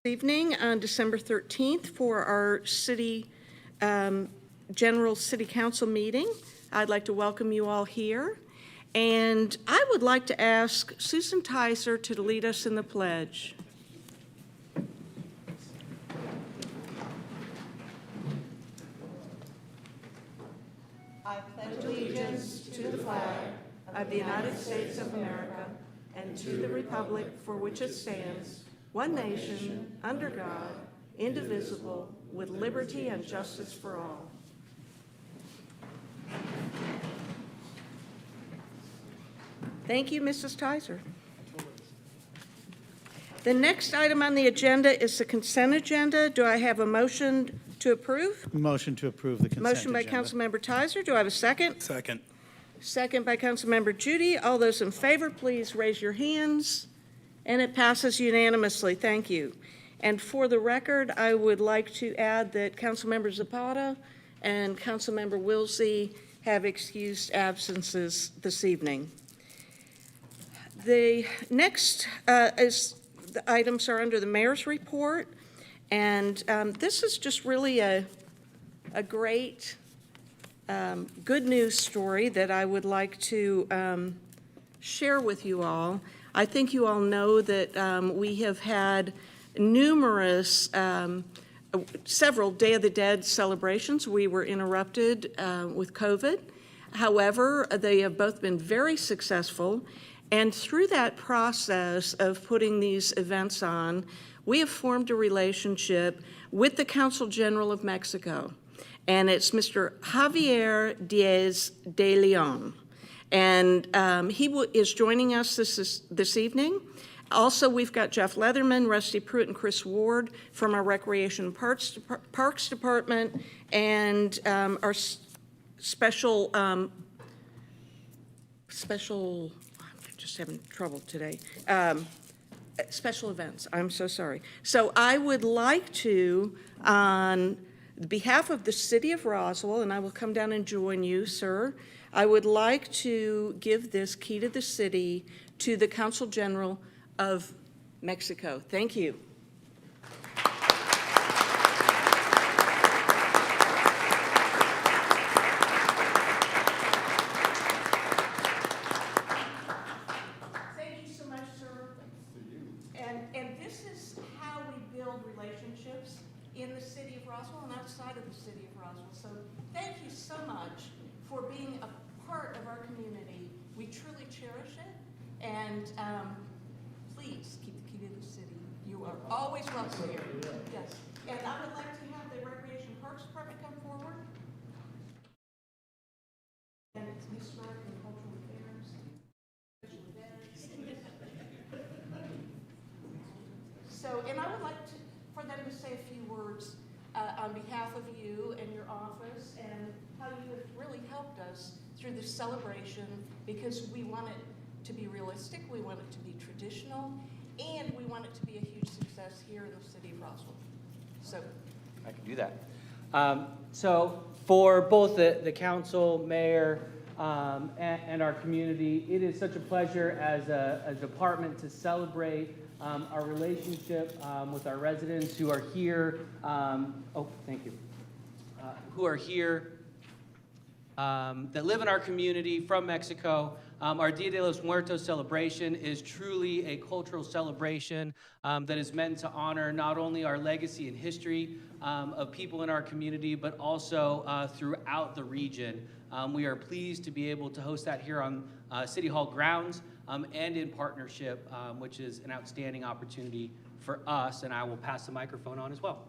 evening on December 13th for our General City Council meeting. I'd like to welcome you all here. And I would like to ask Susan Tiser to lead us in the pledge. I pledge allegiance to the flag of the United States of America and to the republic for which it stands, one nation, under God, indivisible, with liberty and justice for all. Thank you, Mrs. Tiser. The next item on the agenda is the consent agenda. Do I have a motion to approve? Motion to approve the consent Motion by agenda. Councilmember Tiser. Do I have a second? Second. Second by Councilmember Judy. All those in favor, please raise your hands. And it passes unanimously. Thank you. And for the record, I would like to add that Councilmember Zapata and Councilmember Wilsey have excused absences this evening. The next the items are under the mayor's report, and this is just really a great good news story that I would like to share with you all. I think you all know that we have had numerous, several Day of the Dead celebrations. We were interrupted with COVID. However, they have both been very successful. And through that process of putting these events on, we have formed a relationship with the Consul General of Mexico. And it's Mr. Javier Diaz de Leon. And he is joining us this evening. Also, we've got Jeff Leatherman, Rusty Pruitt, and Chris Ward from our Recreation and Parks Department, and our special, I'm just having trouble today, special events. I'm so sorry. So I would like to, on behalf of the City of Roswell, and I will come down and join you, sir, I would like to give this key to the city to the Consul General of Mexico. Thank you. Thank you so much, sir. And this is how we build relationships in the city of Roswell and outside of the city of Roswell. So thank you so much for being a part of our community. We truly cherish it, and please keep the key to the city. You are always welcome here. Yes. And I would like to have the Recreation and Parks Department come forward. And it's Historic and Cultural Affairs. Special events. So, and I would like for them to say a few words on behalf of you and your office and how you have really helped us through this celebration, because we want it to be realistic, we want it to be traditional, and we want it to be a huge success here in the city of Roswell. So I can do that. So for both the council, mayor, and our community, it is such a pleasure as a department to celebrate our relationship with our residents who are here. Thank you. Who are here that live in our community from Mexico. Our Dia de los Muertos celebration is truly a cultural celebration that is meant to honor not only our legacy and history of people in our community, but also throughout the region. We are pleased to be able to host that here on City Hall grounds and in partnership, which is an outstanding opportunity for us, and I will pass the microphone on as well.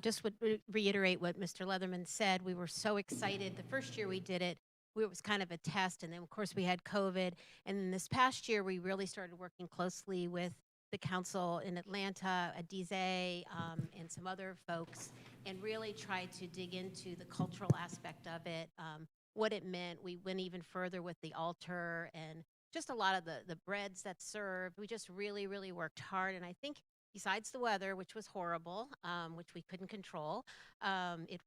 Just would reiterate what Mr. Leatherman said. We were so excited. The first year we did it, it was kind of a test, and then of course we had COVID. And then this past year, we really started working closely with the council in Atlanta, Adize, and some other folks, and really tried to dig into the cultural aspect of it, what it meant. We went even further with the altar and just a lot of the breads that served. We just really, really worked hard, and I think besides the weather, which was horrible, which we couldn't control, it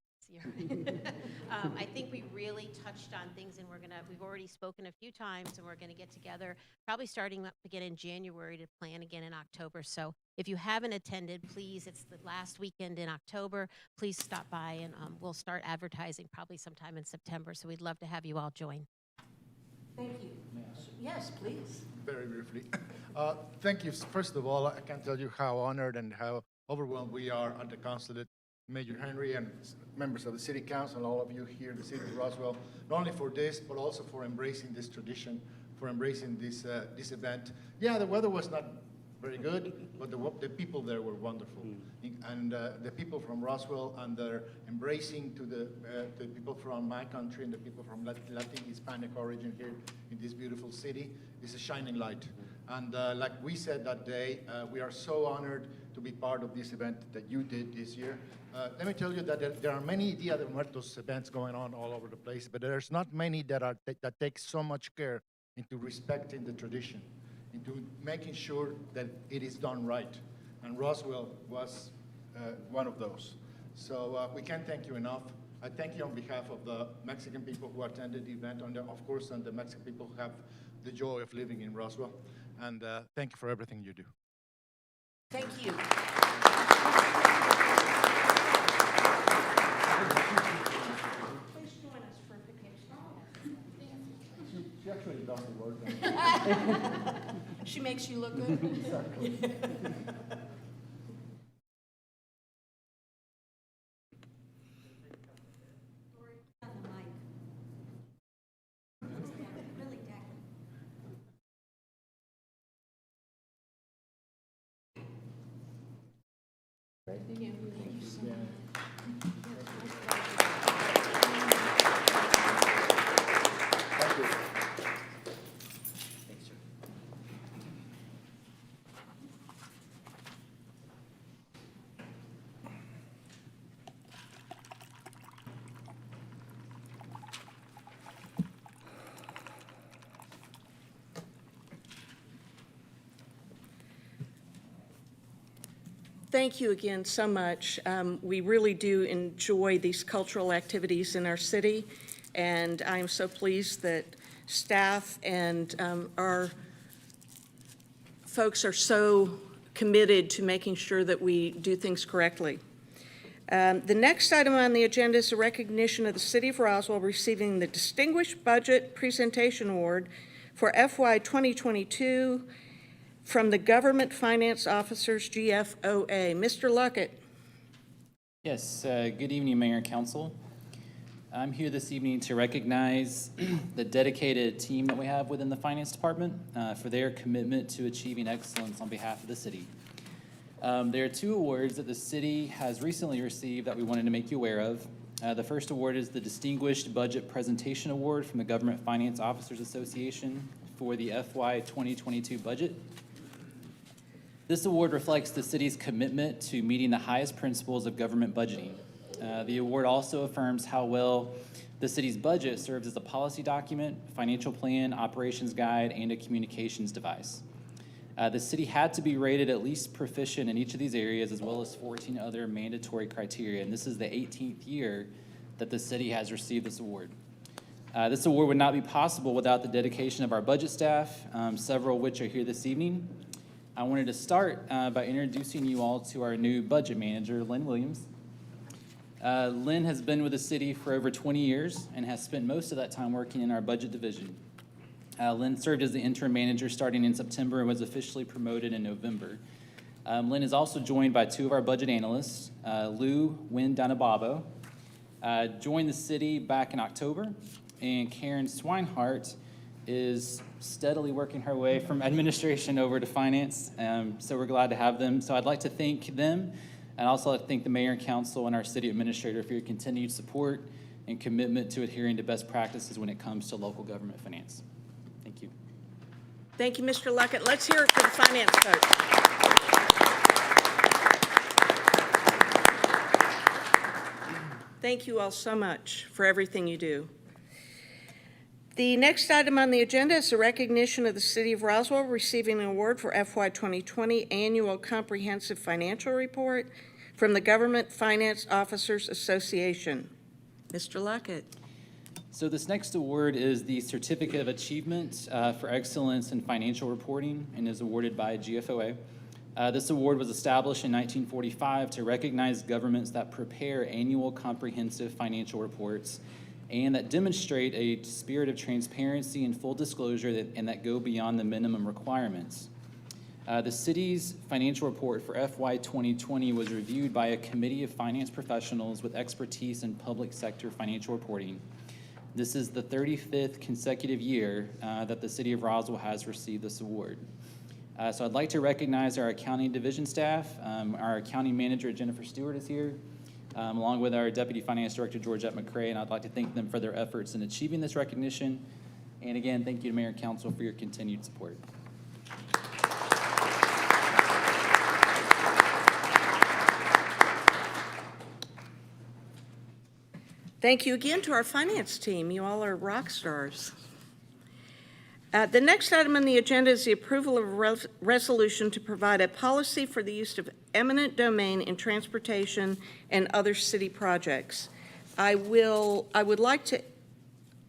I think we really touched on things, and we've already spoken a few times, and we're gonna get together, probably starting up again in January to plan again in October. So if you haven't attended, please, it's the last weekend in October, please stop by, and we'll start advertising probably sometime in September. So we'd love to have you all join. Thank you. Yes, please. Very briefly. Thank you. First of all, I can't tell you how honored and how overwhelmed we are at the consulate, Major Henry and members of the City Council, and all of you here in the city of Roswell, not only for this, but also for embracing this tradition, for embracing this event. Yeah, the weather was not very good, but the people there were wonderful. And the people from Roswell, and they're embracing to the people from my country and the people from Latin Hispanic origin here in this beautiful city is a shining light. And like we said that day, we are so honored to be part of this event that you did this year. Let me tell you that there are many Dia de Muertos events going on all over the place, but there's not many that take so much care into respecting the tradition, into making sure that it is done right. And Roswell was one of those. So we can't thank you enough. I thank you on behalf of the Mexican people who attended the event, and of course, and the Mexican people who have the joy of living in Roswell. And thank you for everything you do. Thank you. Please join us for a picture. She actually does the work. She makes you look good. Thank you again so much. We really do enjoy these cultural activities in our city, and I am so pleased that staff and our folks are so committed to making sure that we do things correctly. The next item on the agenda is a recognition of the City of Roswell receiving the Distinguished Budget Presentation Award for FY 2022 from the Government Finance Officers GFOA. Mr. Luckett. Yes, good evening, Mayor and Council. I'm here this evening to recognize the dedicated team that we have within the Finance Department for their commitment to achieving excellence on behalf of the city. There are two awards that the city has recently received that we wanted to make you aware of. The first award is the Distinguished Budget Presentation Award from the Government Finance Officers Association for the FY 2022 budget. This award reflects the city's commitment to meeting the highest principles of government budgeting. The award also affirms how well the city's budget serves as a policy document, financial plan, operations guide, and a communications device. The city had to be rated at least proficient in each of these areas, as well as 14 other mandatory criteria, and this is the 18th year that the city has received this award. This award would not be possible without the dedication of our budget staff, several of which are here this evening. I wanted to start by introducing you all to our new budget manager, Lynn Williams. Lynn has been with the city for over 20 years and has spent most of that time working in our budget division. Lynn served as the interim manager starting in September and was officially promoted in November. Lynn is also joined by two of our budget analysts, Lou Wynn-Danababo, joined the city back in October, and Karen Swinehart is steadily working her way from administration over to finance, so we're glad to have them. So I'd like to thank them, and also like to thank the mayor and council and our city administrator for your continued support and commitment to adhering to best practices when it comes to local government finance. Thank you. Thank you, Mr. Luckett. Let's hear it for the finance folks. Thank you all so much for everything you do. The next item on the agenda is the recognition of the City of Roswell receiving an award for FY 2020 Annual Comprehensive Financial Report from the Government Finance Officers Association. Mr. Luckett. So this next award is the Certificate of Achievement for Excellence in Financial Reporting and is awarded by GFOA. This award was established in 1945 to recognize governments that prepare annual comprehensive financial reports and that demonstrate a spirit of transparency and full disclosure and that go beyond the minimum requirements. The city's financial report for FY 2020 was reviewed by a committee of finance professionals with expertise in public sector financial reporting. This is the 35th consecutive year that the city of Roswell has received this award. So I'd like to recognize our accounting division staff. Our accounting manager, Jennifer Stewart, is here, along with our deputy finance director, Georgette McCrae, and I'd like to thank them for their efforts in achieving this recognition. And again, thank you to Mayor and Council for your continued support. Thank you again to our finance team. You all are rock stars. The next item on the agenda is the approval of a resolution to provide a policy for the use of eminent domain in transportation and other city projects. I would like to,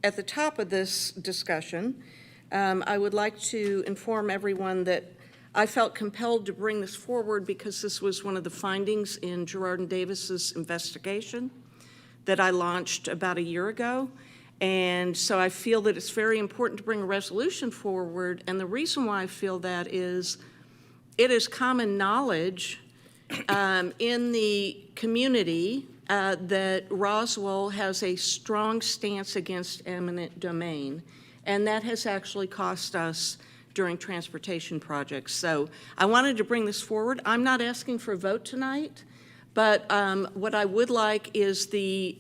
at the top of this discussion, I would like to inform everyone that I felt compelled to bring this forward because this was one of the findings in Gerard and Davis's investigation that I launched about a year ago. And so I feel that it's very important to bring a resolution forward. And the reason why I feel that is it is common knowledge in the community that Roswell has a strong stance against eminent domain. And that has actually cost us during transportation projects. So I wanted to bring this forward. I'm not asking for a vote tonight. But what I would like is the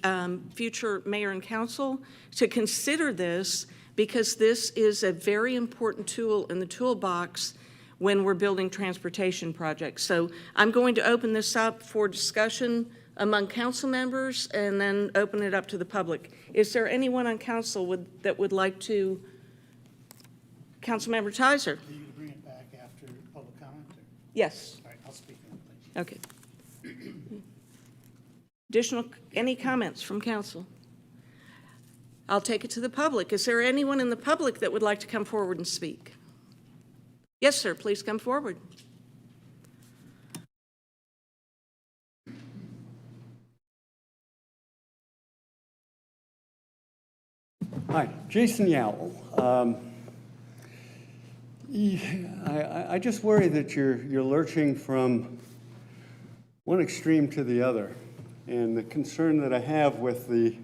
future mayor and council to consider this because this is a very important tool in the toolbox when we're building transportation projects. So I'm going to open this up for discussion among council members and then open it up to the public. Is there anyone on council that would like to? Councilmember Tizer? Are you going to bring it back after public comment? Or? Yes. All right, I'll speak on it, please. Okay. Any comments from council? I'll take it to the public. Is there anyone in the public that would like to come forward and speak? Yes, sir, please come forward. Hi, Jason Yowell. I just worry that you're lurching from one extreme to the other. And the concern that I have with the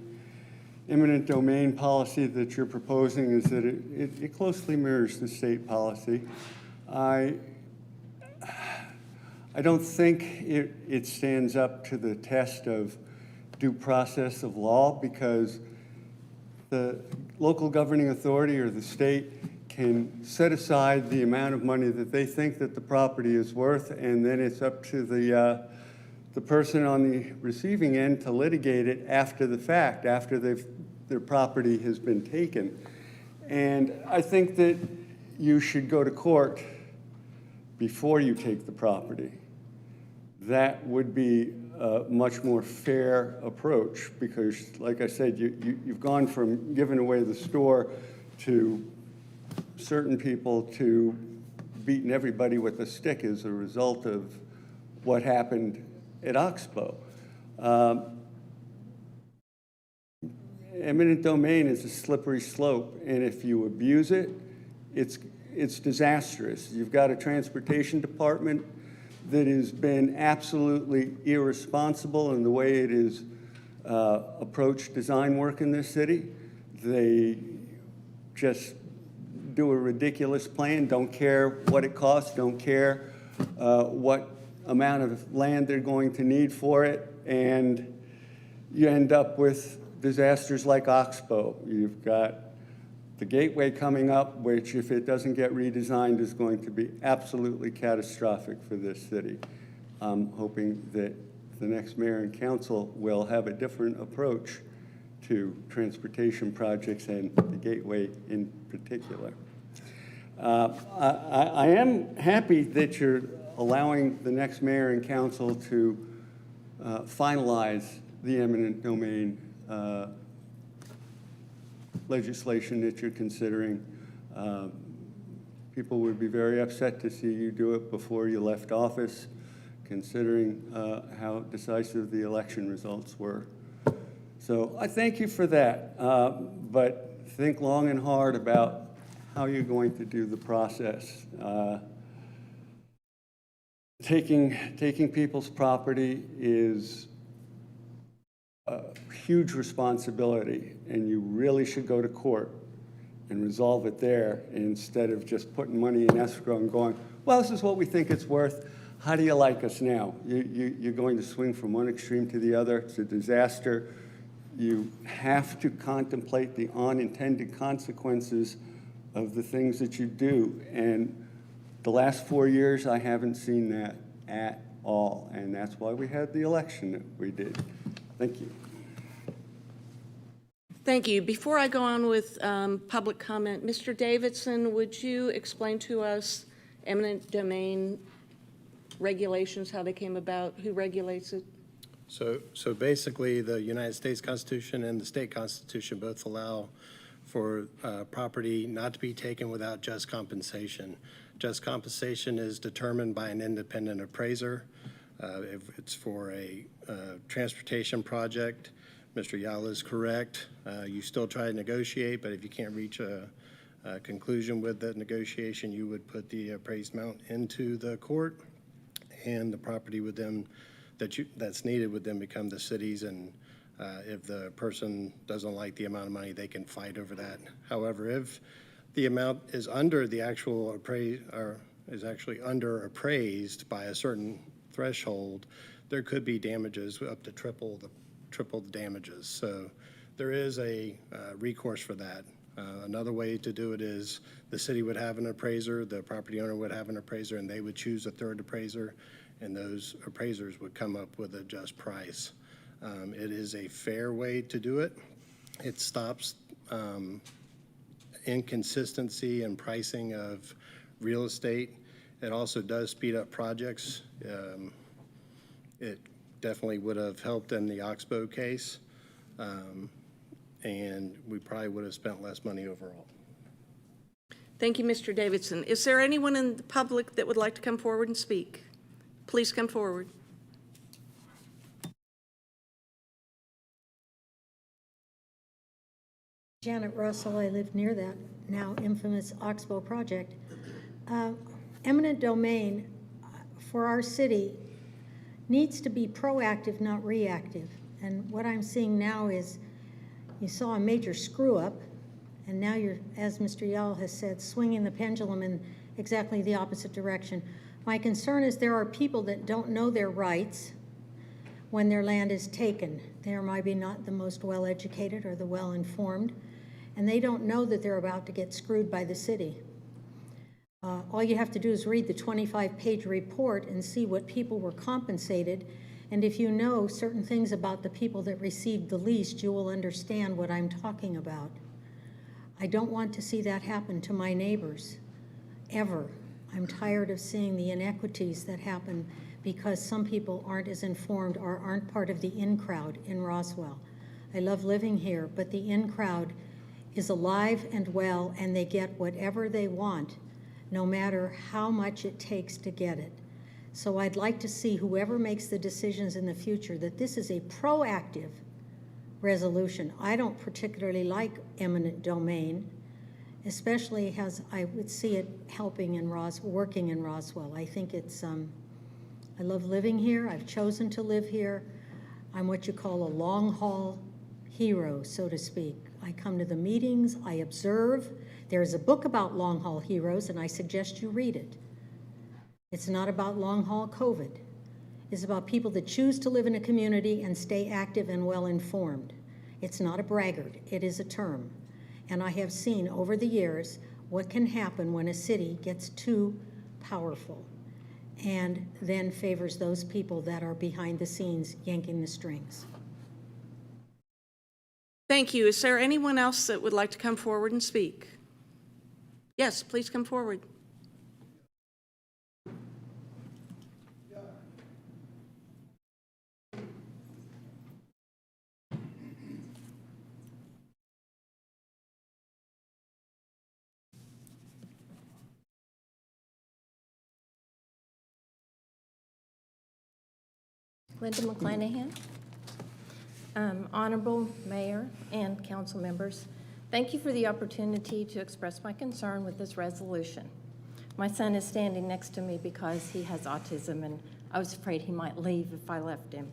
eminent domain policy that you're proposing is that it closely mirrors the state policy. I don't think it stands up to the test of due process of law because the local governing authority or the state can set aside the amount of money that they think that the property is worth, and then it's up to the person on the receiving end to litigate it after the fact, after their property has been taken. And I think that you should go to court before you take the property. That would be a much more fair approach because, like I said, you've gone from giving away the store to certain people to beating everybody with a stick as a result of what happened at Oxbow. Eminent domain is a slippery slope, and if you abuse it, it's disastrous. You've got a transportation department that has been absolutely irresponsible in the way it is approached design work in this city. They just do a ridiculous plan, don't care what it costs, don't care what amount of land they're going to need for it, and you end up with disasters like Oxbow. You've got the Gateway coming up, which if it doesn't get redesigned is going to be absolutely catastrophic for this city. I'm hoping that the next mayor and council will have a different approach to transportation projects and the Gateway in particular. I am happy that you're allowing the next mayor and council to finalize the eminent domain legislation that you're considering. People would be very upset to see you do it before you left office, considering how decisive the election results were. So I thank you for that, but think long and hard about how you're going to do the process. Taking people's property is a huge responsibility, and you really should go to court and resolve it there instead of just putting money in escrow and going, well, this is what we think it's worth. How do you like us now? You're going to swing from one extreme to the other. It's a disaster. You have to contemplate the unintended consequences of the things that you do. And the last 4 years, I haven't seen that at all. And that's why we had the election that we did. Thank you. Thank you. Before I go on with public comment, Mr. Davidson, would you explain to us eminent domain regulations, how they came about, who regulates it? So basically, the United States Constitution and the state constitution both allow for property not to be taken without just compensation. Just compensation is determined by an independent appraiser. If it's for a transportation project, Mr. Yala is correct. You still try to negotiate, but if you can't reach a conclusion with that negotiation, you would put the appraised amount into the court, and the property would then, that's needed would then become the city's, and if the person doesn't like the amount of money, they can fight over that. However, if the amount is under the actual or is actually under appraised by a certain threshold, there could be damages up to triple the damages. So there is a recourse for that. Another way to do it is the city would have an appraiser, the property owner would have an appraiser, and they would choose a third appraiser, and those appraisers would come up with a just price. It is a fair way to do it. It stops inconsistency in pricing of real estate. It also does speed up projects. It definitely would have helped in the Oxbow case, and we probably would have spent less money overall. Thank you, Mr. Davidson. Is there anyone in the public that would like to come forward and speak? Please come forward. Janet Russell, I live near that now infamous Oxbow project. Eminent domain for our city needs to be proactive, not reactive. And what I'm seeing now is you saw a major screw up, and now you're, as Mr. Yall has said, swinging the pendulum in exactly the opposite direction. My concern is there are people that don't know their rights when their land is taken. They are maybe not the most well-educated or the well-informed, and they don't know that they're about to get screwed by the city. All you have to do is read the 25-page report and see what people were compensated. And if you know certain things about the people that received the least, you will understand what I'm talking about. I don't want to see that happen to my neighbors, ever. I'm tired of seeing the inequities that happen because some people aren't as informed or aren't part of the in crowd in Roswell. I love living here, but the in crowd is alive and well, and they get whatever they want, no matter how much it takes to get it. So I'd like to see whoever makes the decisions in the future that this is a proactive resolution. I don't particularly like eminent domain, especially as I would see it helping in working in Roswell. I think it's, I love living here. I've chosen to live here. I'm what you call a long haul hero, so to speak. I come to the meetings, I observe. There's a book about long haul heroes, and I suggest you read it. It's not about long haul COVID. It's about people that choose to live in a community and stay active and well informed. It's not a braggart, it is a term. And I have seen over the years what can happen when a city gets too powerful and then favors those people that are behind the scenes yanking the strings. Thank you. Is there anyone else that would like to come forward and speak? Yes, please come forward. Linda McClanahan. Honorable Mayor and council members, thank you for the opportunity to express my concern with this resolution. My son is standing next to me because he has autism, and I was afraid he might leave if I left him.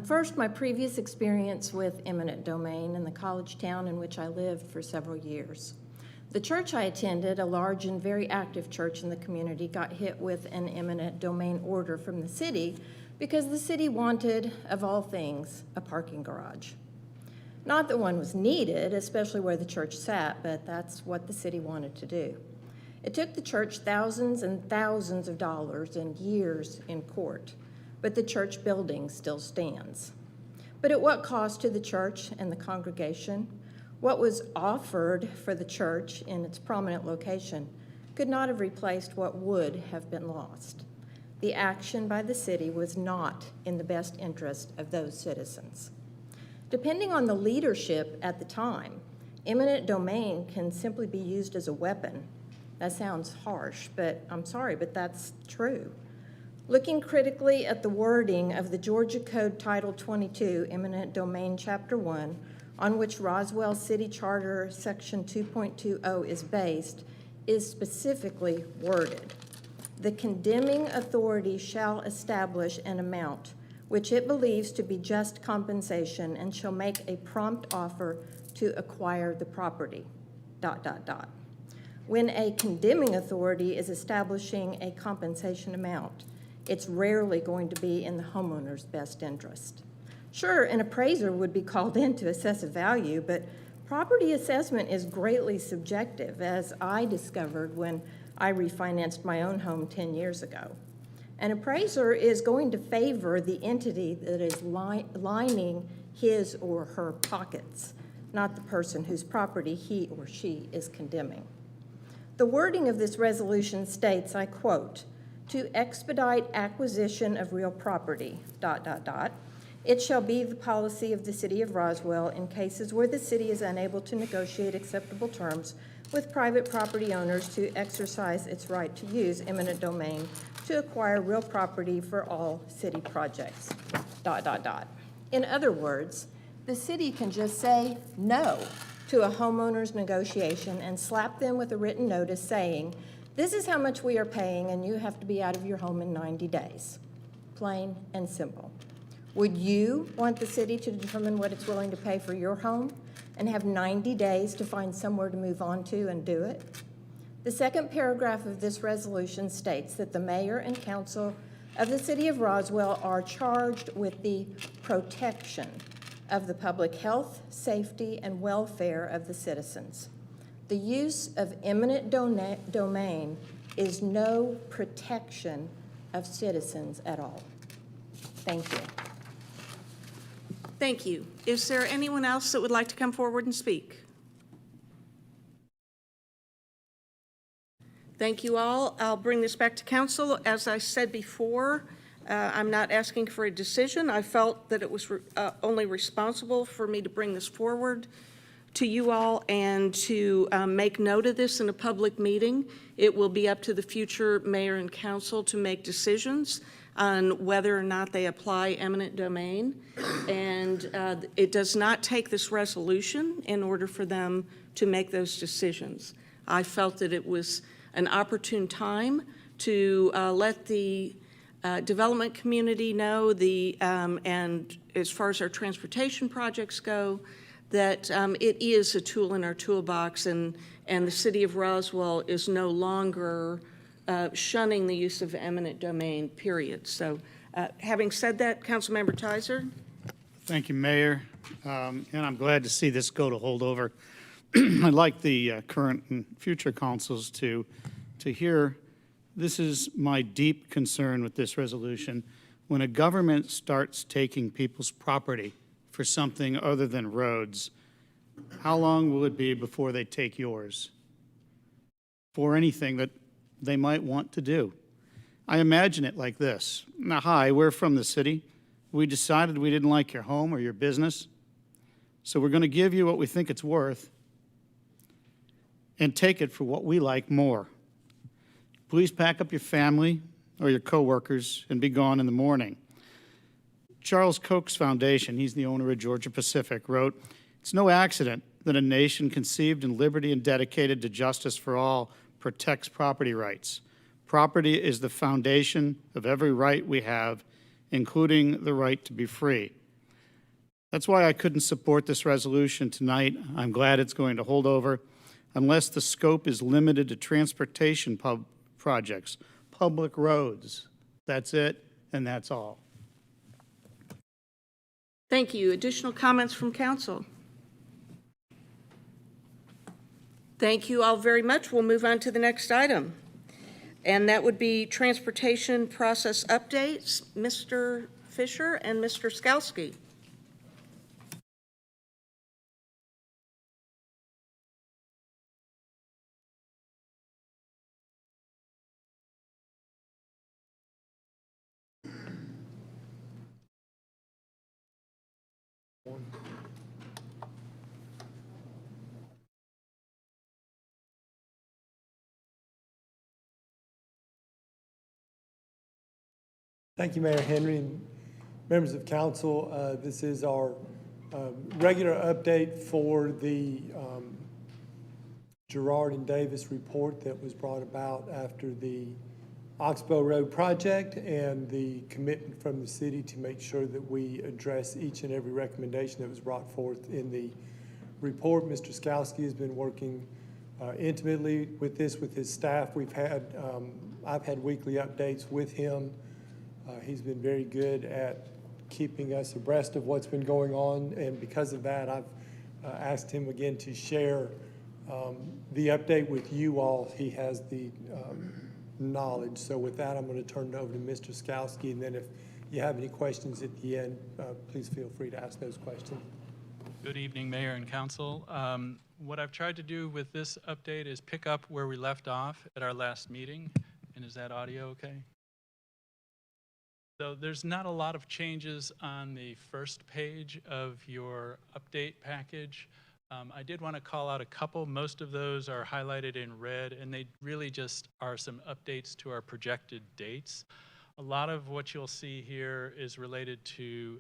First, my previous experience with eminent domain in the college town in which I lived for several years. The church I attended, a large and very active church in the community, got hit with an eminent domain order from the city because the city wanted, of all things, a parking garage. Not that one was needed, especially where the church sat, but that's what the city wanted to do. It took the church thousands and thousands of dollars and years in court, but the church building still stands. But at what cost to the church and the congregation? What was offered for the church in its prominent location could not have replaced what would have been lost. The action by the city was not in the best interest of those citizens. Depending on the leadership at the time, eminent domain can simply be used as a weapon. That sounds harsh, but I'm sorry, but that's true. Looking critically at the wording of the Georgia Code Title 22, Eminent Domain Chapter 1, on which Roswell City Charter Section 2.20 is based, is specifically worded. The condemning authority shall establish an amount which it believes to be just compensation and shall make a prompt offer to acquire the property, ... When a condemning authority is establishing a compensation amount, it's rarely going to be in the homeowner's best interest. Sure, an appraiser would be called in to assess a value, but property assessment is greatly subjective, as I discovered when I refinanced my own home 10 years ago. An appraiser is going to favor the entity that is lining his or her pockets, not the person whose property he or she is condemning. The wording of this resolution states, I quote, "To expedite acquisition of real property, ... It shall be the policy of the City of Roswell in cases where the city is unable to negotiate acceptable terms with private property owners to exercise its right to use eminent domain to acquire real property for all city projects, ... In other words, the city can just say no to a homeowner's negotiation and slap them with a written notice saying, this is how much we are paying and you have to be out of your home in 90 days. Plain and simple. Would you want the city to determine what it's willing to pay for your home and have 90 days to find somewhere to move on to and do it? The second paragraph of this resolution states that the mayor and council of the City of Roswell are charged with the protection of the public health, safety, and welfare of the citizens. The use of eminent domain is no protection of citizens at all. Thank you. Thank you. Is there anyone else that would like to come forward and speak? Thank you all. I'll bring this back to council. As I said before, I'm not asking for a decision. I felt that it was only responsible for me to bring this forward to you all and to make note of this in a public meeting. It will be up to the future mayor and council to make decisions on whether or not they apply eminent domain. And it does not take this resolution in order for them to make those decisions. I felt that it was an opportune time to let the development community know and as far as our transportation projects go, that it is a tool in our toolbox, and the City of Roswell is no longer shunning the use of eminent domain, period. So having said that, Councilmember Tizer. Thank you, Mayor. And I'm glad to see this go to holdover. I'd like the current and future councils to hear, this is my deep concern with this resolution. When a government starts taking people's property for something other than roads, how long will it be before they take yours for anything that they might want to do? I imagine it like this. Now, hi, we're from the city. We decided we didn't like your home or your business, so we're going to give you what we think it's worth and take it for what we like more. Please pack up your family or your coworkers and be gone in the morning. Charles Koch's foundation, he's the owner of Georgia Pacific, wrote, "It's no accident that a nation conceived in liberty and dedicated to justice for all protects property rights. Property is the foundation of every right we have, including the right to be free." That's why I couldn't support this resolution tonight. I'm glad it's going to hold over unless the scope is limited to transportation projects, public roads. That's it, and that's all. Thank you. Additional comments from council? Thank you all very much. We'll move on to the next item, and that would be transportation process updates. Mr. Fisher and Mr. Skalski. Thank you, Mayor Henry and members of council. This is our regular update for the Gerard and Davis report that was brought about after the Oxbow Road project and the commitment from the city to make sure that we address each and every recommendation that was brought forth in the report. Mr. Skalski has been working intimately with this with his staff. I've had weekly updates with him. He's been very good at keeping us abreast of what's been going on, and because of that, I've asked him again to share the update with you all. He has the knowledge. So with that, I'm going to turn it over to Mr. Skalski, and then if you have any questions at the end, please feel free to ask those questions. Good evening, Mayor and Council. What I've tried to do with this update is pick up where we left off at our last meeting. And is that audio okay? So there's not a lot of changes on the first page of your update package. I did want to call out a couple. Most of those are highlighted in red, and they really just are some updates to our projected dates. A lot of what you'll see here is related to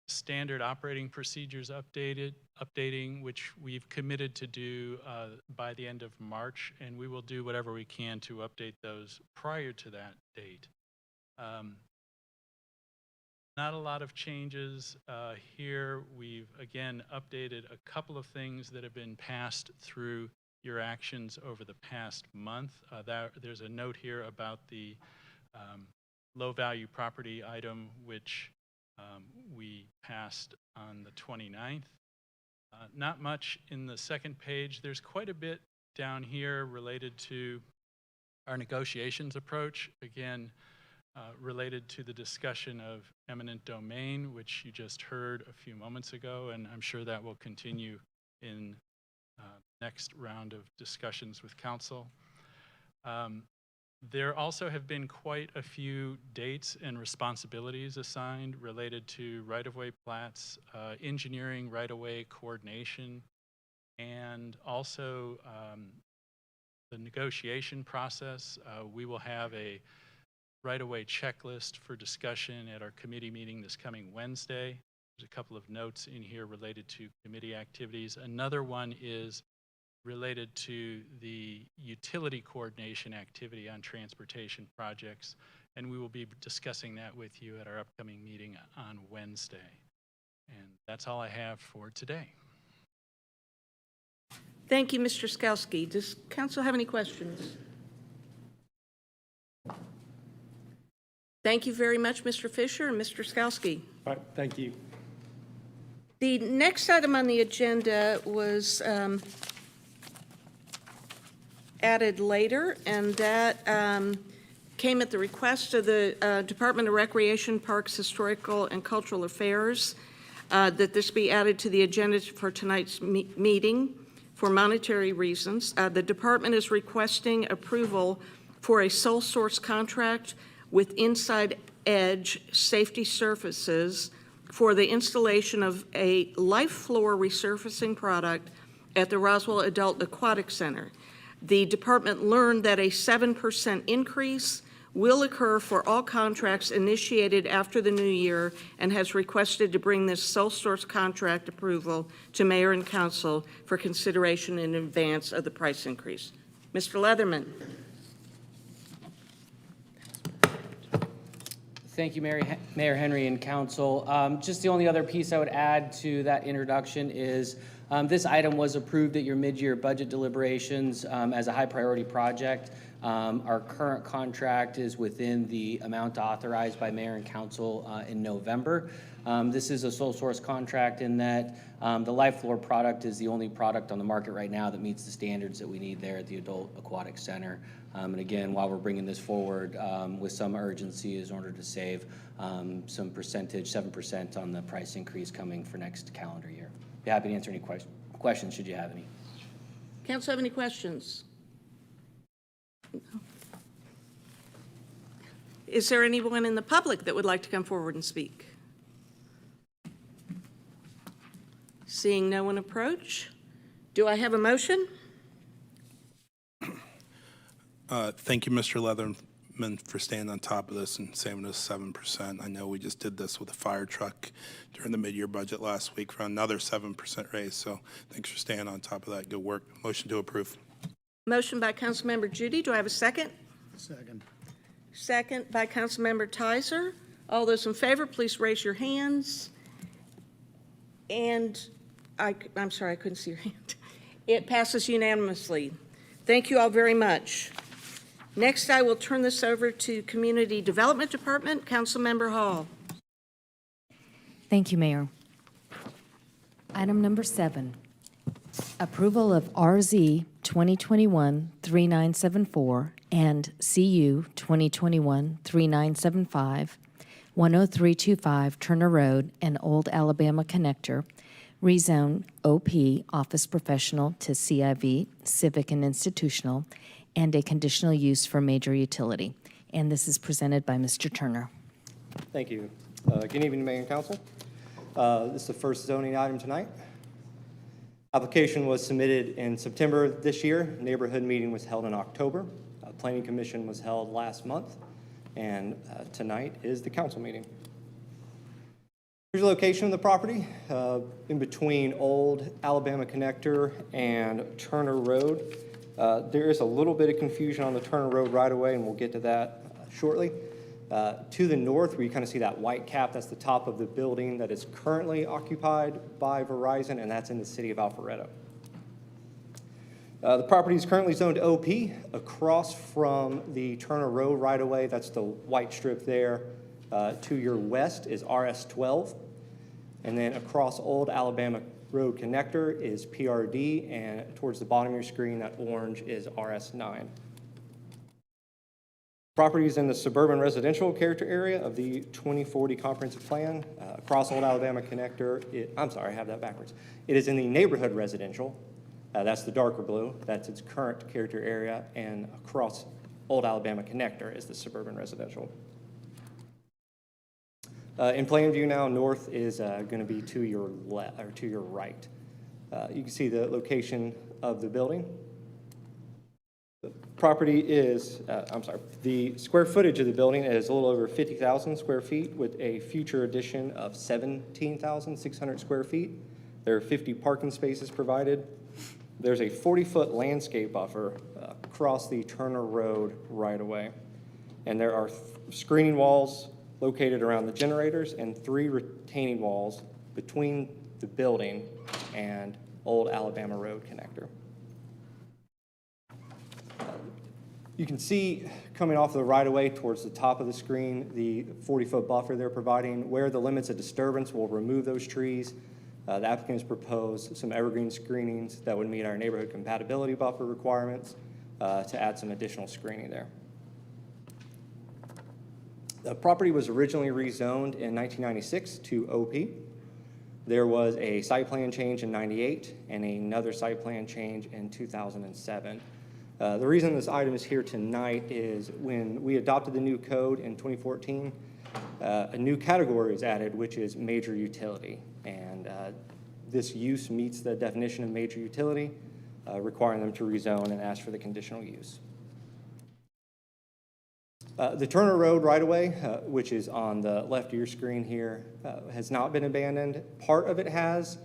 standard operating procedures updating, which we've committed to do by the end of March, and we will do whatever we can to update those prior to that date. Not a lot of changes here. We've, again, updated a couple of things that have been passed through your actions over the past month. There's a note here about the low-value property item, which we passed on the 29th. Not much in the second page. There's quite a bit down here related to our negotiations approach. Again, related to the discussion of eminent domain, which you just heard a few moments ago, and I'm sure that will continue in next round of discussions with council. There also have been quite a few dates and responsibilities assigned related to right-of-way plats, engineering right-of-way coordination, and also the negotiation process. We will have a right-of-way checklist for discussion at our committee meeting this coming Wednesday. There's a couple of notes in here related to committee activities. Another one is related to the utility coordination activity on transportation projects, and we will be discussing that with you at our upcoming meeting on Wednesday. And that's all I have for today. Thank you, Mr. Skalski. Does council have any questions? Thank you very much, Mr. Fisher and Mr. Skalski. All right, thank you. The next item on the agenda was added later, and that came at the request of the Department of Recreation, Parks, Historical, and Cultural Affairs, that this be added to the agenda for tonight's meeting for monetary reasons. The department is requesting approval for a sole source contract with Inside Edge Safety Surfaces for the installation of a life floor resurfacing product at the Roswell Adult Aquatic Center. The department learned that a 7% increase will occur for all contracts initiated after the new year and has requested to bring this sole source contract approval to mayor and council for consideration in advance of the price increase. Mr. Leatherman. Thank you, Mayor Henry and Council. Just the only other piece I would add to that introduction is this item was approved at your mid-year budget deliberations as a high priority project. Our current contract is within the amount authorized by Mayor and Council in November. This is a sole source contract in that the life floor product is the only product on the market right now that meets the standards that we need there at the Adult Aquatic Center. And again, while we're bringing this forward with some urgency is in order to save some percentage, 7% on the price increase coming for next calendar year. Be happy to answer any questions should you have any. Council have any questions? Is there anyone in the public that would like to come forward and speak? Seeing no one approach, do I have a motion? Thank you, Mr. Leatherman, for staying on top of this and saving us 7%. I know we just did this with a fire truck during the mid-year budget last week for another 7% raise, so thanks for staying on top of that. Good work. Motion to approve. Motion by Councilmember Judy. Do I have a second? Second. Second by Councilmember Tizer. All those in favor, please raise your hands. And I'm sorry, I couldn't see your hand. It passes unanimously. Thank you all very much. Next, I will turn this over to Community Development Department. Councilmember Hall. Thank you, Mayor. Item number 7, approval of RZ 2021-3974 and CU 2021-3975, 10325 Turner Road and Old Alabama Connector, rezone OP Office Professional to CIV Civic and Institutional, and a conditional use for major utility. And this is presented by Mr. Turner. Thank you. Good evening, Mayor and Council. This is the first zoning item tonight. Application was submitted in September this year. Neighborhood meeting was held in October. Planning Commission was held last month. And tonight is the council meeting. Here's the location of the property, in between Old Alabama Connector and Turner Road. There is a little bit of confusion on the Turner Road right away, and we'll get to that shortly. To the north, where you kind of see that white cap, that's the top of the building that is currently occupied by Verizon, and that's in the city of Alpharetta. The property is currently zoned OP across from the Turner Road right away. That's the white strip there. To your west is RS12, and then across Old Alabama Road Connector is PRD, and towards the bottom of your screen, that orange is RS9. Property is in the suburban residential character area of the 2040 comprehensive plan. Across Old Alabama Connector, I'm sorry, I have that backwards. It is in the neighborhood residential. That's the darker blue. That's its current character area, and across Old Alabama Connector is the suburban residential. In plain view now, north is going to be to your left or to your right. You can see the location of the building. The property is, the square footage of the building is a little over 50,000 square feet with a future addition of 17,600 square feet. There are 50 parking spaces provided. There's a 40-foot landscape buffer across the Turner Road right away. And there are screening walls located around the generators and 3 retaining walls between the building and Old Alabama Road Connector. You can see coming off the right-of-way towards the top of the screen, the 40-foot buffer they're providing. Where the limits of disturbance will remove those trees. The applicant has proposed some evergreen screenings that would meet our neighborhood compatibility buffer requirements to add some additional screening there. The property was originally rezoned in 1996 to OP. There was a site plan change in 98 and another site plan change in 2007. The reason this item is here tonight is when we adopted the new code in 2014, a new category was added, which is major utility. And this use meets the definition of major utility, requiring them to rezone and ask for the conditional use. The Turner Road right-of-way, which is on the left of your screen here, has not been abandoned. Part of it has,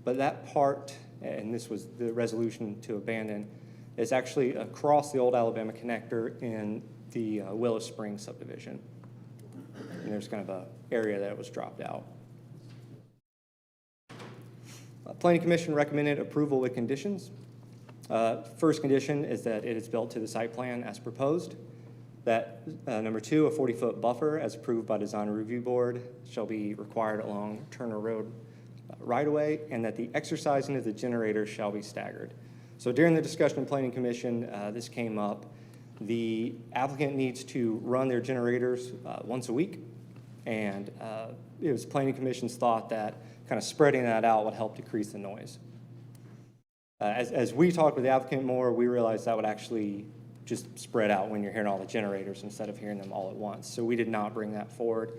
but that part, and this was the resolution to abandon, is actually across the old Alabama connector in the Willow Springs subdivision. And there's kind of an area that was dropped out. Planning Commission recommended approval with conditions. First condition is that it is built to the site plan as proposed. That number 2, a 40-foot buffer as approved by Design Review Board shall be required along Turner Road right-of-way, and that the exercising of the generators shall be staggered. So during the discussion in Planning Commission, this came up. The applicant needs to run their generators once a week, and it was Planning Commission's thought that kind of spreading that out would help decrease the noise. As we talked with the applicant more, we realized that would actually just spread out when you're hearing all the generators instead of hearing them all at once. So we did not bring that forward.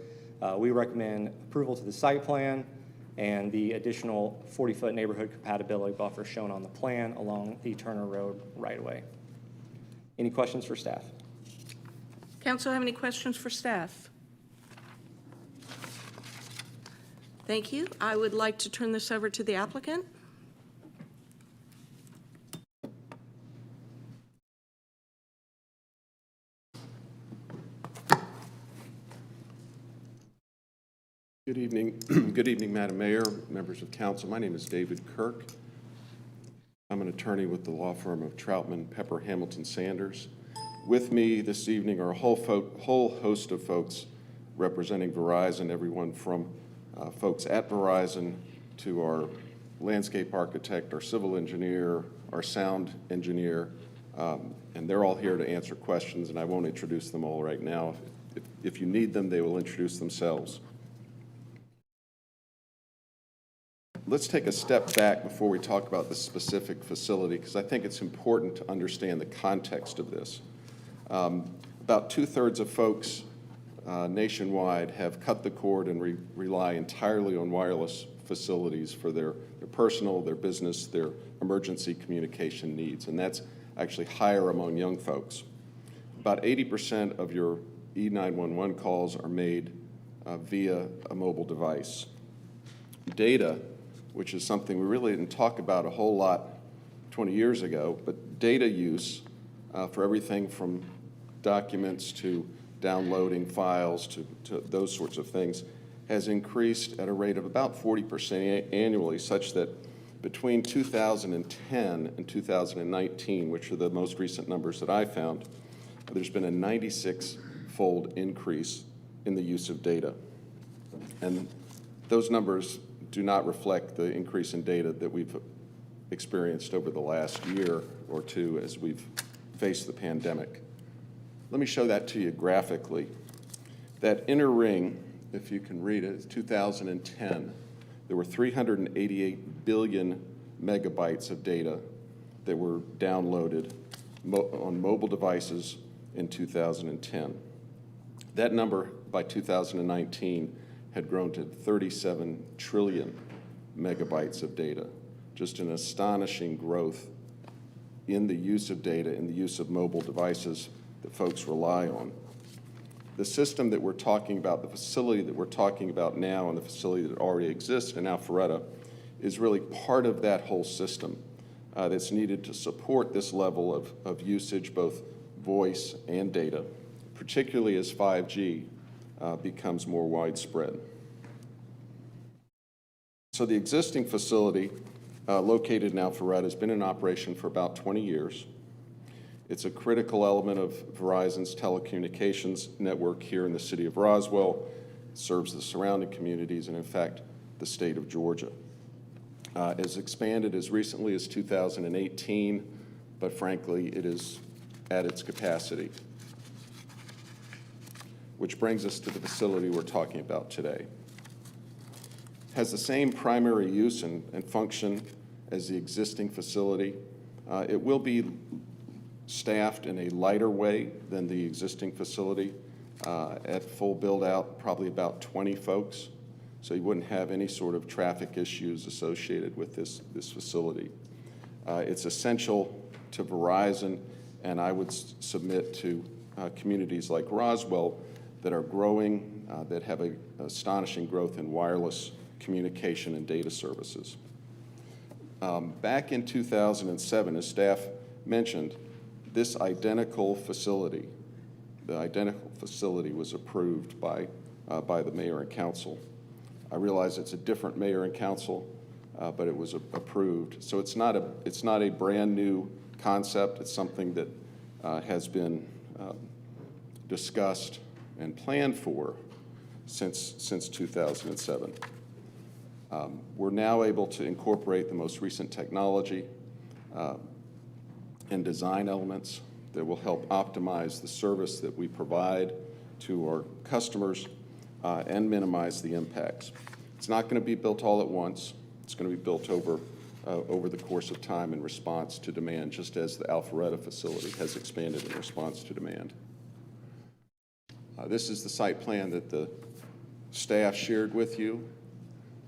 We recommend approval to the site plan and the additional 40-foot neighborhood compatibility buffer shown on the plan along the Turner Road right-of-way. Any questions for staff? Council have any questions for staff? Thank you. I would like to turn this over to the applicant. Good evening. Good evening, Madam Mayor, members of council. My name is David Kirk. I'm an attorney with the law firm of Troutman, Pepper, Hamilton, Sanders. With me this evening are a whole host of folks representing Verizon, everyone from folks at Verizon to our landscape architect, our civil engineer, our sound engineer, and they're all here to answer questions, and I won't introduce them all right now. If you need them, they will introduce themselves. Let's take a step back before we talk about the specific facility, because I think it's important to understand the context of this. About 2/3 of folks nationwide have cut the cord and rely entirely on wireless facilities for their personal, their business, their emergency communication needs, and that's actually higher among young folks. About 80% of your E911 calls are made via a mobile device. Data, which is something we really didn't talk about a whole lot 20 years ago, but data use for everything from documents to downloading files to those sorts of things has increased at a rate of about 40% annually, such that between 2010 and 2019, which are the most recent numbers that I found, there's been a 96-fold increase in the use of data. And those numbers do not reflect the increase in data that we've experienced over the last year or two as we've faced the pandemic. Let me show that to you graphically. That inner ring, if you can read it, is 2010. There were 388 billion megabytes of data that were downloaded on mobile devices in 2010. That number by 2019 had grown to 37 trillion megabytes of data. Just an astonishing growth in the use of data, in the use of mobile devices that folks rely on. The system that we're talking about, the facility that we're talking about now and the facility that already exists in Alpharetta is really part of that whole system that's needed to support this level of usage, both voice and data, particularly as 5G becomes more widespread. So the existing facility located in Alpharetta has been in operation for about 20 years. It's a critical element of Verizon's telecommunications network here in the city of Roswell. It serves the surrounding communities and, in fact, the state of Georgia. It's expanded as recently as 2018, but frankly, it is at its capacity. Which brings us to the facility we're talking about today. Has the same primary use and function as the existing facility. It will be staffed in a lighter way than the existing facility. At full build out, probably about 20 folks. So you wouldn't have any sort of traffic issues associated with this facility. It's essential to Verizon, and I would submit to communities like Roswell that are growing, that have a astonishing growth in wireless communication and data services. Back in 2007, as staff mentioned, this identical facility, the identical facility was approved by the mayor and council. I realize it's a different mayor and council, but it was approved. So it's not a brand new concept. It's something that has been discussed and planned for since 2007. We're now able to incorporate the most recent technology and design elements that will help optimize the service that we provide to our customers and minimize the impacts. It's not going to be built all at once. It's going to be built over the course of time in response to demand, just as the Alpharetta facility has expanded in response to demand. This is the site plan that the staff shared with you.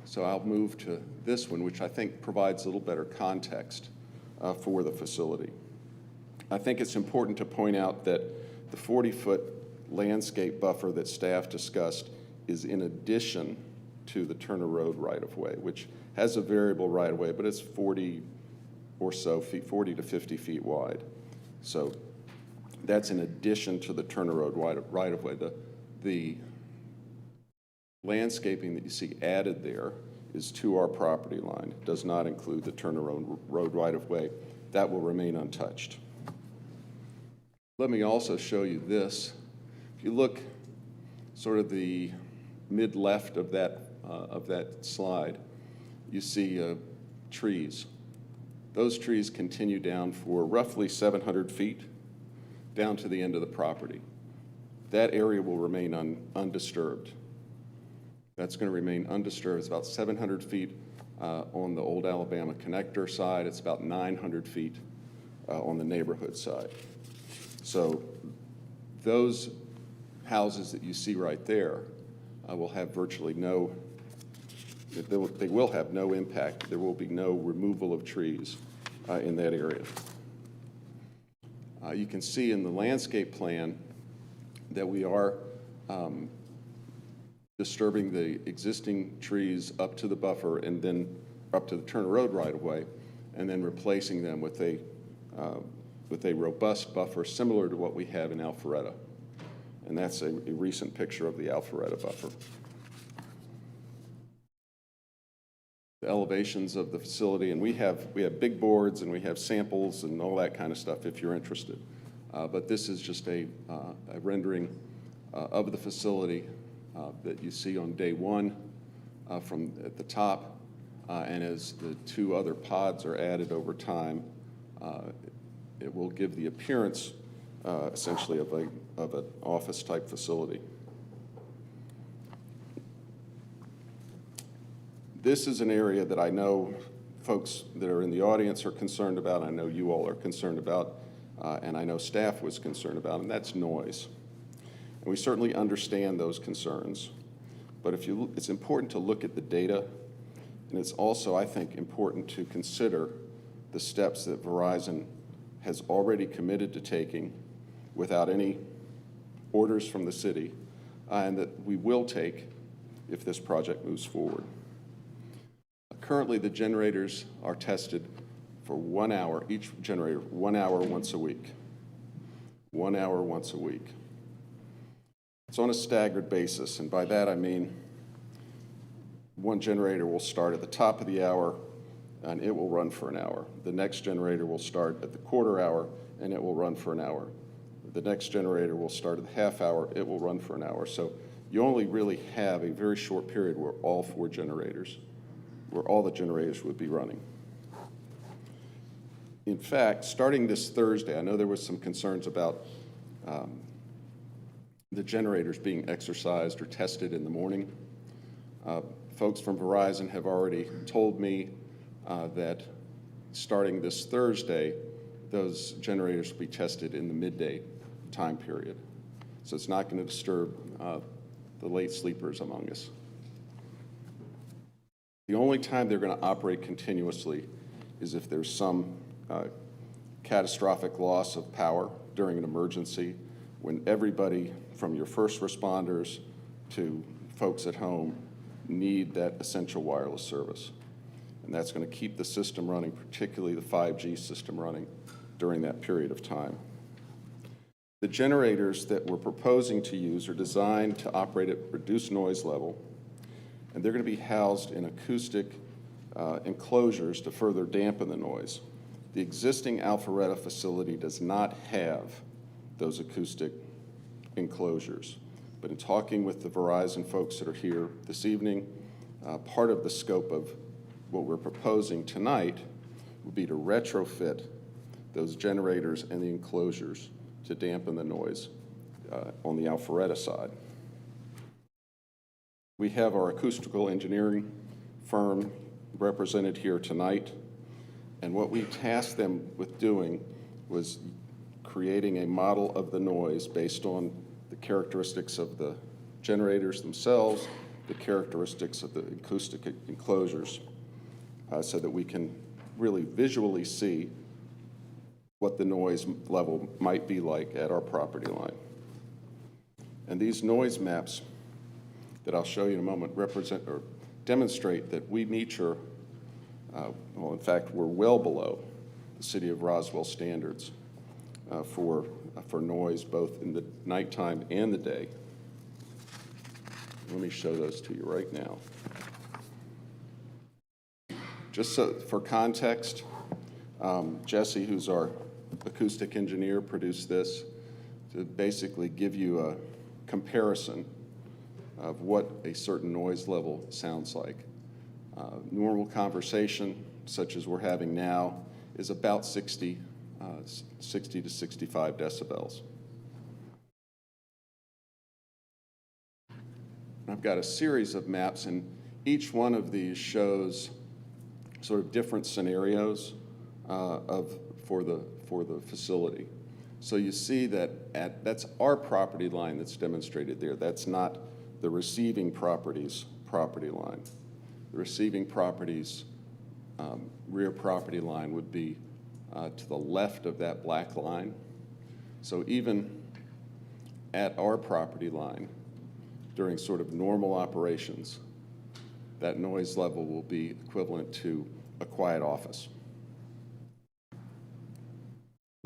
So I'll move to this one, which I think provides a little better context for the facility. I think it's important to point out that the 40-foot landscape buffer that staff discussed is in addition to the Turner Road right-of-way, which has a variable right-of-way, but it's 40 or so feet, 40 to 50 feet wide. So that's in addition to the Turner Road right-of-way. The landscaping that you see added there is to our property line. It does not include the Turner Road right-of-way. That will remain untouched. Let me also show you this. If you look sort of the mid-left of that slide, you see trees. Those trees continue down for roughly 700 feet down to the end of the property. That area will remain undisturbed. That's going to remain undisturbed. It's about 700 feet on the old Alabama connector side. It's about 900 feet on the neighborhood side. So those houses that you see right there will have virtually no, they will have no impact. There will be no removal of trees in that area. You can see in the landscape plan that we are disturbing the existing trees up to the buffer and then up to the Turner Road right-of-way, and then replacing them with a robust buffer similar to what we have in Alpharetta. And that's a recent picture of the Alpharetta buffer. The elevations of the facility, and we have big boards and we have samples and all that kind of stuff if you're interested. But this is just a rendering of the facility that you see on day one from at the top. And as the two other pods are added over time, it will give the appearance essentially of an office-type facility. This is an area that I know folks that are in the audience are concerned about. I know you all are concerned about, and I know staff was concerned about, and that's noise. And we certainly understand those concerns. But it's important to look at the data, and it's also, I think, important to consider the steps that Verizon has already committed to taking without any orders from the city, and that we will take if this project moves forward. Currently, the generators are tested for 1 hour, each generator, 1 hour once a week. 1 hour once a week. It's on a staggered basis, and by that I mean one generator will start at the top of the hour, and it will run for an hour. The next generator will start at the quarter hour, and it will run for an hour. The next generator will start at the half hour, it will run for an hour. So you only really have a very short period where all the generators would be running. In fact, starting this Thursday, I know there was some concerns about the generators being exercised or tested in the morning. Folks from Verizon have already told me that starting this Thursday, those generators will be tested in the midday time period. So it's not going to disturb the late sleepers among us. The only time they're going to operate continuously is if there's some catastrophic loss of power during an emergency when everybody, from your first responders to folks at home, need that essential wireless service. And that's going to keep the system running, particularly the 5G system running during that period of time. The generators that we're proposing to use are designed to operate at reduced noise level, and they're going to be housed in acoustic enclosures to further dampen the noise. The existing Alpharetta facility does not have those acoustic enclosures. But in talking with the Verizon folks that are here this evening, part of the scope of what we're proposing tonight would be to retrofit those generators and the enclosures to dampen the noise on the Alpharetta side. We have our acoustical engineering firm represented here tonight, and what we tasked them with doing was creating a model of the noise based on the characteristics of the generators themselves, the characteristics of the acoustic enclosures, so that we can really visually see what the noise level might be like at our property line. And these noise maps that I'll show you in a moment represent or demonstrate that we meet your, well, in fact, we're well below the City of Roswell standards for noise, both in the nighttime and the day. Let me show those to you right now. Just so, for context, Jesse, who's our acoustic engineer, produced this to basically give you a comparison of what a certain noise level sounds like. Normal conversation, such as we're having now, is about 60 to 65 decibels. I've got a series of maps, and each one of these shows sort of different scenarios for the facility. So you see that that's our property line that's demonstrated there. That's not the receiving property's property line. The receiving property's rear property line would be to the left of that black line. So even at our property line, during sort of normal operations, that noise level will be equivalent to a quiet office.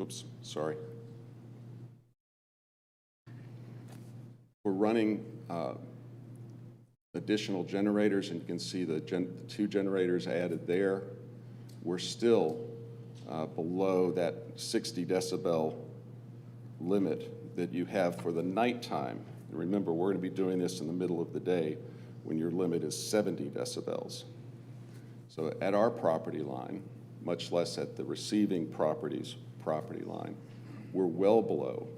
Oops, sorry. We're running additional generators, and you can see the two generators added there. We're still below that 60 decibel limit that you have for the nighttime. And remember, we're going to be doing this in the middle of the day when your limit is 70 decibels. So at our property line, much less at the receiving property's property line, we're well below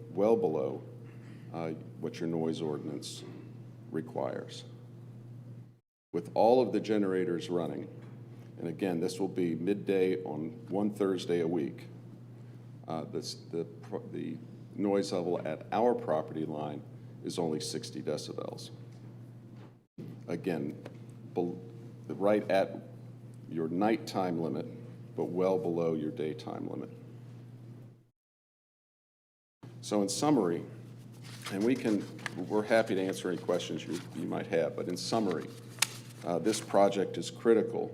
what your noise ordinance requires. With all of the generators running, and again, this will be midday on one Thursday a week, the noise level at our property line is only 60 decibels. Again, right at your nighttime limit, but well below your daytime limit. So in summary, and we're happy to answer any questions you might have, but in summary, this project is critical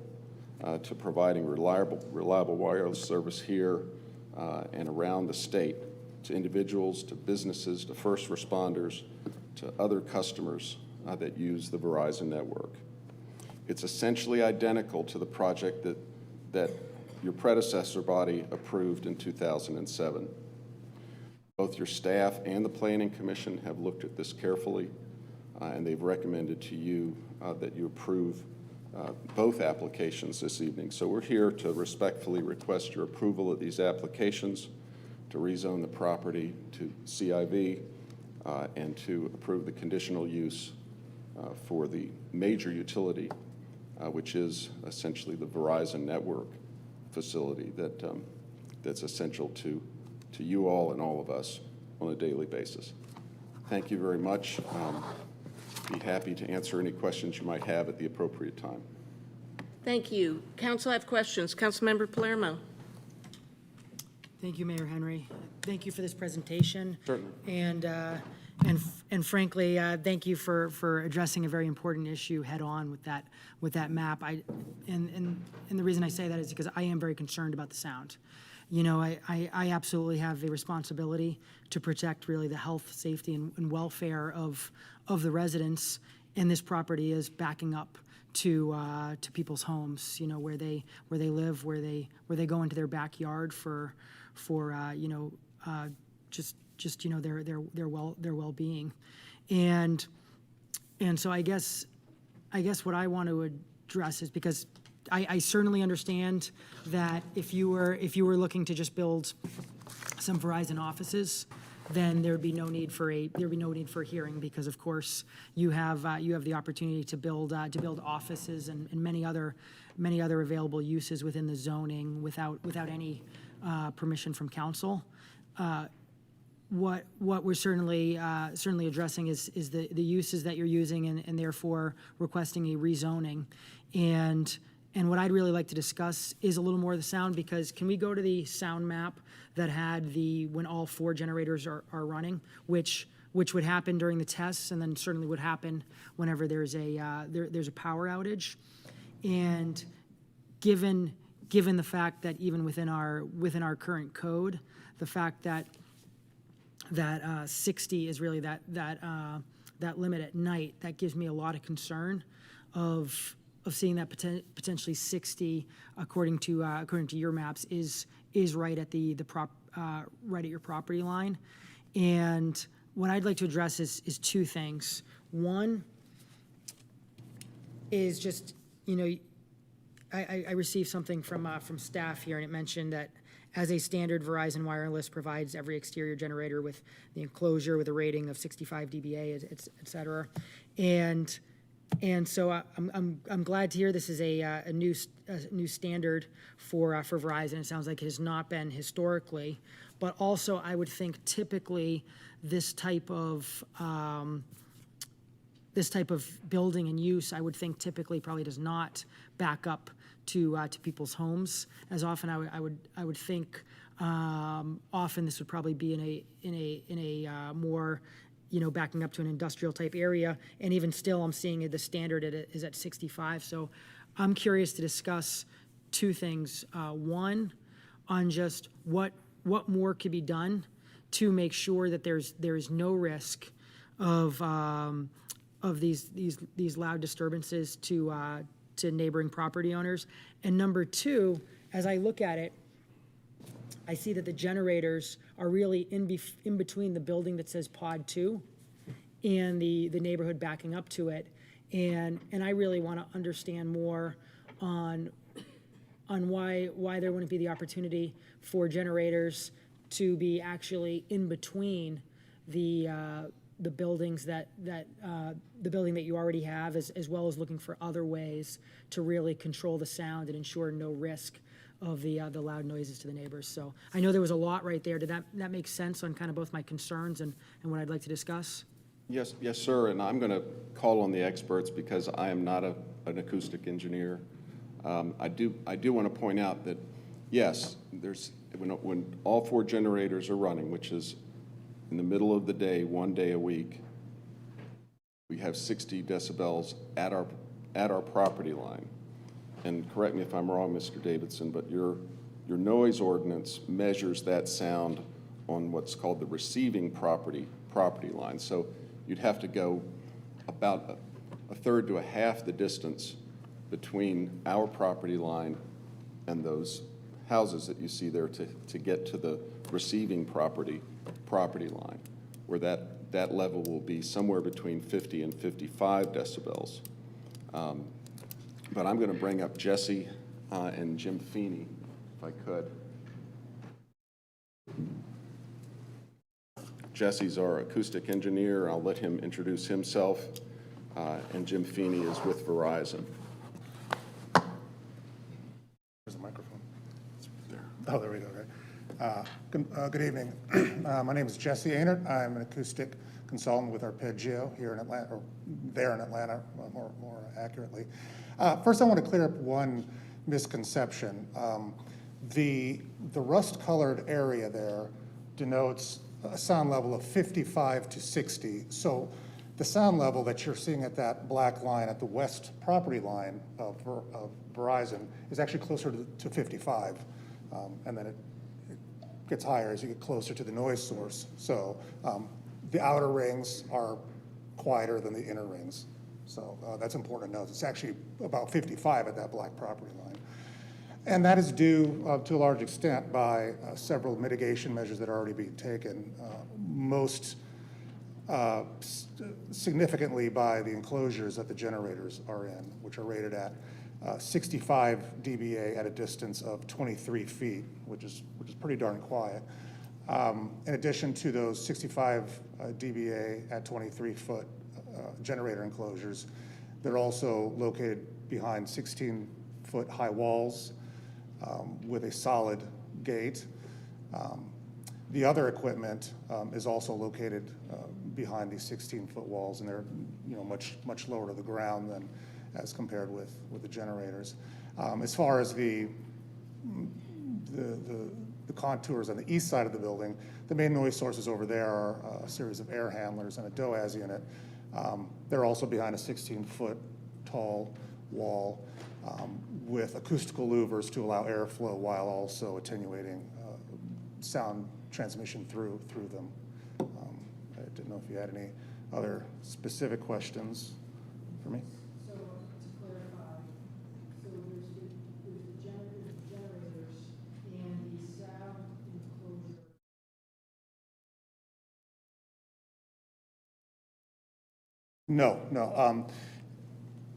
to providing reliable wireless service here and around the state to individuals, to businesses, to first responders, to other customers that use the Verizon network. It's essentially identical to the project that your predecessor body approved in 2007. Both your staff and the Planning Commission have looked at this carefully, and they've recommended to you that you approve both applications this evening. So we're here to respectfully request your approval of these applications, to rezone the property to CIV, and to approve the conditional use for the major utility, which is essentially the Verizon network facility that's essential to you all and all of us on a daily basis. Thank you very much. Be happy to answer any questions you might have at the appropriate time. Thank you. Council have questions. Councilmember Palermo. Thank you, Mayor Henry. Thank you for this presentation. Certainly. And frankly, thank you for addressing a very important issue head-on with that map. And the reason I say that is because I am very concerned about the sound. You know, I absolutely have a responsibility to protect really the health, safety, and welfare of the residents, and this property is backing up to people's homes, you know, where they live, where they go into their backyard for you know, just you know, their well-being. And so I guess what I want to address is, because I certainly understand that if you were looking to just build some Verizon offices, then there'd be no need for a hearing, because of course you have the opportunity to build offices and many other available uses within the zoning without any permission from council. What we're certainly addressing is the uses that you're using, and therefore requesting a rezoning. And what I'd really like to discuss is a little more of the sound, because can we go to the sound map that had when all 4 generators are running, which would happen during the tests, and then certainly would happen whenever there's a power outage. And given the fact that even within our current code, the fact that 60 is really that limit at night, that gives me a lot of concern of seeing that potentially 60, according to your maps, is right at right at your property line. And what I'd like to address is 2 things. One is just, you know, I received something from staff here, and it mentioned that as a standard, Verizon Wireless provides every exterior generator with the enclosure with a rating of 65 dBA, et cetera. And so I'm glad to hear this is a new standard for Verizon. It sounds like it has not been historically, but also I would think typically this type of building and use, I would think typically probably does not back up to people's homes as often. I would think often this would probably be in a more, you know, backing up to an industrial type area. And even still, I'm seeing the standard is at 65. So I'm curious to discuss 2 things. One, on just what more could be done to make sure that there is no risk of these loud disturbances to neighboring property owners. And number 2, as I look at it, I see that the generators are really in between the building that says Pod 2 and the neighborhood backing up to it. And I really want to understand more on why there wouldn't be the opportunity for generators to be actually in between the buildings the building that you already have, as well as looking for other ways to really control the sound and ensure no risk of the loud noises to the neighbors. So I know there was a lot right there. Did that make sense on kind of both my concerns and what I'd like to discuss? Yes, sir, and I'm going to call on the experts because I am not an acoustic engineer. I do want to point out that, yes, when all 4 generators are running, which is in the middle of the day, 1 day a week, we have 60 decibels at our property line. And correct me if I'm wrong, Mr. Davidson, but your noise ordinance measures that sound on what's called the receiving property line. So you'd have to go about a third to a half the distance between our property line and those houses that you see there to get to the receiving property line, where that level will be somewhere between 50 and 55 decibels. But I'm going to bring up Jesse and Jim Feeney, if I could. Jesse's our acoustic engineer. I'll let him introduce himself. And Jim Feeney is with Verizon. There's a microphone. It's there. Oh, there we go. Okay. Good evening. My name is Jesse Aynert. I'm an acoustic consultant with Arpeggio here in Atlanta, or there in Atlanta, more accurately. First, I want to clear up one misconception. The rust-colored area there denotes a sound level of 55 to 60. So the sound level that you're seeing at that black line at the west property line of Verizon is actually closer to 55. And then it gets higher as you get closer to the noise source. So the outer rings are quieter than the inner rings. So that's important to note. It's actually about 55 at that black property line. And that is due to a large extent by several mitigation measures that are already being taken, most significantly by the enclosures that the generators are in, which are rated at 65 dBA at a distance of 23 feet, which is pretty darn quiet. In addition to those 65 dBA at 23-foot generator enclosures, they're also located behind 16-foot high walls with a solid gate. The other equipment is also located behind these 16-foot walls, and they're much lower to the ground than as compared with the generators. As far as the contours on the east side of the building, the main noise sources over there are a series of air handlers and a DOAS unit. They're also behind a 16-foot tall wall with acoustical louvers to allow airflow while also attenuating sound transmission through them. I didn't know if you had any other specific questions for me. So to clarify, so there's the generators and the sound enclosure. No.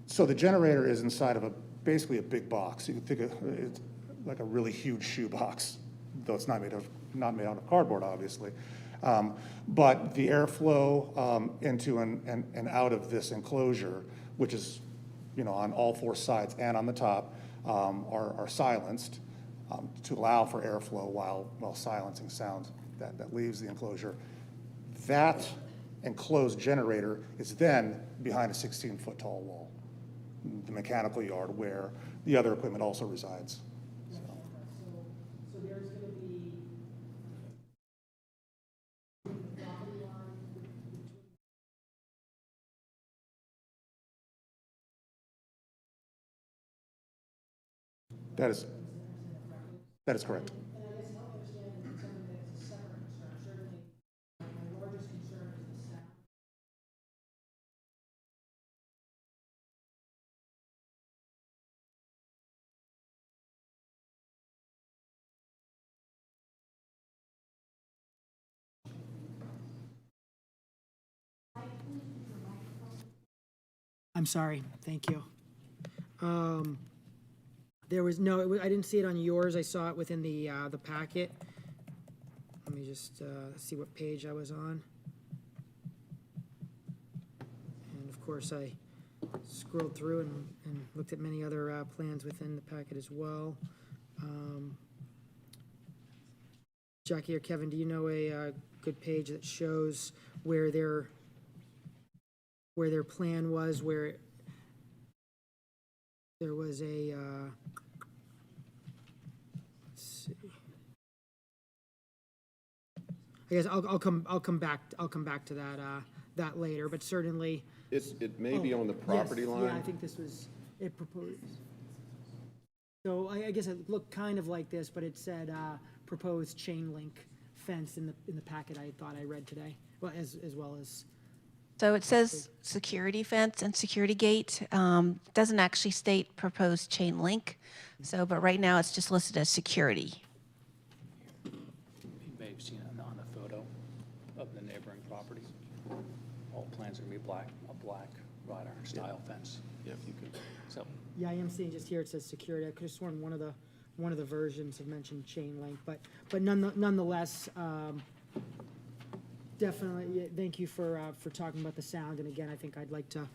So the generator is inside of basically a big box. You can think of it like a really huge shoebox, though it's not made out of cardboard, obviously. But the airflow into and out of this enclosure, which is on all four sides and on the top, are silenced to allow for airflow while silencing sound that leaves the enclosure. That enclosed generator is then behind a 16-foot tall wall, the mechanical yard where the other equipment also resides. So there's going to be the property line between. That is correct. And I guess help me understand that it's something that's a separate concern. Certainly, my largest concern is the sound. I'm sorry. Thank you. There was I didn't see it on yours. I saw it within the packet. Let me just see what page I was on. And of course, I scrolled through and looked at many other plans within the packet as well. Jackie or Kevin, do you know a good page that shows where their plan was, where there was a, let's see. I guess I'll come back to that later, but certainly. It may be on the property line. Yeah, I think this was, it proposed. So I guess it looked kind of like this, but it said proposed chain link fence in the packet I thought I read today, well, as well as. So it says security fence and security gate. Doesn't actually state proposed chain link. So, but right now it's just listed as security. You may have seen it on the photo of the neighboring property. All plans are going to be a black wrought iron style fence. Yeah, if you could. So, Yeah, I am seeing just here it says security. I could have sworn one of the versions have mentioned chain link, but nonetheless, definitely, yeah, thank you for talking about the sound. And again, I think I'd like to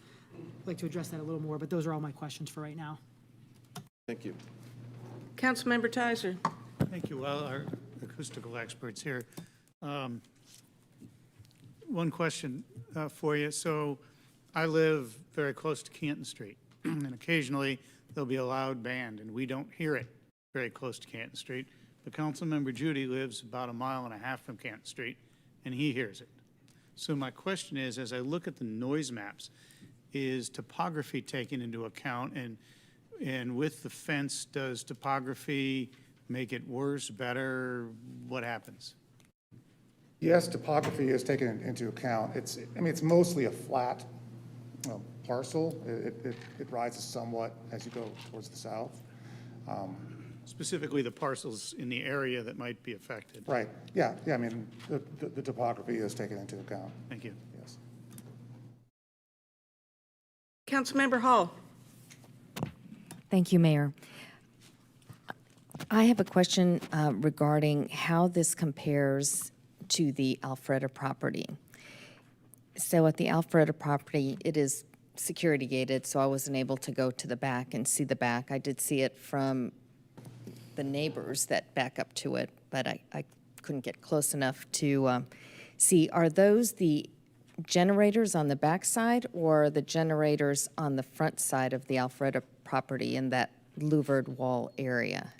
address that a little more, but those are all my questions for right now. Thank you. Councilmember Tizer. Thank you. Well, our acoustical experts here. One question for you. So I live very close to Canton Street, and occasionally there'll be a loud band, and we don't hear it very close to Canton Street. But Councilmember Judy lives about 1.5 miles from Canton Street, and he hears it. So my question is, as I look at the noise maps, is topography taken into account? And with the fence, does topography make it worse, better? What happens? Yes, topography is taken into account. It's mostly a flat parcel. It rises somewhat as you go towards the south. Specifically the parcels in the area that might be affected. Right, yeah, I mean, the topography is taken into account. Thank you. Yes. Councilmember Hall. Thank you, Mayor. I have a question regarding how this compares to the Alfreda property. So at the Alfreda property, it is security gated, so I wasn't able to go to the back and see the back. I did see it from the neighbors that back up to it, but I couldn't get close enough to see. Are those the generators on the back side or the generators on the front side of the Alfreda property in that louvered wall area?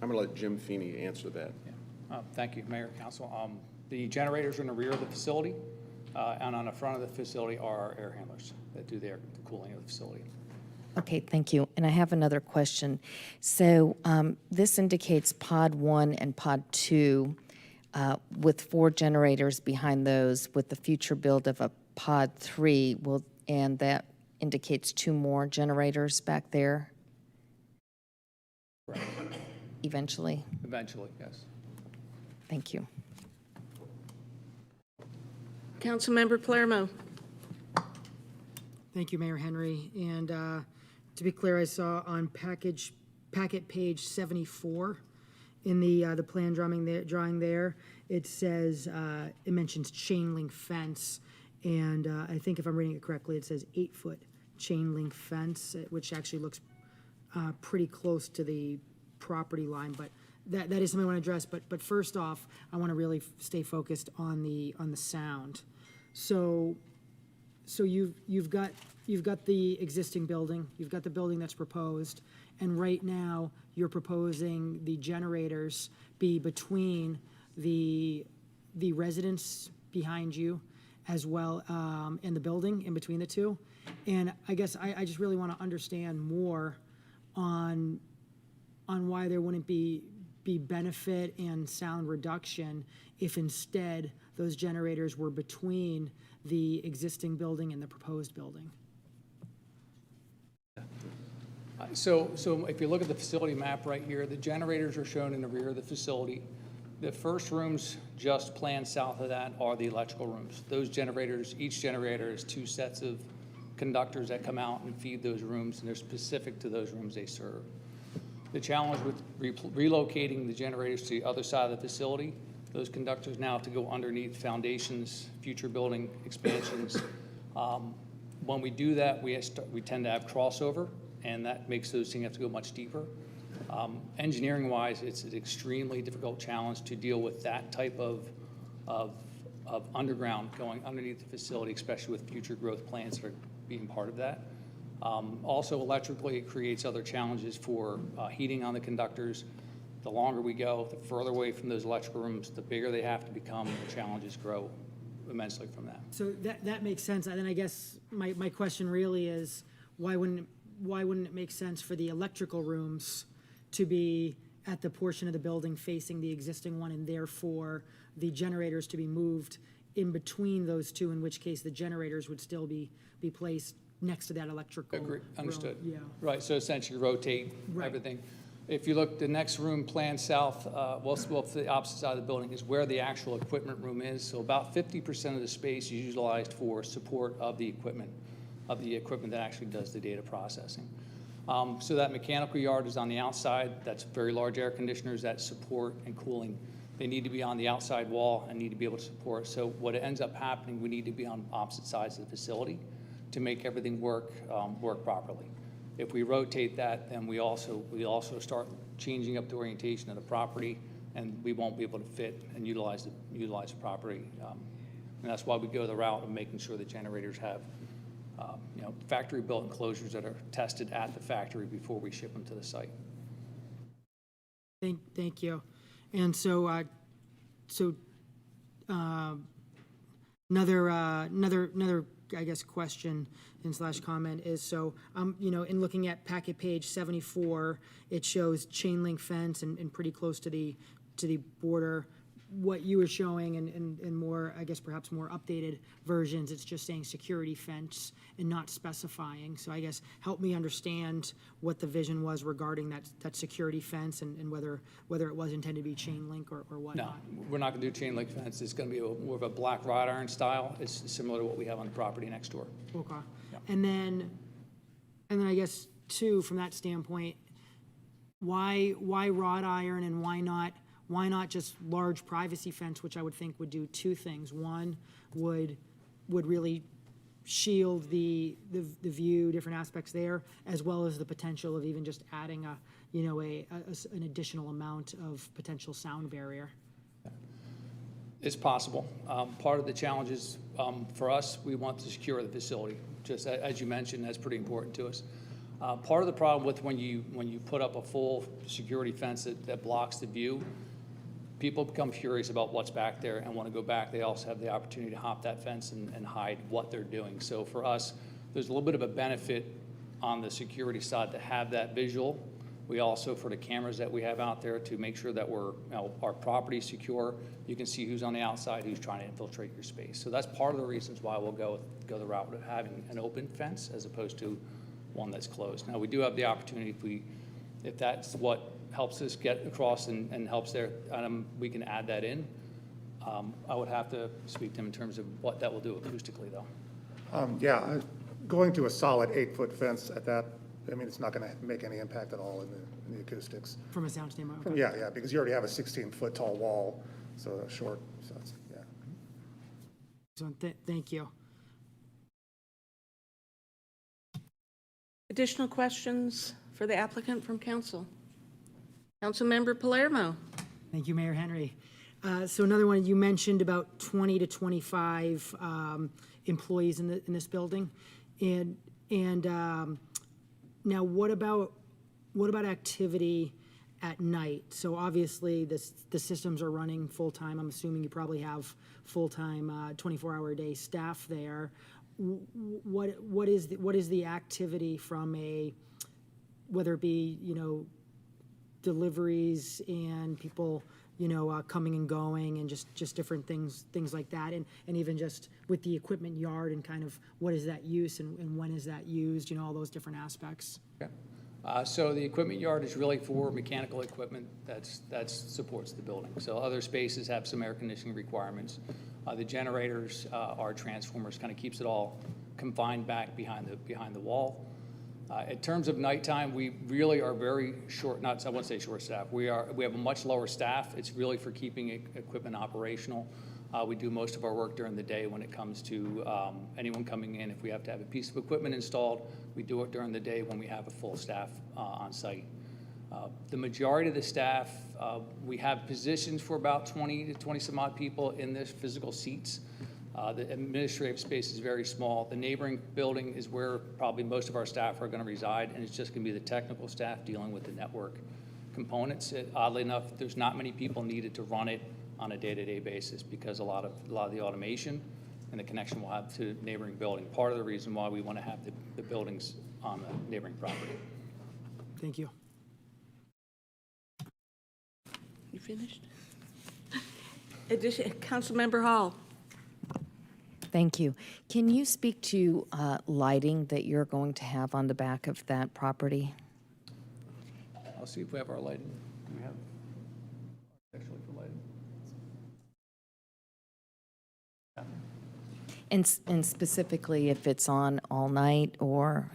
I'm going to let Jim Feeney answer that. Thank you, Mayor, Council. The generators are in the rear of the facility, and on the front of the facility are our air handlers that do the cooling of the facility. Okay, thank you. And I have another question. So this indicates Pod 1 and Pod 2 with 4 generators behind those with the future build of a Pod 3, and that indicates 2 more generators back there? Right. Eventually? Eventually, yes. Thank you. Councilmember Palermo. Thank you, Mayor Henry. And to be clear, I saw on packet page 74 in the plan drawing there, it says, it mentions chain link fence. And I think if I'm reading it correctly, it says 8-foot chain link fence, which actually looks pretty close to the property line. But that is something I want to address. But first off, I want to really stay focused on the sound. So you've got the existing building, you've got the building that's proposed, and right now you're proposing the generators be between the residence behind you as well, and the building in between the two. And I guess I just really want to understand more on why there wouldn't be benefit and sound reduction if instead those generators were between the existing building and the proposed building. So if you look at the facility map right here, the generators are shown in the rear of the facility. The first rooms just planned south of that are the electrical rooms. Those generators, each generator is 2 sets of conductors that come out and feed those rooms, and they're specific to those rooms they serve. The challenge with relocating the generators to the other side of the facility, those conductors now have to go underneath foundations, future building expansions. When we do that, we tend to have crossover, and that makes those things have to go much deeper. Engineering-wise, it's an extremely difficult challenge to deal with that type of underground going underneath the facility, especially with future growth plans that are being part of that. Also, electrically, it creates other challenges for heating on the conductors. The longer we go, the further away from those electrical rooms, the bigger they have to become, the challenges grow immensely from that. So that makes sense. And then I guess my question really is, why wouldn't it make sense for the electrical rooms to be at the portion of the building facing the existing one, and therefore the generators to be moved in between those two, in which case the generators would still be placed next to that electrical room? Understood. Yeah. Right, so essentially rotate everything. If you look, the next room planned south, well, to the opposite side of the building is where the actual equipment room is. So about 50% of the space is utilized for support of the equipment that actually does the data processing. So that mechanical yard is on the outside. That's very large air conditioners that support and cooling. They need to be on the outside wall and need to be able to support. So what ends up happening, we need to be on opposite sides of the facility to make everything work properly. If we rotate that, then we also start changing up the orientation of the property, and we won't be able to fit and utilize the property. And that's why we go the route of making sure the generators have factory-built enclosures that are tested at the factory before we ship them to the site. Thank you. And so, another, I guess, question and slash comment is, so, you know, in looking at packet page 74, it shows chain link fence and pretty close to the border. What you were showing and more, I guess, perhaps more updated versions, it's just saying security fence and not specifying. So I guess help me understand what the vision was regarding that security fence and whether it was intended to be chain link or No, whatnot. we're not going to do chain link fence. It's going to be more of a black wrought iron style. It's similar to what we have on the property next door. Okay. And then I guess too, from that standpoint, why wrought iron and why not just large privacy fence, which I would think would do two things. One would really shield the view, different aspects there, as well as the potential of even just adding an additional amount of potential sound barrier. It's possible. Part of the challenge is, for us, we want to secure the facility. Just as you mentioned, that's pretty important to us. Part of the problem with when you put up a full security fence that blocks the view, people become curious about what's back there and want to go back. They also have the opportunity to hop that fence and hide what they're doing. So for us, there's a little bit of a benefit on the security side to have that visual. We also, for the cameras that we have out there, to make sure that our property is secure. You can see who's on the outside, who's trying to infiltrate your space. So that's part of the reasons why we'll go the route of having an open fence as opposed to one that's closed. Now, we do have the opportunity, if that's what helps us get across and helps there, we can add that in. I would have to speak to him in terms of what that will do acoustically, though. Yeah, going to a solid 8-foot fence at that, I mean, it's not going to make any impact at all in the acoustics. From a sound standpoint? Okay. Yeah, because you already have a 16-foot tall wall, so short, so it's, yeah. So thank you. Additional questions for the applicant from council? Councilmember Palermo. Thank you, Mayor Henry. So another one, you mentioned about 20 to 25 employees in this building, and now what about activity at night? So obviously the systems are running full time. I'm assuming you probably have full time 24-hour a day staff there. What is the activity from whether it be deliveries and people coming and going and just different things like that, and even just with the equipment yard and kind of what is that use and when is that used, all those different aspects. Okay. So the equipment yard is really for mechanical equipment that supports the building. So other spaces have some air conditioning requirements. The generators, our transformers, kind of keeps it all confined back behind the wall. In terms of nighttime, we really are very short, I wouldn't say short staff. We have a much lower staff. It's really for keeping equipment operational. We do most of our work during the day when it comes to anyone coming in. If we have to have a piece of equipment installed, we do it during the day when we have a full staff on site. The majority of the staff, we have positions for about 20 to 20 some odd people in this physical seats. The administrative space is very small. The neighboring building is where probably most of our staff are going to reside, and it's just going to be the technical staff dealing with the network components. Oddly enough, there's not many people needed to run it on a day-to-day basis because a lot of the automation and the connection we'll have to the neighboring building. Part of the reason why we want to have the buildings on the neighboring property. Thank you. You finished? Councilmember Hall. Thank you. Can you speak to lighting that you're going to have on the back of that property? I'll see if we have our lighting. Do we have actually for lighting? Yeah. And specifically if it's on all night or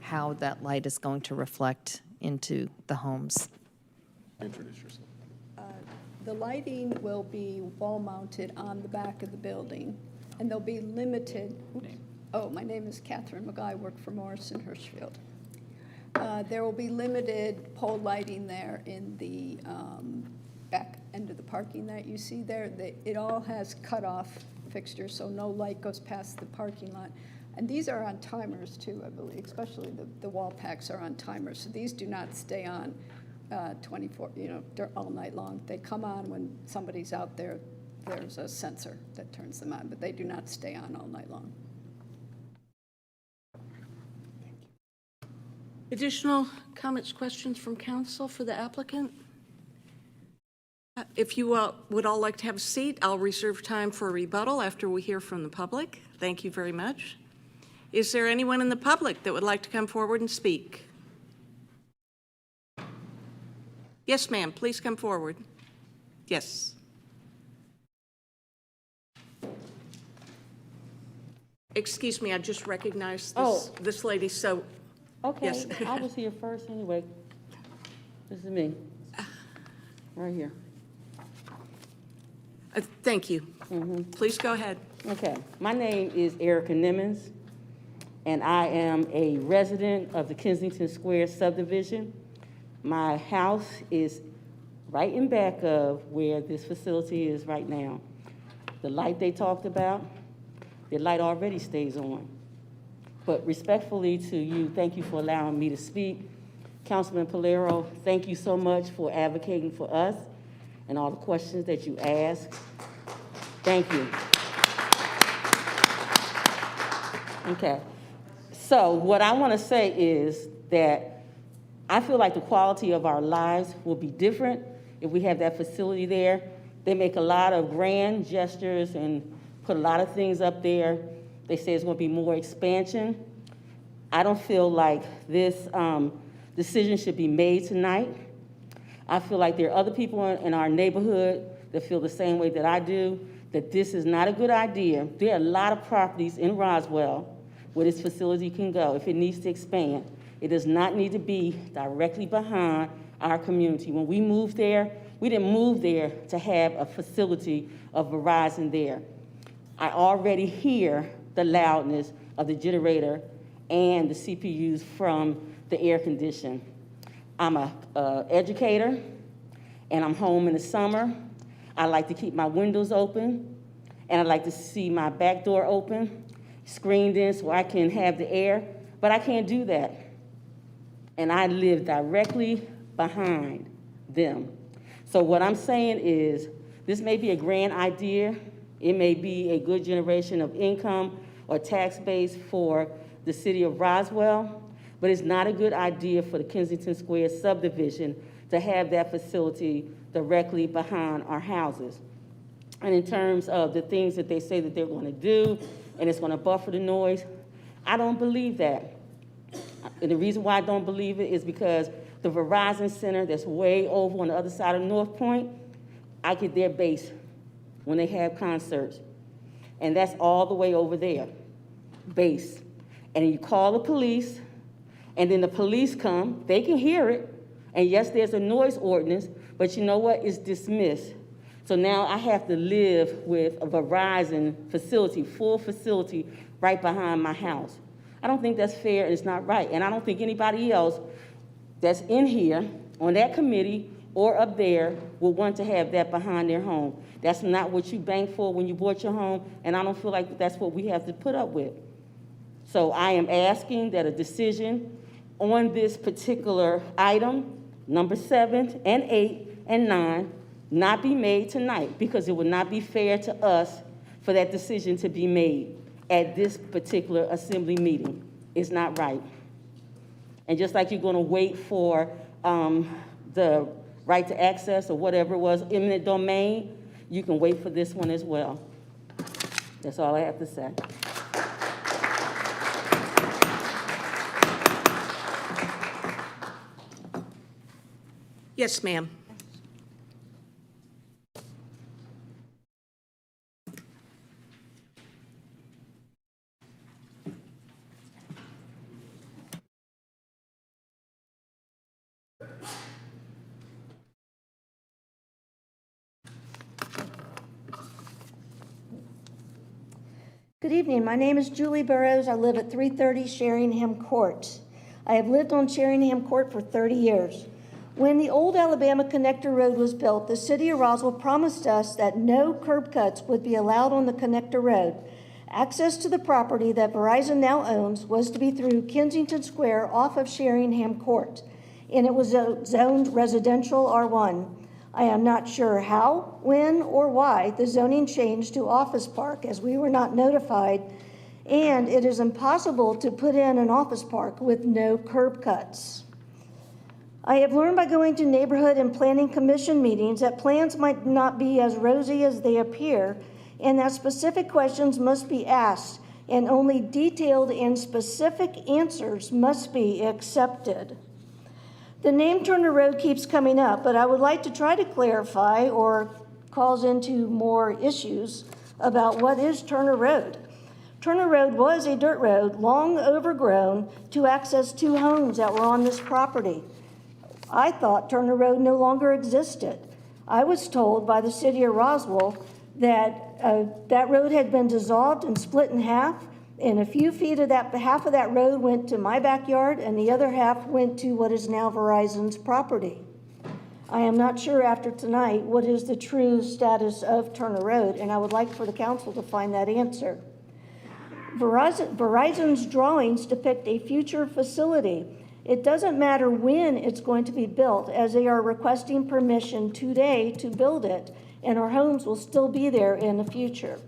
how that light is going to reflect into the homes? Introduce yourself. The lighting will be wall-mounted on the back of the building, and they'll be limited. Oh, my name is Catherine McGuy. I work for Morrison Hirschfield. There will be limited pole lighting there in the back end of the parking that you see there. It all has cutoff fixtures, so no light goes past the parking lot. And these are on timers too, I believe, especially the wall packs are on timers, so these do not stay on 24, all night long. They come on when somebody's out there. There's a sensor that turns them on, but they do not stay on all night long. Additional comments, questions from council for the applicant? If you would all like to have a seat, I'll reserve time for a rebuttal after we hear from the public. Thank you very much. Is there anyone in the public that would like to come forward and speak? Yes, ma'am, please come forward. Yes. Excuse me, I just recognized this lady, so. Okay, Yes. I was here first anyway. This is me, right here. Thank you. Please go ahead. Okay, my name is Erica Nimmons, and I am a resident of the Kensington Square subdivision. My house is right in back of where this facility is right now. The light they talked about, the light already stays on. But respectfully to you, thank you for allowing me to speak. Councilman Polero, thank you so much for advocating for us and all the questions that you asked. Thank you. Okay, so what I want to say is that I feel like the quality of our lives will be different if we have that facility there. They make a lot of grand gestures and put a lot of things up there. They say it's going to be more expansion. I don't feel like this decision should be made tonight. I feel like there are other people in our neighborhood that feel the same way that I do, that this is not a good idea. There are a lot of properties in Roswell where this facility can go if it needs to expand. It does not need to be directly behind our community. When we moved there, we didn't move there to have a facility of Verizon there. I already hear the loudness of the generator and the CPUs from the air condition. I'm an educator, and I'm home in the summer. I like to keep my windows open, and I like to see my back door open, screened in so I can have the air, but I can't do that. And I live directly behind them. So what I'm saying is, this may be a grand idea. It may be a good generation of income or tax base for the city of Roswell, but it's not a good idea for the Kensington Square subdivision to have that facility directly behind our houses. And in terms of the things that they say that they're going to do, and it's going to buffer the noise, I don't believe that. And the reason why I don't believe it is because the Verizon Center that's way over on the other side of North Point, I get their base when they have concerts. And that's all the way over there, base. And you call the police, and then the police come, they can hear it, and yes, there's a noise ordinance, but you know what, it's dismissed. So now I have to live with a Verizon facility, full facility, right behind my house. I don't think that's fair, and it's not right, and I don't think anybody else that's in here, on that committee, or up there, will want to have that behind their home. That's not what you banked for when you bought your home, and I don't feel like that's what we have to put up with. So I am asking that a decision on this particular item, number 7 and 8 and 9, not be made tonight, because it would not be fair to us for that decision to be made at this particular assembly meeting. It's not right. And just like you're going to wait for the right to access or whatever it was, eminent domain, you can wait for this one as well. That's all I have to say. Yes, ma'am. Good evening. My name is Julie Burrows. I live at 330 Sheringham Court. I have lived on Sheringham Court for 30 years. When the old Alabama Connector Road was built, the city of Roswell promised us that no curb cuts would be allowed on the Connector Road. Access to the property that Verizon now owns was to be through Kensington Square off of Sheringham Court. and it was zoned residential R1. I am not sure how, when, or why the zoning changed to office park, as we were not notified, and it is impossible to put in an office park with no curb cuts. I have learned by going to neighborhood and planning commission meetings that plans might not be as rosy as they appear, and that specific questions must be asked, and only detailed and specific answers must be accepted. The name Turner Road keeps coming up, but I would like to try to clarify or calls into more issues about what is Turner Road. Turner Road was a dirt road, long overgrown, to access 2 homes that were on this property. I thought Turner Road no longer existed. I was told by the city of Roswell that that road had been dissolved and split in half, and a few feet of that, half of that road went to my backyard, and the other half went to what is now Verizon's property. I am not sure after tonight what is the true status of Turner Road, and I would like for the council to find that answer. Verizon's drawings depict a future facility. It doesn't matter when it's going to be built, as they are requesting permission today to build it, and our homes will still be there in the future.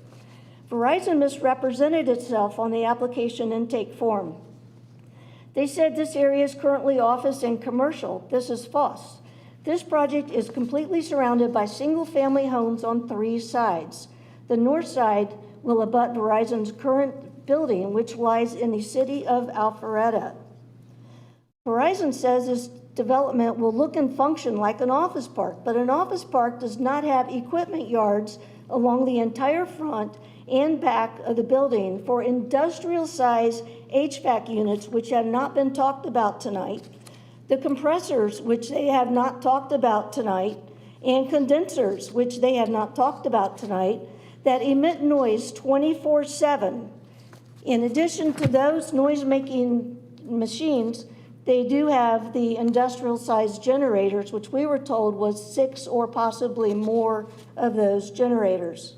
Verizon misrepresented itself on the application intake form. They said this area is currently office and commercial. This is false. This project is completely surrounded by single-family homes on 3 sides. The north side will abut Verizon's current building, which lies in the city of Alpharetta. Verizon says this development will look and function like an office park, but an office park does not have equipment yards along the entire front and back of the building for industrial-size HVAC units, which have not been talked about tonight, the compressors, which they have not talked about tonight, and condensers, which they have not talked about tonight, that emit noise 24/7. In addition to those noise-making machines, they do have the industrial-sized generators, which we were told was 6 or possibly more of those generators.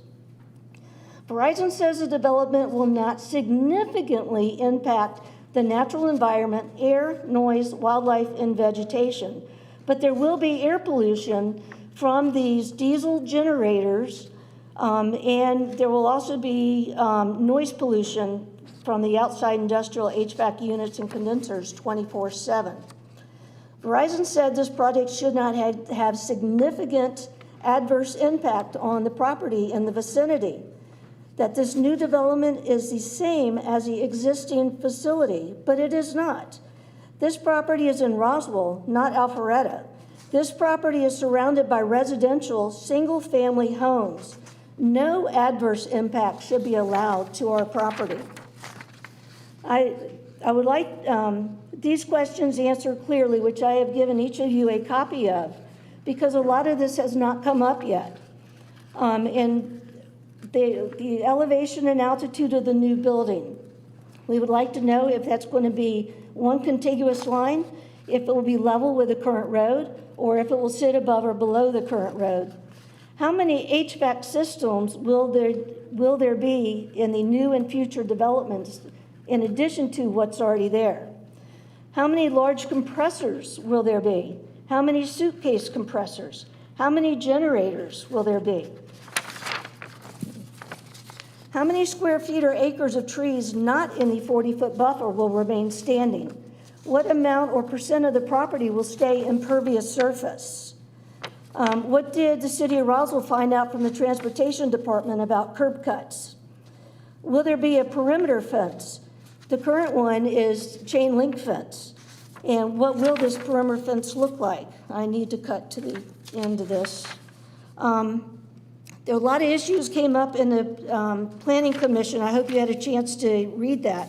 Verizon says the development will not significantly impact the natural environment, air, noise, wildlife, and vegetation. But there will be air pollution from these diesel generators, and there will also be noise pollution from the outside industrial HVAC units and condensers 24/7. Verizon said this project should not have significant adverse impact on the property in the vicinity, that this new development is the same as the existing facility, but it is not. This property is in Roswell, not Alpharetta. This property is surrounded by residential single-family homes. No adverse impact should be allowed to our property. I would like these questions answered clearly, which I have given each of you a copy of, because a lot of this has not come up yet. And the elevation and altitude of the new building. We would like to know if that's going to be one contiguous line, if it will be level with the current road, or if it will sit above or below the current road. How many HVAC systems will there be in the new and future developments in addition to what's already there? How many large compressors will there be? How many suitcase compressors? How many generators will there be? How many square feet or acres of trees not in the 40-foot buffer will remain standing? What amount or percent of the property will stay impervious surface? What did the city of Roswell find out from the transportation department about curb cuts? Will there be a perimeter fence? The current one is chain link fence. And what will this perimeter fence look like? I need to cut to the end of this. There are a lot of issues came up in the Planning Commission. I hope you had a chance to read that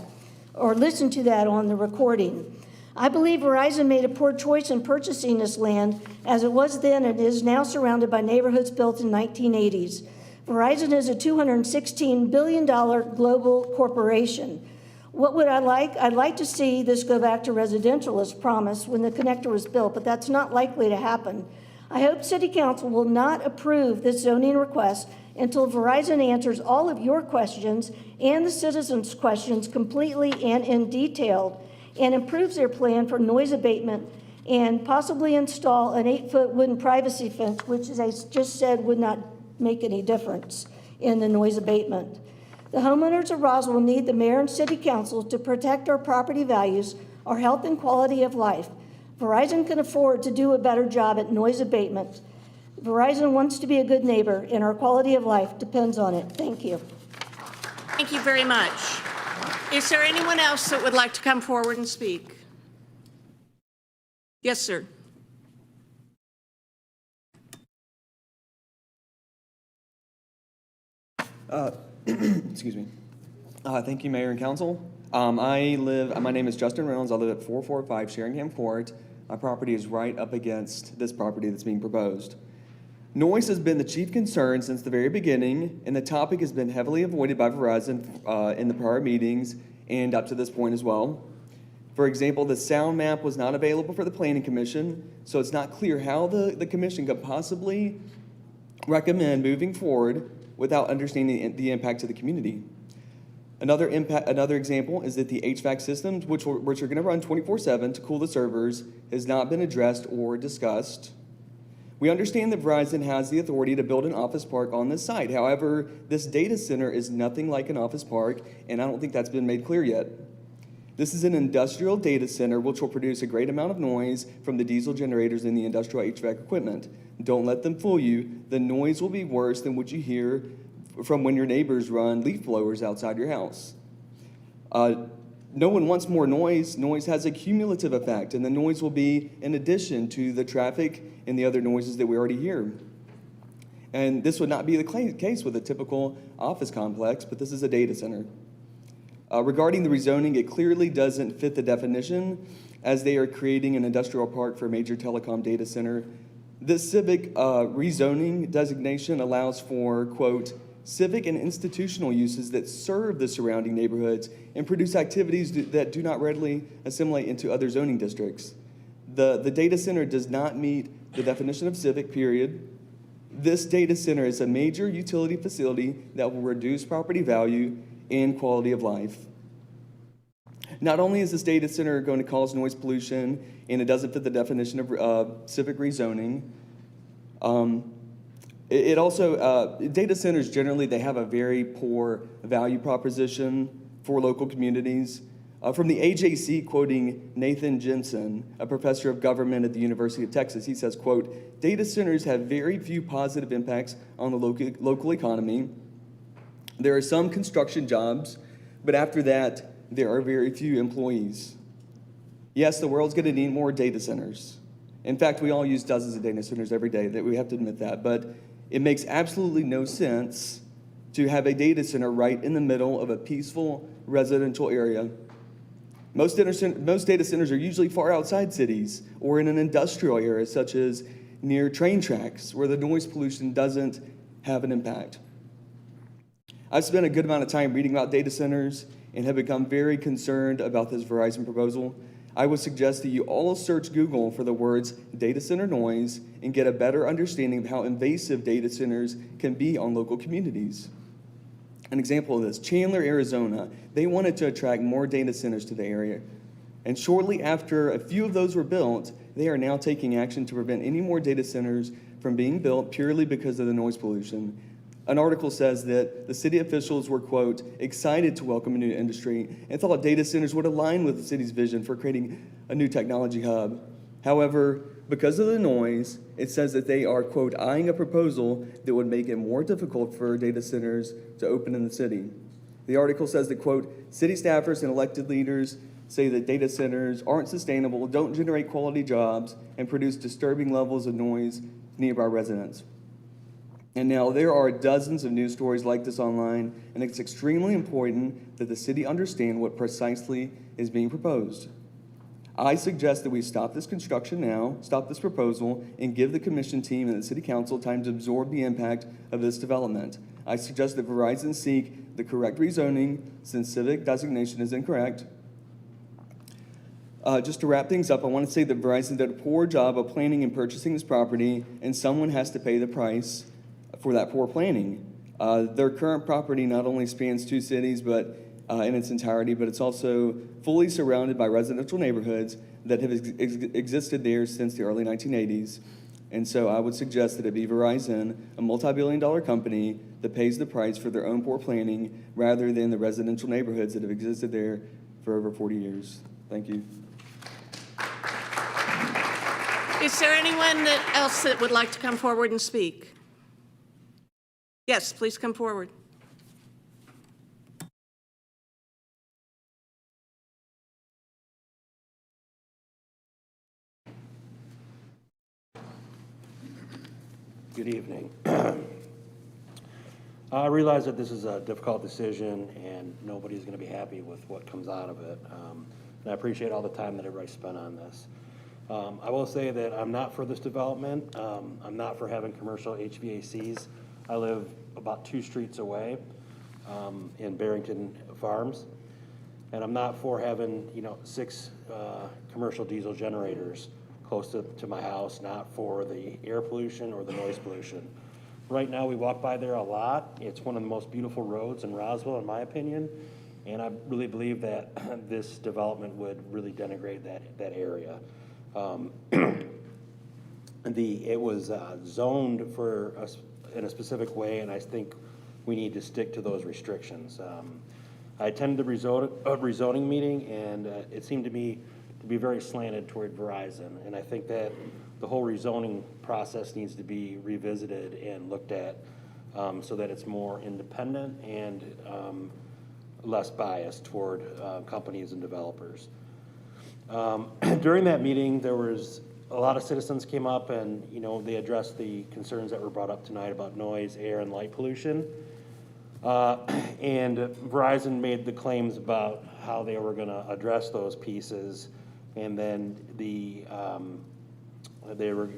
or listen to that on the recording. I believe Verizon made a poor choice in purchasing this land, as it was then and is now surrounded by neighborhoods built in 1980s. Verizon is a $216 billion global corporation. What would I like? I'd like to see this go back to residential as promised when the connector was built, but that's not likely to happen. I hope City Council will not approve this zoning request until Verizon answers all of your questions and the citizens' questions completely and in detail, and improves their plan for noise abatement and possibly install an 8-foot wooden privacy fence, which, as I just said, would not make any difference in the noise abatement. The homeowners of Roswell need the mayor and city council to protect our property values, our health and quality of life. Verizon can afford to do a better job at noise abatement. Verizon wants to be a good neighbor, and our quality of life depends on it. Thank you. Thank you very much. Is there anyone else that would like to come forward and speak? Yes, sir. Excuse me. Thank you, Mayor and Council. My name is Justin Reynolds. I live at 445 Sheringham Court. My property is right up against this property that's being proposed. Noise has been the chief concern since the very beginning, and the topic has been heavily avoided by Verizon in the prior meetings and up to this point as well. For example, the sound map was not available for the Planning Commission, so it's not clear how the Commission could possibly recommend moving forward without understanding the impact to the community. Another example is that the HVAC systems, which are going to run 24/7 to cool the servers, has not been addressed or discussed. We understand that Verizon has the authority to build an office park on this site. However, this data center is nothing like an office park, and I don't think that's been made clear yet. This is an industrial data center which will produce a great amount of noise from the diesel generators in the industrial HVAC equipment. Don't let them fool you. The noise will be worse than what you hear from when your neighbors run leaf blowers outside your house. No one wants more noise. Noise has a cumulative effect, and the noise will be in addition to the traffic and the other noises that we already hear. And this would not be the case with a typical office complex, but this is a data center. Regarding the rezoning, it clearly doesn't fit the definition, as they are creating an industrial park for a major telecom data center. This civic rezoning designation allows for, quote, civic and institutional uses that serve the surrounding neighborhoods and produce activities that do not readily assimilate into other zoning districts. The data center does not meet the definition of civic, period. This data center is a major utility facility that will reduce property value and quality of life. Not only is this data center going to cause noise pollution, and it doesn't fit the definition of civic rezoning, it also, data centers generally, they have a very poor value proposition for local communities. From the AJC, quoting Nathan Jensen, a professor of government at the University of Texas, he says, quote, data centers have very few positive impacts on the local economy. There are some construction jobs, but after that, there are very few employees. Yes, the world's going to need more data centers. In fact, we all use dozens of data centers every day, that we have to admit that, but it makes absolutely no sense to have a data center right in the middle of a peaceful residential area. Most data centers are usually far outside cities or in an industrial area, such as near train tracks, where the noise pollution doesn't have an impact. I've spent a good amount of time reading about data centers and have become very concerned about this Verizon proposal. I would suggest that you all search Google for the words data center noise and get a better understanding of how invasive data centers can be on local communities. An example of this, Chandler, Arizona, they wanted to attract more data centers to the area. And shortly after a few of those were built, they are now taking action to prevent any more data centers from being built purely because of the noise pollution. An article says that the city officials were, quote, excited to welcome a new industry and thought data centers would align with the city's vision for creating a new technology hub. However, because of the noise, it says that they are, quote, eyeing a proposal that would make it more difficult for data centers to open in the city. The article says that, quote, city staffers and elected leaders say that data centers aren't sustainable, don't generate quality jobs, and produce disturbing levels of noise to nearby residents. And now there are dozens of news stories like this online, and it's extremely important that the city understand what precisely is being proposed. I suggest that we stop this construction now, stop this proposal, and give the commission team and the city council time to absorb the impact of this development. I suggest that Verizon seek the correct rezoning since civic designation is incorrect. Just to wrap things up, I want to say that Verizon did a poor job of planning and purchasing this property, and someone has to pay the price for that poor planning. Their current property not only spans 2 cities, but in its entirety, but it's also fully surrounded by residential neighborhoods. that have existed there since the early 1980s. And so I would suggest that it be Verizon, a multi-billion-dollar company that pays the price for their own poor planning rather than the residential neighborhoods that have existed there for over 40 years. Thank you. Is there anyone else that would like to come forward and speak? Yes, please come forward. Good evening. I realize that this is a difficult decision and nobody's going to be happy with what comes out of it. And I appreciate all the time that everybody spent on this. I will say that I'm not for this development. I'm not for having commercial HVACs. I live about 2 streets away in Barrington Farms. And I'm not for having, 6 commercial diesel generators close to my house, not for the air pollution or the noise pollution. Right now, we walk by there a lot. It's one of the most beautiful roads in Roswell, in my opinion, and I really believe that this development would really denigrate that area. It was zoned in a specific way, and I think we need to stick to those restrictions. I attended the rezoning meeting, and it seemed to me to be very slanted toward Verizon. And I think that the whole rezoning process needs to be revisited and looked at so that it's more independent and less biased toward companies and developers. During that meeting, there was a lot of citizens came up and, they addressed the concerns that were brought up tonight about noise, air, and light pollution. And Verizon made the claims about how they were going to address those pieces. And then they were,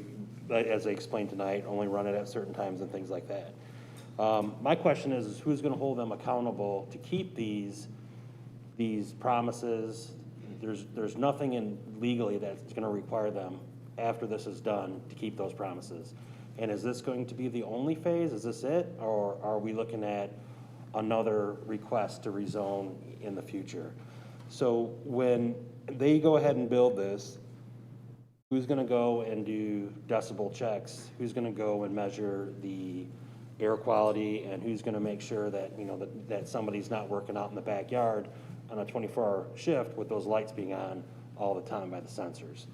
as I explained tonight, only run it at certain times and things like that. My question is who's going to hold them accountable to keep these promises? There's nothing legally that's going to require them after this is done to keep those promises. And is this going to be the only phase? Is this it? Or are we looking at another request to rezone in the future? So when they go ahead and build this, who's going to go and do decibel checks? Who's going to go and measure the air quality? And who's going to make sure that, that somebody's not working out in the backyard on a 24-hour shift with those lights being on all the time by the sensors?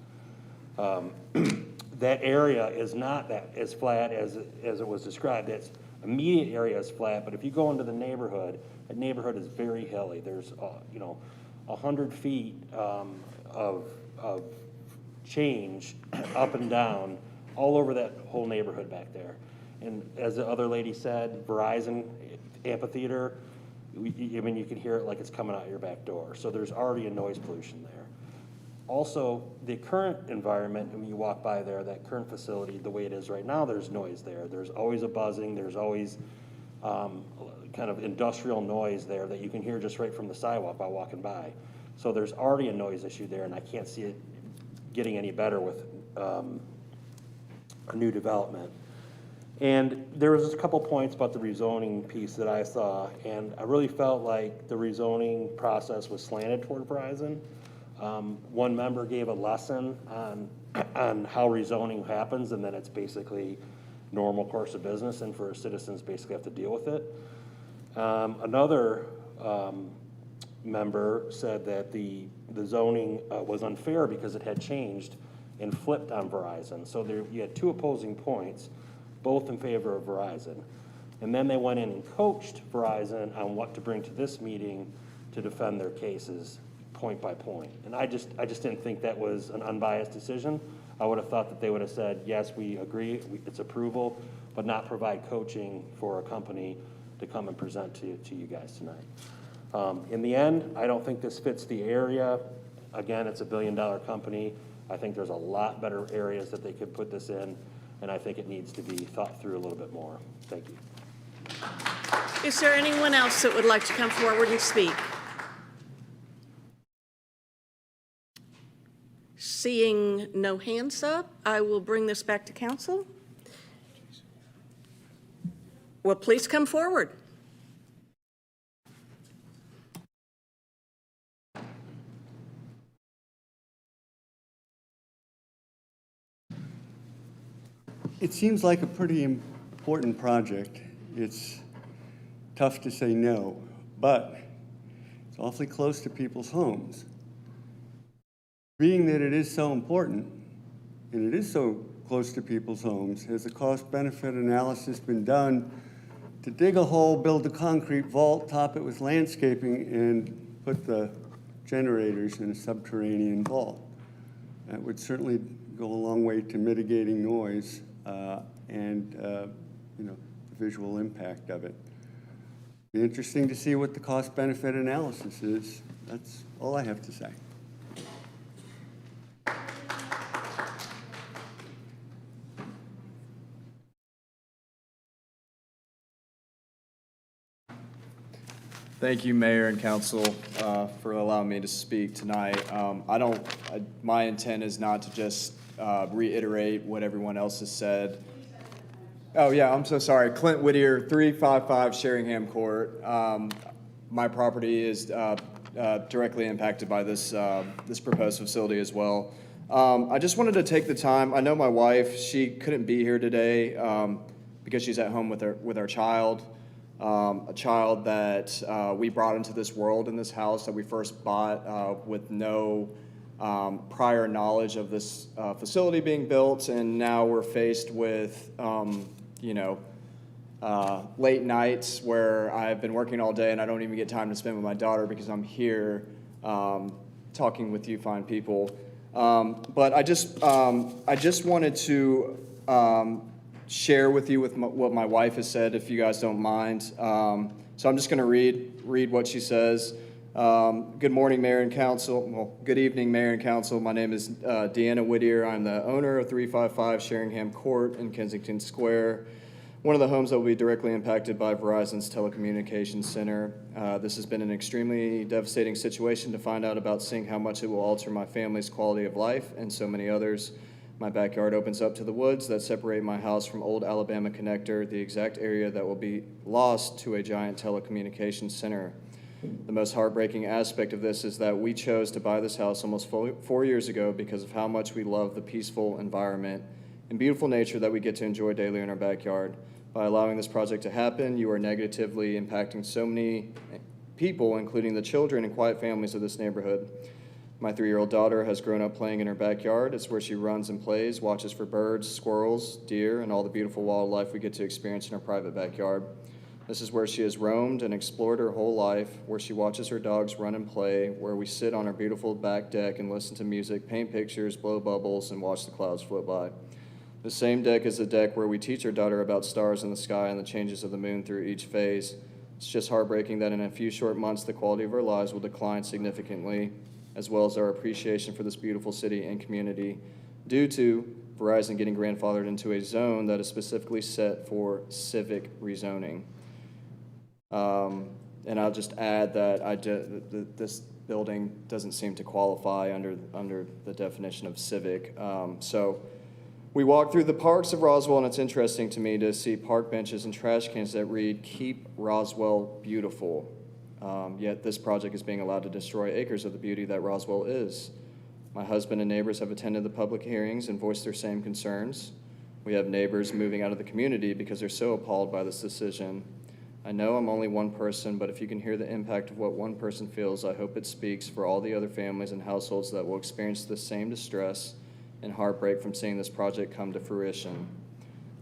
That area is not that as flat as it was described. Its immediate area is flat, but if you go into the neighborhood, that neighborhood is very hilly. There's 100 feet of change up and down all over that whole neighborhood back there. And as the other lady said, Verizon amphitheater, you can hear it like it's coming out your back door. So there's already a noise pollution there. Also, the current environment, when you walk by there, that current facility, the way it is right now, there's noise there. There's always a buzzing. There's always kind of industrial noise there that you can hear just right from the sidewalk by walking by. So there's already a noise issue there, and I can't see it getting any better with a new development. And there was just a couple points about the rezoning piece that I saw, and I really felt like the rezoning process was slanted toward Verizon. One member gave a lesson on how rezoning happens, and then it's basically normal course of business, and for citizens basically have to deal with it. Another member said that the zoning was unfair because it had changed and flipped on Verizon. So you had 2 opposing points, both in favor of Verizon. And then they went in and coached Verizon on what to bring to this meeting to defend their cases point by point. And I just didn't think that was an unbiased decision. I would have thought that they would have said, yes, we agree, it's approval, but not provide coaching for a company to come and present to you guys tonight. In the end, I don't think this fits the area. Again, it's a $1 billion company. I think there's a lot better areas that they could put this in, and I think it needs to be thought through a little bit more. Thank you. Is there anyone else that would like to come forward and speak? Seeing no hands up, I will bring this back to council. Well, please come forward. it seems like a pretty important project. It's tough to say no, but it's awfully close to people's homes. Being that it is so important, and it is so close to people's homes, has a cost-benefit analysis been done to dig a hole, build a concrete vault, top it with landscaping, and put the generators in a subterranean vault? That would certainly go a long way to mitigating noise and the visual impact of it. Be interesting to see what the cost-benefit analysis is. That's all I have to say. Thank you, Mayor and Council, for allowing me to speak tonight. My intent is not to just reiterate what everyone else has said. Oh, yeah, I'm so sorry. Clint Whittier, 355 Sheringham Court. My property is directly impacted by this proposed facility as well. I just wanted to take the time. I know my wife, she couldn't be here today because she's at home with our child. A child that we brought into this world in this house that we first bought with no prior knowledge of this facility being built, and now we're faced with late nights where I've been working all day and I don't even get time to spend with my daughter because I'm here talking with you fine people. But I just wanted to share with you what my wife has said, if you guys don't mind. So I'm just going to read what she says. Good morning, Mayor and Council. Well, good evening, Mayor and Council. My name is Deanna Whittier. I'm the owner of 355 Sheringham Court in Kensington Square, one of the homes that will be directly impacted by Verizon's telecommunications center. This has been an extremely devastating situation to find out about, seeing how much it will alter my family's quality of life and so many others. My backyard opens up to the woods that separate my house from Old Alabama Connector, the exact area that will be lost to a giant telecommunications center. The most heartbreaking aspect of this is that we chose to buy this house almost 4 years ago because of how much we love the peaceful environment and beautiful nature that we get to enjoy daily in our backyard. By allowing this project to happen, you are negatively impacting so many people, including the children and quiet families of this neighborhood. My 3-year-old daughter has grown up playing in her backyard. It's where she runs and plays, watches for birds, squirrels, deer, and all the beautiful wildlife we get to experience in our private backyard. This is where she has roamed and explored her whole life, where she watches her dogs run and play, where we sit on our beautiful back deck and listen to music, paint pictures, blow bubbles, and watch the clouds float by. The same deck is the deck where we teach our daughter about stars in the sky and the changes of the moon through each phase. It's just heartbreaking that in a few short months, the quality of our lives will decline significantly, as well as our appreciation for this beautiful city and community, due to Verizon getting grandfathered into a zone that is specifically set for civic rezoning. And I'll just add that this building doesn't seem to qualify under the definition of civic. So we walked through the parks of Roswell, and it's interesting to me to see park benches and trash cans that read, "Keep Roswell Beautiful." Yet this project is being allowed to destroy acres of the beauty that Roswell is. My husband and neighbors have attended the public hearings and voiced their same concerns. We have neighbors moving out of the community because they're so appalled by this decision. I know I'm only one person, but if you can hear the impact of what one person feels, I hope it speaks for all the other families and households that will experience the same distress and heartbreak from seeing this project come to fruition.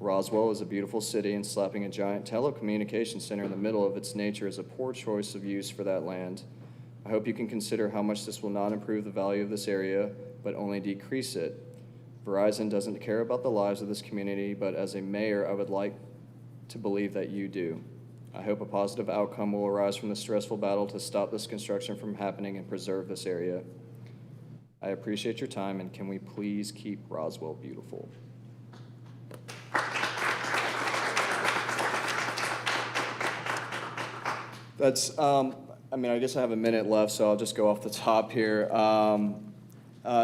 Roswell is a beautiful city, and slapping a giant telecommunications center in the middle of its nature is a poor choice of use for that land. I hope you can consider how much this will not improve the value of this area, but only decrease it. Verizon doesn't care about the lives of this community, but as a mayor, I would like to believe that you do. I hope a positive outcome will arise from the stressful battle to stop this construction from happening and preserve this area. I appreciate your time, and can we please keep Roswell beautiful? That's, I guess I have a minute left, so I'll just go off the top here.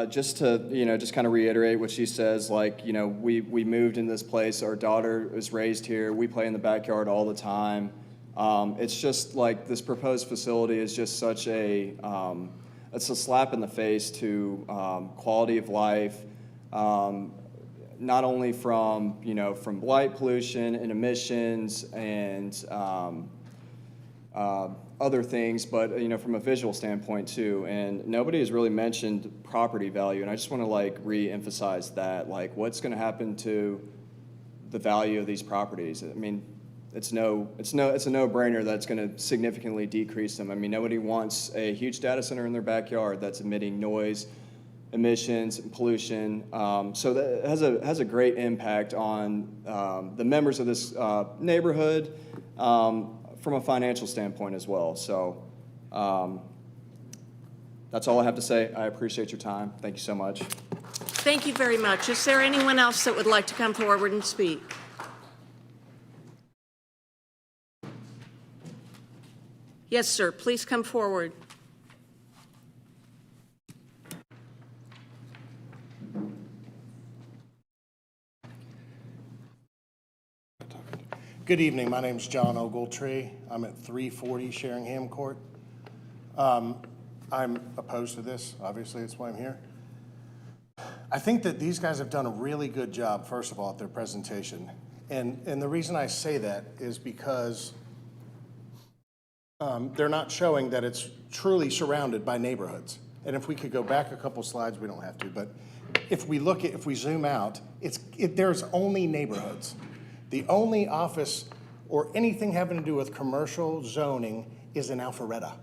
Just to, just kind of reiterate what she says, we moved in this place, our daughter is raised here, we play in the backyard all the time. It's just like this proposed facility is just such it's a slap in the face to quality of life, not only from, from light pollution and emissions and other things, but, from a visual standpoint too. And nobody has really mentioned property value. And I just want to like re-emphasize that, like what's going to happen to the value of these properties. I mean, it's a no-brainer that's going to significantly decrease them. I mean, nobody wants a huge data center in their backyard that's emitting noise, emissions, and pollution. So that has a great impact on the members of this neighborhood from a financial standpoint as well. So that's all I have to say. I appreciate your time. Thank you so much. Thank you very much. Is there anyone else that would like to come forward and speak? Yes, sir. Please come forward. Good evening. My name is John Ogletree. I'm at 340 Sheringham Court. I'm opposed to this. Obviously, that's why I'm here. I think that these guys have done a really good job, first of all, at their presentation. And the reason I say that is because they're not showing that it's truly surrounded by neighborhoods. And if we could go back a couple slides, we don't have to, but if we zoom out, there's only neighborhoods. The only office or anything having to do with commercial zoning is in Alpharetta.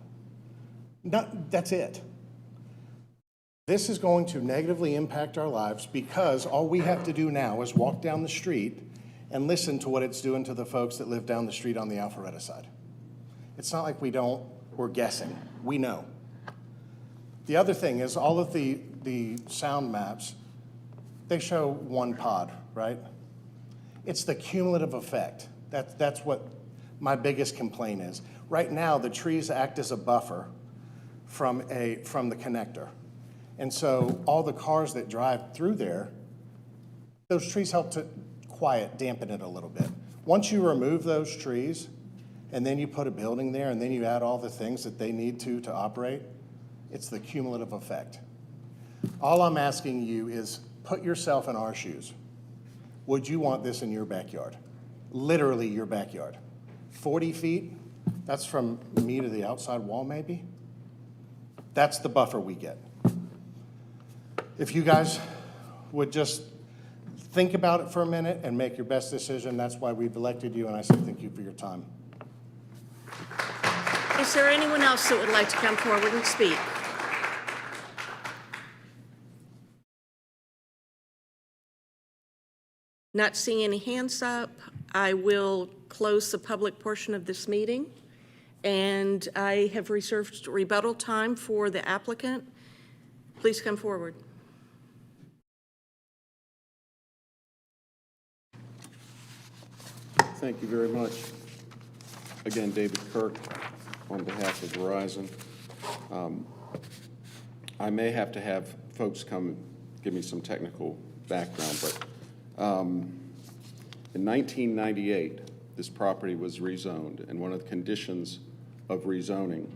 That's it. This is going to negatively impact our lives because all we have to do now is walk down the street and listen to what it's doing to the folks that live down the street on the Alpharetta side. It's not like we're guessing. We know. The other thing is all of the sound maps, they show one pod, right? It's the cumulative effect. That's what my biggest complaint is. Right now, the trees act as a buffer from the connector. And so all the cars that drive through there, those trees help to dampen it a little bit. Once you remove those trees, and then you put a building there, and then you add all the things that they need to operate, it's the cumulative effect. All I'm asking you is put yourself in our shoes. Would you want this in your backyard? Literally your backyard. 40 feet, that's from me to the outside wall maybe. That's the buffer we get. If you guys would just think about it for a minute and make your best decision, that's why we've elected you, and I say thank you for your time. Is there anyone else that would like to come forward and speak? Not seeing any hands up, I will close the public portion of this meeting. And I have reserved rebuttal time for the applicant. Please come forward. Thank you very much. Again, David Kirk on behalf of Verizon. I may have to have folks come give me some technical background, but in 1998, this property was rezoned, and one of the conditions of rezoning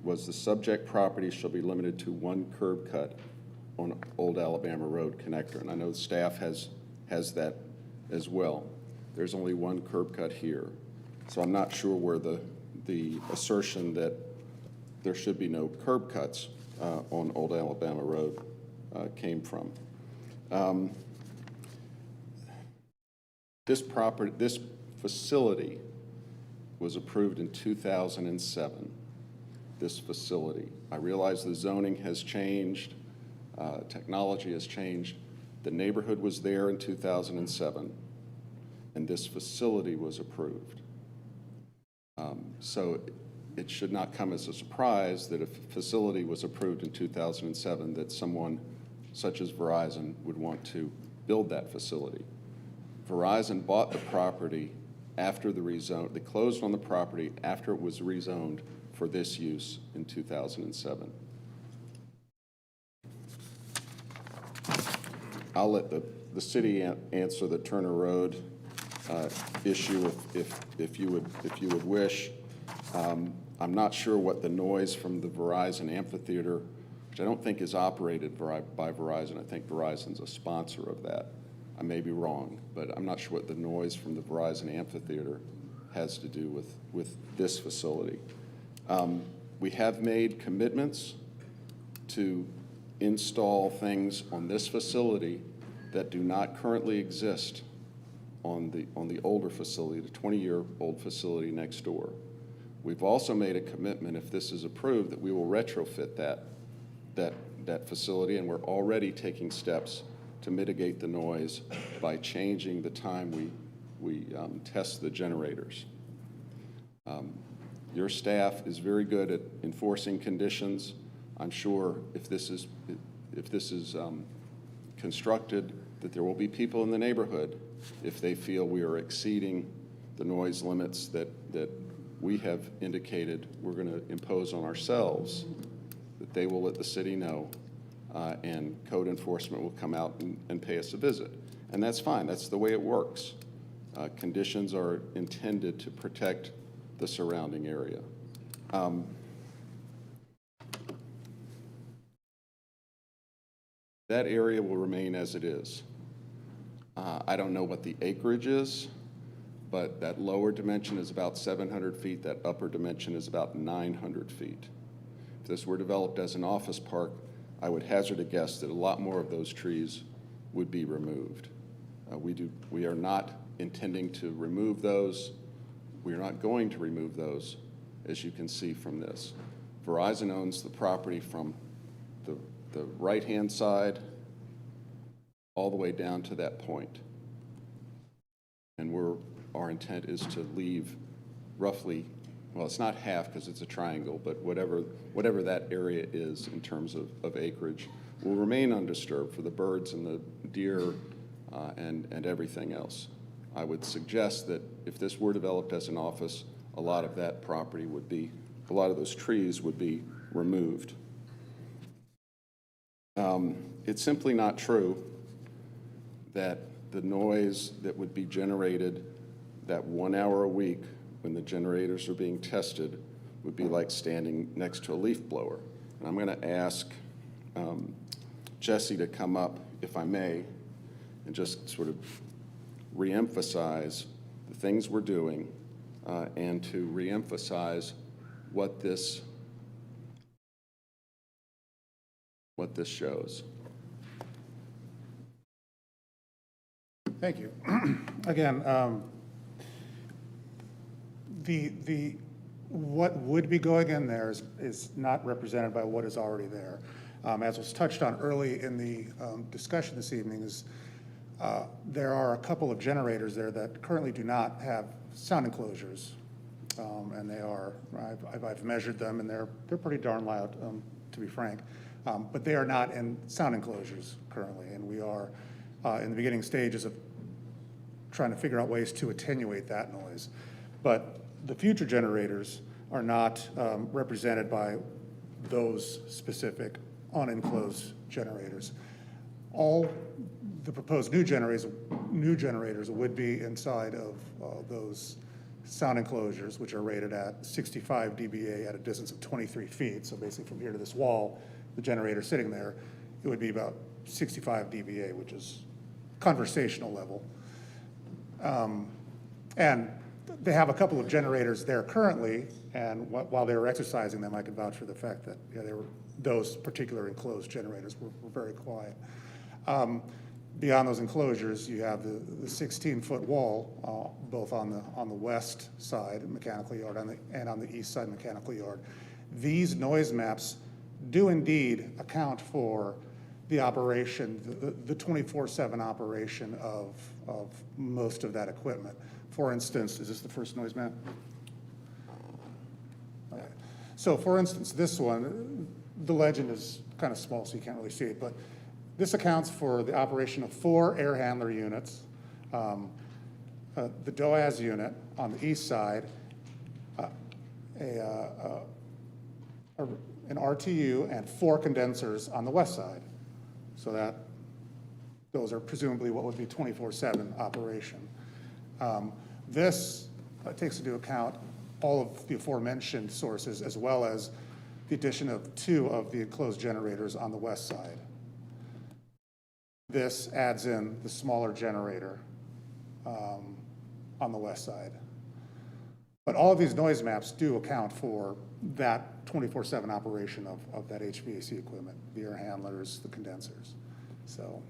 was the subject property shall be limited to one curb cut on Old Alabama Road connector. And I know the staff has that as well. There's only one curb cut here. So I'm not sure where the assertion that there should be no curb cuts on Old Alabama Road came from. This facility was approved in 2007. This facility. I realize the zoning has changed, technology has changed. The neighborhood was there in 2007, and this facility was approved. So it should not come as a surprise that if a facility was approved in 2007 that someone such as Verizon would want to build that facility. Verizon bought the property after the rezone. They closed on the property after it was rezoned for this use in 2007. I'll let the city answer the Turner Road issue if you would wish. I'm not sure what the noise from the Verizon amphitheater, which I don't think is operated by Verizon. I think Verizon's a sponsor of that. I may be wrong, but I'm not sure what the noise from the Verizon amphitheater has to do with this facility. We have made commitments to install things on this facility that do not currently exist on the older facility, the 20-year-old facility next door. We've also made a commitment, if this is approved, that we will retrofit that facility, and we're already taking steps to mitigate the noise by changing the time we test the generators. Your staff is very good at enforcing conditions. I'm sure if this is constructed, that there will be people in the neighborhood, if they feel we are exceeding the noise limits that we have indicated we're going to impose on ourselves, that they will let the city know, and code enforcement will come out and pay us a visit. And that's fine. That's the way it works. Conditions are intended to protect the surrounding area. That area will remain as it is. I don't know what the acreage is, but that lower dimension is about 700 feet. That upper dimension is about 900 feet. If this were developed as an office park, I would hazard a guess that a lot more of those trees would be removed. We are not intending to remove those. We are not going to remove those, as you can see from this. Verizon owns the property from the right-hand side all the way down to that point. And our intent is to leave roughly, well, it's not half because it's a triangle, but whatever that area is in terms of acreage will remain undisturbed for the birds and the deer and everything else. I would suggest that if this were developed as an office, a lot of that property would be, a lot of those trees would be removed. It's simply not true that the noise that would be generated that 1 hour a week when the generators are being tested would be like standing next to a leaf blower. And I'm going to ask Jesse to come up, if I may, and just sort of reemphasize the things we're doing and to reemphasize what this shows. Thank you. Again, what would be going in there is not represented by what is already there. As was touched on early in the discussion this evening, there are a couple of generators there that currently do not have sound enclosures, and they are. I've measured them, and they're pretty darn loud, to be frank. But they are not in sound enclosures currently, and we are in the beginning stages of trying to figure out ways to attenuate that noise. But the future generators are not represented by those specific unenclosed generators. All the proposed new generators would be inside of those sound enclosures, which are rated at 65 dBA at a distance of 23 feet. So basically from here to this wall, the generator sitting there, it would be about 65 dBA, which is conversational level. And they have a couple of generators there currently, and while they were exercising them, I could vouch for the fact that those particular enclosed generators were very quiet. Beyond those enclosures, you have the 16-foot wall, both on the west side, mechanical yard, and on the east side, mechanical yard. These noise maps do indeed account for the operation, the 24/7 operation of most of that equipment. For instance, is this the first noise map? Okay. So for instance, this one, the legend is kind of small, so you can't really see it, but this accounts for the operation of 4 air handler units, the DOAS unit on the east side, an RTU, and 4 condensers on the west side. So those are presumably what would be 24/7 operation. This takes into account all of the aforementioned sources, as well as the addition of 2 of the enclosed generators on the west side. this adds in the smaller generator on the west side. But all of these noise maps do account for that 24/7 operation of that HVAC equipment, the air handlers, the condensers. So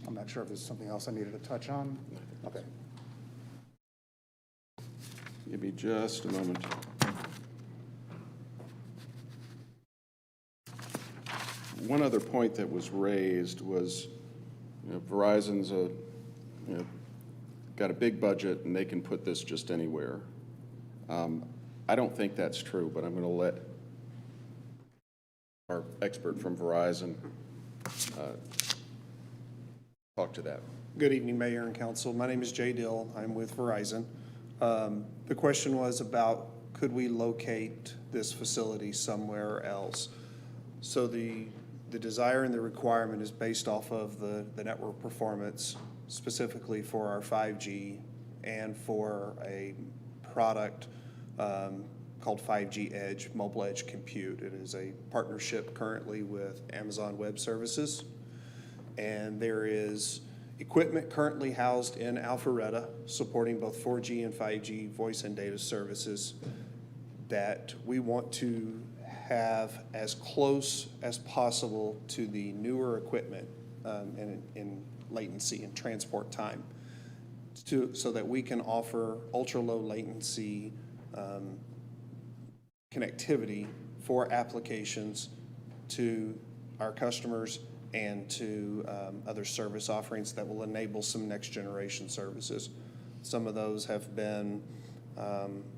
I'm not sure if there's something else I needed to touch on. Okay. Give me just a moment. One other point that was raised was, Verizon's got a big budget and they can put this just anywhere. I don't think that's true, but I'm going to let our expert from Verizon talk to that. Good evening, Mayor and Council. My name is Jay Dill. I'm with Verizon. The question was about, could we locate this facility somewhere else? So the desire and the requirement is based off of the network performance, specifically for our 5G and for a product called 5G Edge, Mobile Edge Compute. It is a partnership currently with Amazon Web Services. And there is equipment currently housed in Alpharetta supporting both 4G and 5G voice and data services that we want to have as close as possible to the newer equipment in latency and transport time, so that we can offer ultra-low latency connectivity for applications to our customers and to other service offerings that will enable some next generation services. Some of those have been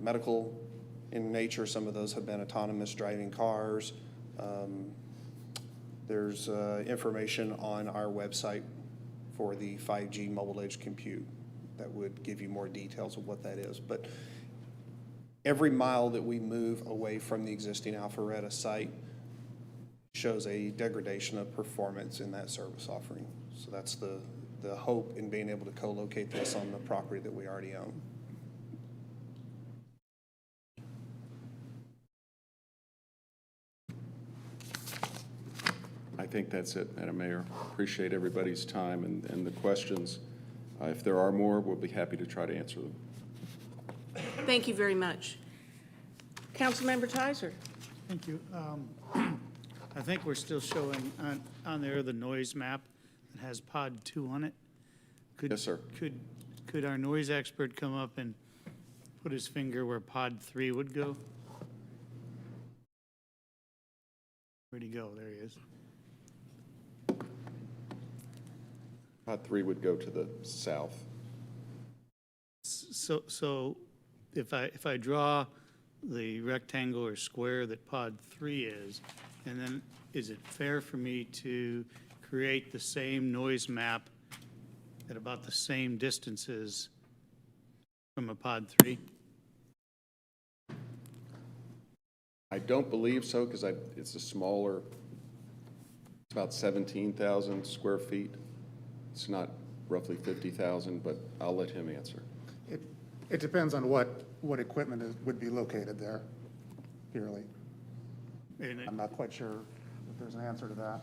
medical in nature, some of those have been autonomous driving cars. There's information on our website for the 5G mobile edge compute that would give you more details of what that is. But every mile that we move away from the existing Alpharetta site shows a degradation of performance in that service offering. So that's the hope in being able to co-locate this on the property that we already own. I think that's it, Madam Mayor. Appreciate everybody's time and the questions. If there are more, we'll be happy to try to answer them. Thank you very much. Councilmember Tizer. Thank you. I think we're still showing on there the noise map that has pod 2 on it. Yes, sir. Could our noise expert come up and put his finger where pod 3 would go? Where'd he go? There he is. Pod 3 would go to the south. So if I draw the rectangle or square that pod 3 is, and then is it fair for me to create the same noise map at about the same distances from a pod 3? I don't believe so, because it's a smaller, it's about 17,000 square feet. It's not roughly 50,000, but I'll let him answer. It depends on what equipment would be located there, purely. I'm not quite sure if there's an answer to that.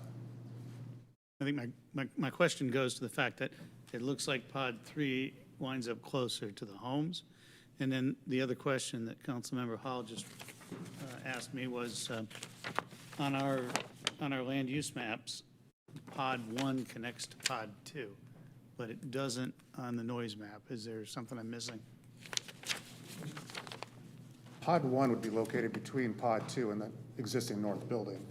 I think my question goes to the fact that it looks like pod 3 winds up closer to the homes. And then the other question that Councilmember Hall just asked me was, on our land use maps, pod 1 connects to pod 2, but it doesn't on the noise map. Is there something I'm missing? Pod 1 would be located between pod 2 and the existing north building.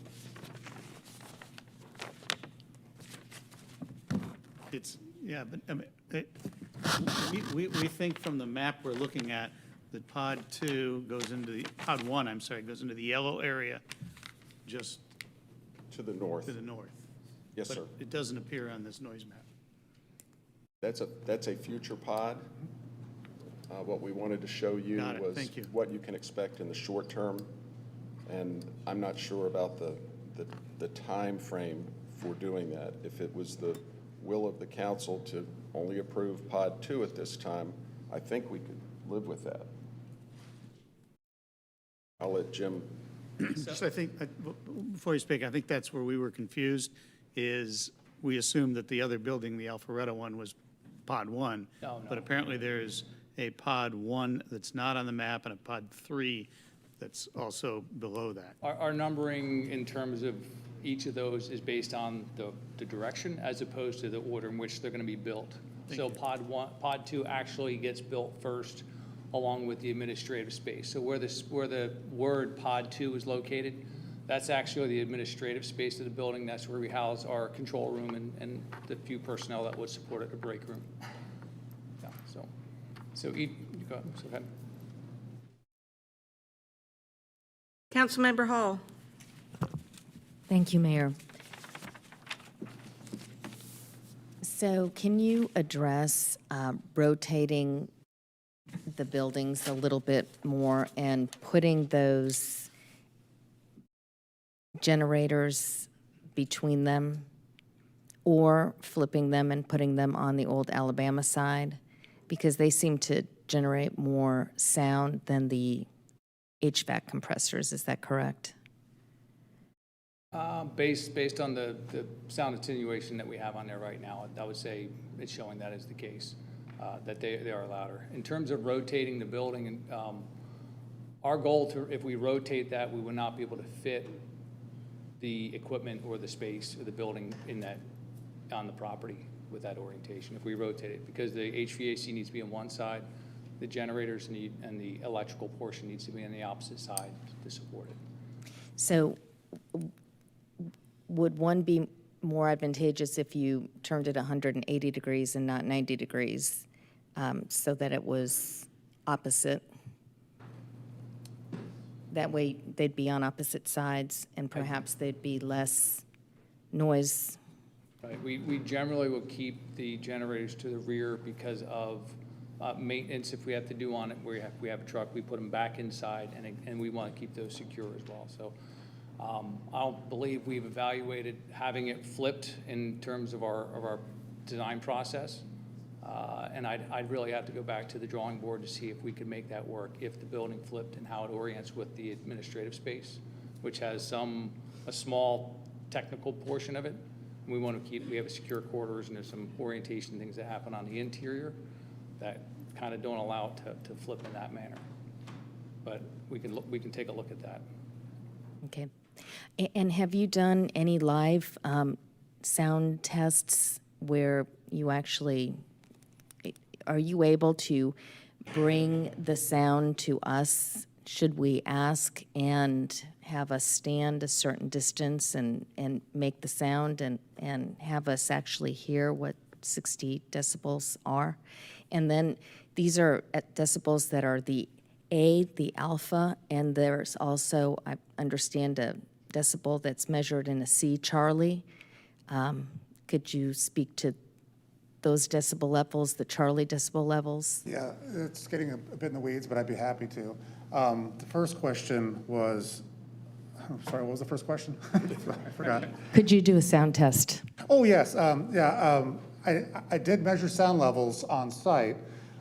Yeah, but I mean, we think from the map we're looking at that pod 2 goes into the, pod 1, I'm sorry, goes into the yellow area just to the north. To the north. Yes, But sir. it doesn't appear on this noise map. That's a future pod. What we wanted to show you Got it. was Thank you. what you can expect in the short term. And I'm not sure about the time frame for doing that. If it was the will of the council to only approve pod 2 at this time, I think we could live with that. I'll let Jim. So I think, before you speak, I think that's where we were confused, is we assumed that the other building, the Alpharetta one, was Pod 1. No. But apparently there's a Pod 1 that's not on the map and a Pod 3 that's also below that. Our numbering in terms of each of those is based on the direction as opposed to the order in which they're going to be built. So Pod 2 actually gets built first along with the administrative space. So where the word Pod 2 is located, that's actually the administrative space of the building. That's where we house our control room and the few personnel that would support it, a break room. Yeah, so go ahead. Councilmember Hall. Thank you, Mayor. So can you address rotating the buildings a little bit more and putting those generators between them, or flipping them and putting them on the old Alabama side? Because they seem to generate more sound than the HVAC compressors. Is that correct? Based on the sound attenuation that we have on there right now, I would say it's showing that is the case, that they are louder. In terms of rotating the building, and our goal if we rotate that, we would not be able to fit the equipment or the space or the building on the property with that orientation if we rotate it, because the HVAC needs to be on one side, the generators and the electrical portion needs to be on the opposite side to support it. So would one be more advantageous if you turned it 180 degrees and not 90 degrees, so that it was opposite? That way they'd be on opposite sides and perhaps there'd be less noise. Right. We generally will keep the generators to the rear because of maintenance. If we have to do on it, we have a truck, we put them back inside, and we want to keep those secure as well. So I don't believe we've evaluated having it flipped in terms of our design process. And I'd really have to go back to the drawing board to see if we could make that work if the building flipped and how it orients with the administrative space, which has a small technical portion of it. We have a secure quarters, and there's some orientation things that happen on the interior that kind of don't allow it to flip in that manner. But we can take a look at that. Okay. And have you done any live sound tests where you actually, are you able to bring the sound to us? Should we ask and have us stand a certain distance and make the sound and have us actually hear what 60 decibels are? And then these are at decibels that are the alpha, and there's also, I understand, a decibel that's measured in a C Charlie. Could you speak to those decibel levels, the Charlie decibel levels? Yeah, it's getting a bit in the weeds, but I'd be happy to. The first question was, I'm sorry, what was the first question? I forgot. Could you do a sound test? Oh, yes, I did measure sound levels on site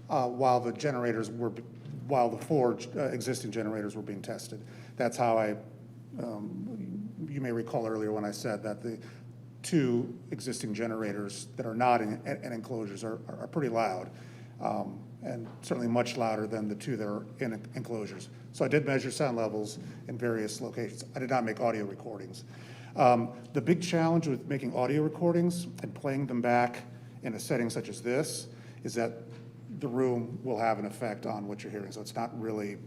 while the four existing generators were being tested. That's how you may recall earlier when I said that the two existing generators that are not in enclosures are pretty loud, and certainly much louder than the two that are in enclosures. So I did measure sound levels in various locations. I did not make audio recordings. The big challenge with making audio recordings and playing them back in a setting such as this is that the room will have an effect on what you're hearing. So it's not really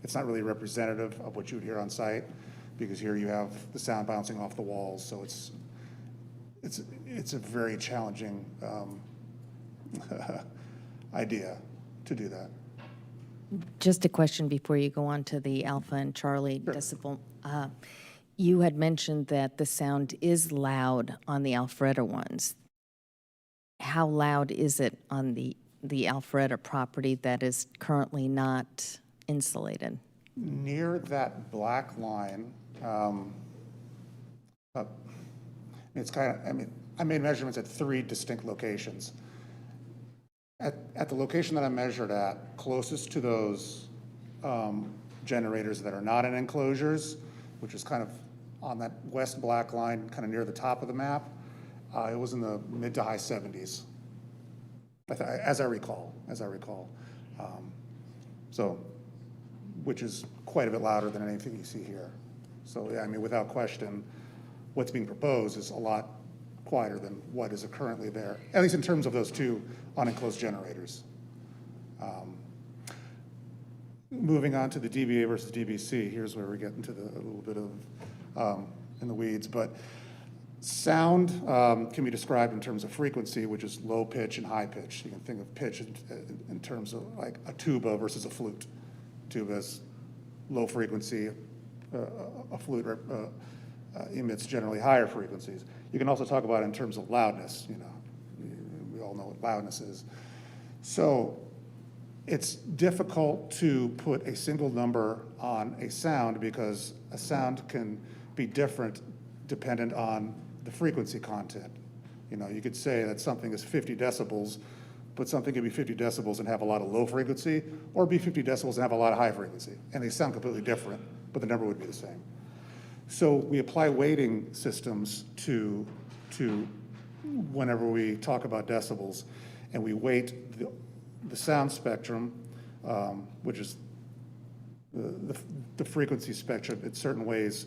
representative of what you would hear on site, because here you have the sound bouncing off the walls. So it's a very challenging idea to do that. Just a question before you go on to the alpha and Charlie decibel. You had mentioned that the sound is loud on the Alpharetta ones. How loud is it on the Alpharetta property that is currently not insulated? Near that black line, it's kind of, I made measurements at 3 distinct locations. At the location that I measured at, closest to those generators that are not in enclosures, which is kind of on that west black line, kind of near the top of the map, It was in the mid to high 70s, as I recall. So, which is quite a bit louder than anything you see here. So, yeah, I mean, without question, what's being proposed is a lot quieter than what is currently there, at least in terms of those two unenclosed generators. Moving on to the DBA versus DBC, here's where we get into a little bit of in the weeds, but sound can be described in terms of frequency, which is low pitch and high pitch. You can think of pitch in terms of like a tuba versus a flute. Tuba is low frequency, a flute emits generally higher frequencies. You can also talk about it in terms of loudness, we all know what loudness is. So it's difficult to put a single number on a sound because a sound can be different dependent on the frequency content. You could say that something is 50 decibels, but something can be 50 decibels and have a lot of low frequency, or be 50 decibels and have a lot of high frequency. And they sound completely different, but the number would be the same. So we apply weighting systems to whenever we talk about decibels, and we weight the sound spectrum, which is the frequency spectrum in certain ways,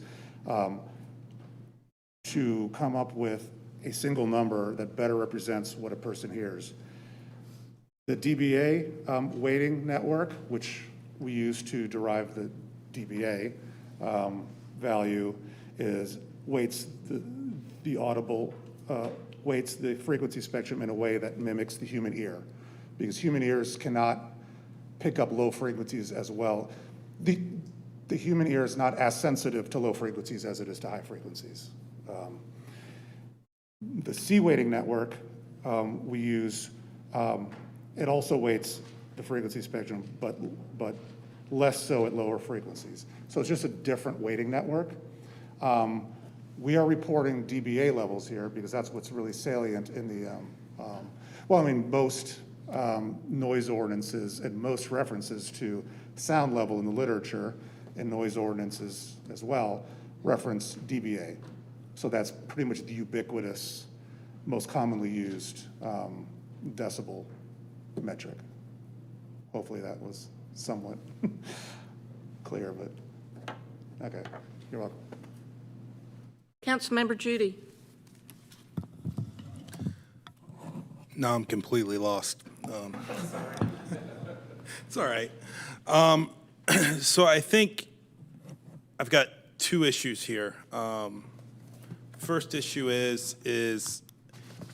to come up with a single number that better represents what a person hears. The DBA weighting network, which we use to derive the DBA value, weights the audible, weights the frequency spectrum in a way that mimics the human ear, because human ears cannot pick up low frequencies as well. The human ear is not as sensitive to low frequencies as it is to high frequencies. The C weighting network we use, it also weights the frequency spectrum, but less so at lower frequencies. So it's just a different weighting network. We are reporting DBA levels here because that's what's really salient in the, most noise ordinances and most references to sound level in the literature and noise ordinances as well reference DBA. So that's pretty much the ubiquitous, most commonly used decibel metric. Hopefully that was somewhat clear, but okay, you're welcome. Councilmember Judy. No, I'm completely lost. It's all right. So I think I've got two issues here. First issue is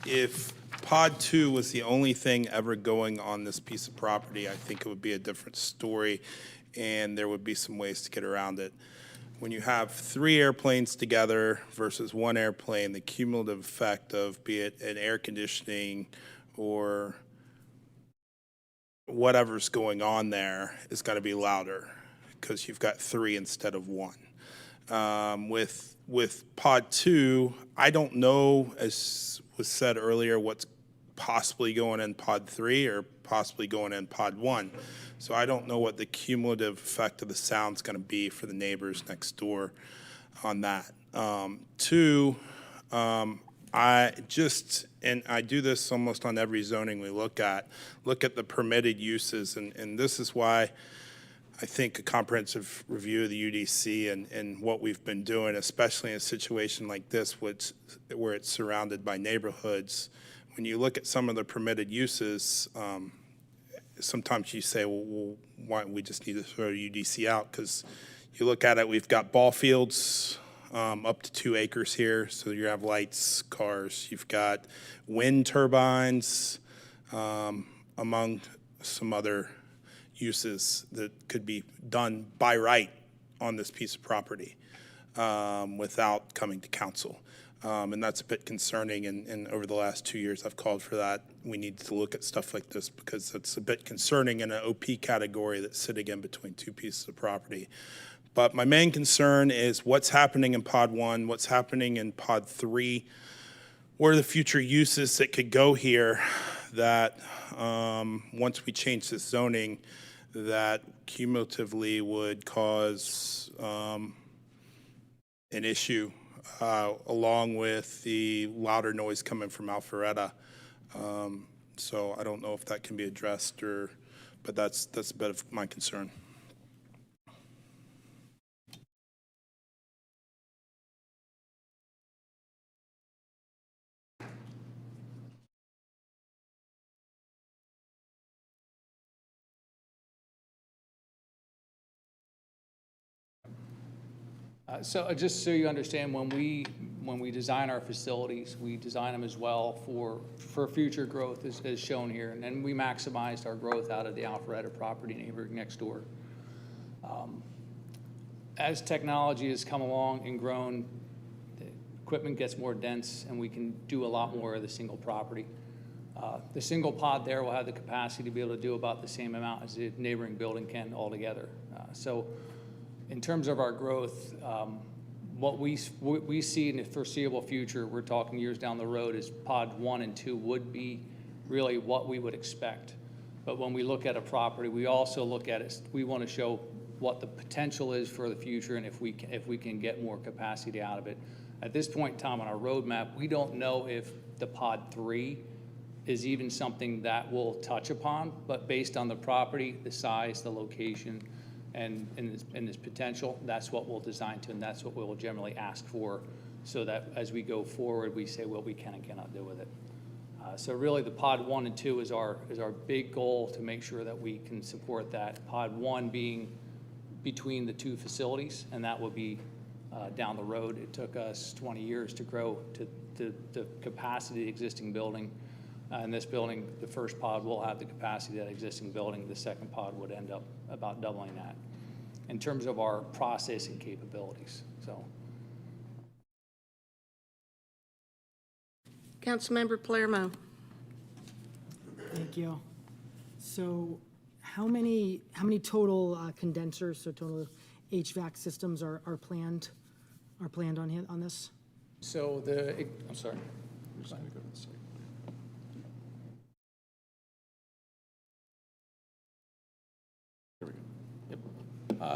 if Pod 2 was the only thing ever going on this piece of property, I think it would be a different story, and there would be some ways to get around it. When you have 3 airplanes together versus 1 airplane, the cumulative effect of, be it an air conditioning or whatever's going on there, is going to be louder because you've got 3 instead of 1. With Pod 2, I don't know, as was said earlier, what's possibly going in Pod 3 or possibly going in Pod 1. So I don't know what the cumulative effect of the sound's going to be for the neighbors next door on that. 2, I do this almost on every zoning we look at the permitted uses, and this is why I think a comprehensive review of the UDC and what we've been doing, especially in a situation like this, where it's surrounded by neighborhoods. When you look at some of the permitted uses, sometimes you say, well, why don't we just need to throw UDC out? Because you look at it, we've got ball fields up to 2 acres here, so you have lights, cars. You've got wind turbines, among some other uses that could be done by right on this piece of property without coming to council. And that's a bit concerning, and over the last 2 years I've called for that. We need to look at stuff like this because it's a bit concerning in an OP category that's sitting in between 2 pieces of property. But my main concern is what's happening in Pod 1, what's happening in Pod 3, what are the future uses that could go here that once we change this zoning, that cumulatively would cause an issue along with the louder noise coming from Alpharetta. So I don't know if that can be addressed, but that's a bit of my concern. So just so you understand, when we design our facilities, we design them as well for future growth as shown here. And then we maximized our growth out of the Alpharetta property neighborhood next door. As technology has come along and grown, the equipment gets more dense and we can do a lot more of the single property. The single pod there will have the capacity to be able to do about the same amount as the neighboring building can altogether. So in terms of our growth, what we see in the foreseeable future, we're talking years down the road, is pod 1 and 2 would be really what we would expect. But when we look at a property, we also look at it, we want to show what the potential is for the future and if we can get more capacity out of it. At this point in time on our roadmap, we don't know if the pod 3 is even something that we'll touch upon, but based on the property, the size, the location, and its potential, that's what we'll design to, and that's what we'll generally ask for, so that as we go forward, we say what we can and cannot do with it. So really, the pod 1 and 2 is our big goal to make sure that we can support that. Pod 1 being between the two facilities, and that will be down the road. It took us 20 years to grow to the capacity of the existing building. In this building, the first pod will have the capacity of that existing building. The second pod would end up about doubling that in terms of our processing capabilities. So, Councilmember Palermo. Thank you. So how many total condensers, so total HVAC systems are planned on this? so I'm sorry.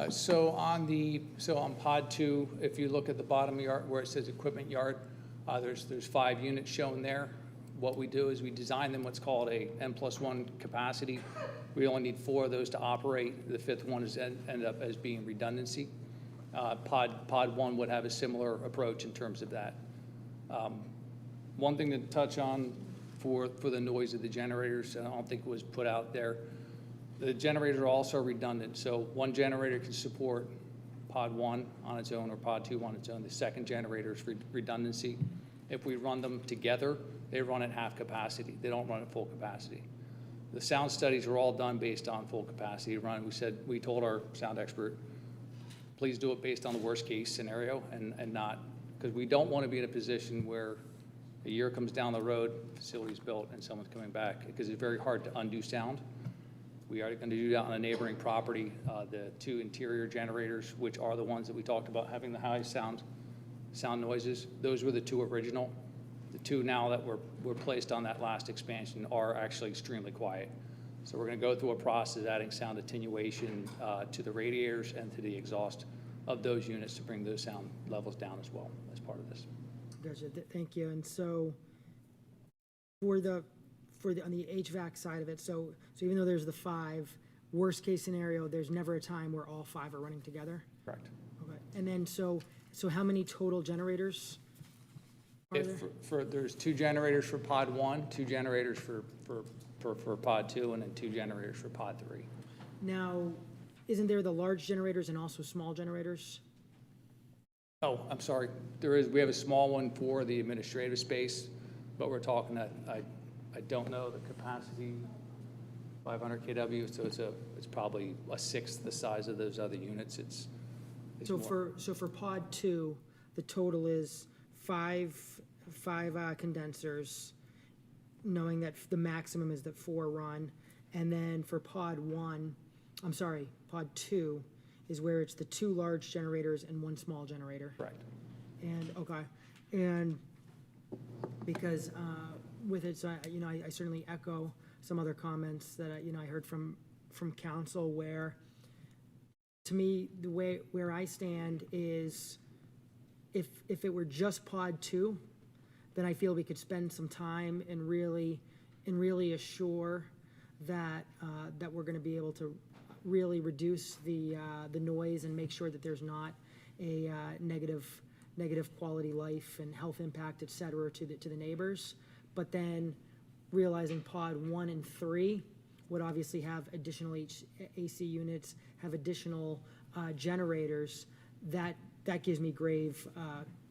So on pod 2, if you look at the bottom yard where it says equipment yard, there's 5 units shown there. What we do is we design them what's called a N+1 capacity. We only need 4 of those to operate. The 5th one is end up as being redundancy. Pod 1 would have a similar approach in terms of that. One thing to touch on for the noise of the generators, I don't think was put out there. The generators are also redundant, so one generator can support pod 1 on its own or pod 2 on its own. The second generator is redundancy. If we run them together, they run at half capacity. They don't run at full capacity. The sound studies are all done based on full capacity run. We told our sound expert, please do it based on the worst case scenario and not, because we don't want to be in a position where a year comes down the road, facility's built, and someone's coming back, because it's very hard to undo sound. We are going to do that on a neighboring property. The 2 interior generators, which are the ones that we talked about having the high sound noises, those were the 2 original. The 2 now that were placed on that last expansion are actually extremely quiet. So we're going to go through a process adding sound attenuation to the radiators and to the exhaust of those units to bring those sound levels down as well as part of this. Gotcha. Thank you. And so on the HVAC side of it, so even though there's the 5, worst case scenario, there's never a time where all 5 are running together? Correct. Okay. And then so how many total generators are there? There's 2 generators for pod 1, 2 generators for pod 2, and then 2 generators for pod 3. Now, isn't there the large generators and also small generators? Oh, I'm sorry. We have a small one for the administrative space, but we're talking that I don't know the capacity, 500 kW, so it's probably a 1/6 the size of those other units. It's So more. for pod 2, the total is 5 condensers, knowing that the maximum is that 4 run, and then for pod 2 is where it's the 2 large generators and 1 small generator. Correct. And because with it, so I certainly echo some other comments that I heard from council, where to me where I stand is if it were just pod 2, then I feel we could spend some time and really assure that, that we're gonna be able to really reduce the noise and make sure that there's not a negative quality life and health impact, et cetera, to the neighbors. But then realizing pod 1 and 3 would obviously have additional AC units, have additional generators, that gives me grave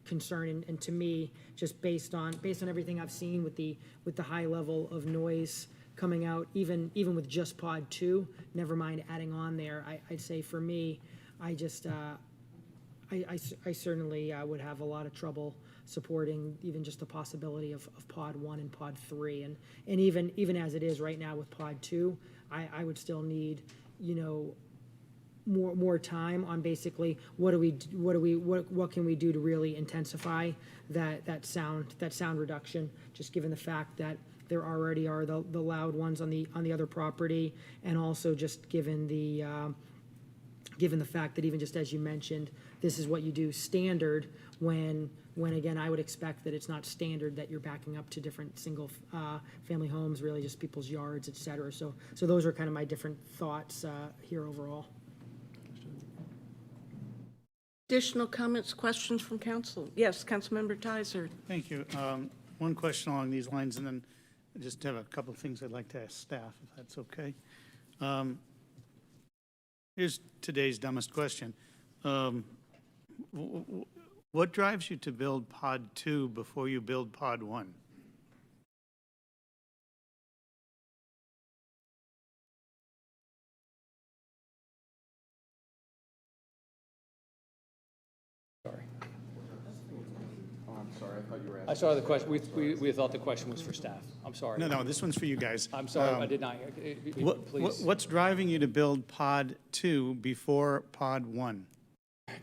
concern. And to me, just based on everything I've seen with the high level of noise coming out, even with just pod 2, never mind adding on there, I'd say for me, I just I certainly would have a lot of trouble supporting even just the possibility of pod 1 and pod 3, and even as it is right now with pod 2, I would still need, you know, more time on basically what can we do to really intensify that sound reduction, just given the fact that there already are the loud ones on the other property, and also just given the fact that, even just as you mentioned, this is what you do standard, when again, I would expect that it's not standard, that you're backing up to different single family homes, really just people's yards, et cetera. So those are kind of my different thoughts here overall. Additional comments, questions from council? Yes, Councilmember Tizer. Thank you. One question along these lines, and then I just have a couple of things I'd like to ask staff, if that's okay. Here's today's dumbest question. What drives you to build pod 2 before you build pod 1? I saw the question. We thought the question was for staff. I'm sorry. No, this one's for you guys. I'm sorry, I did not. Please. What's driving you to build pod 2 before pod 1?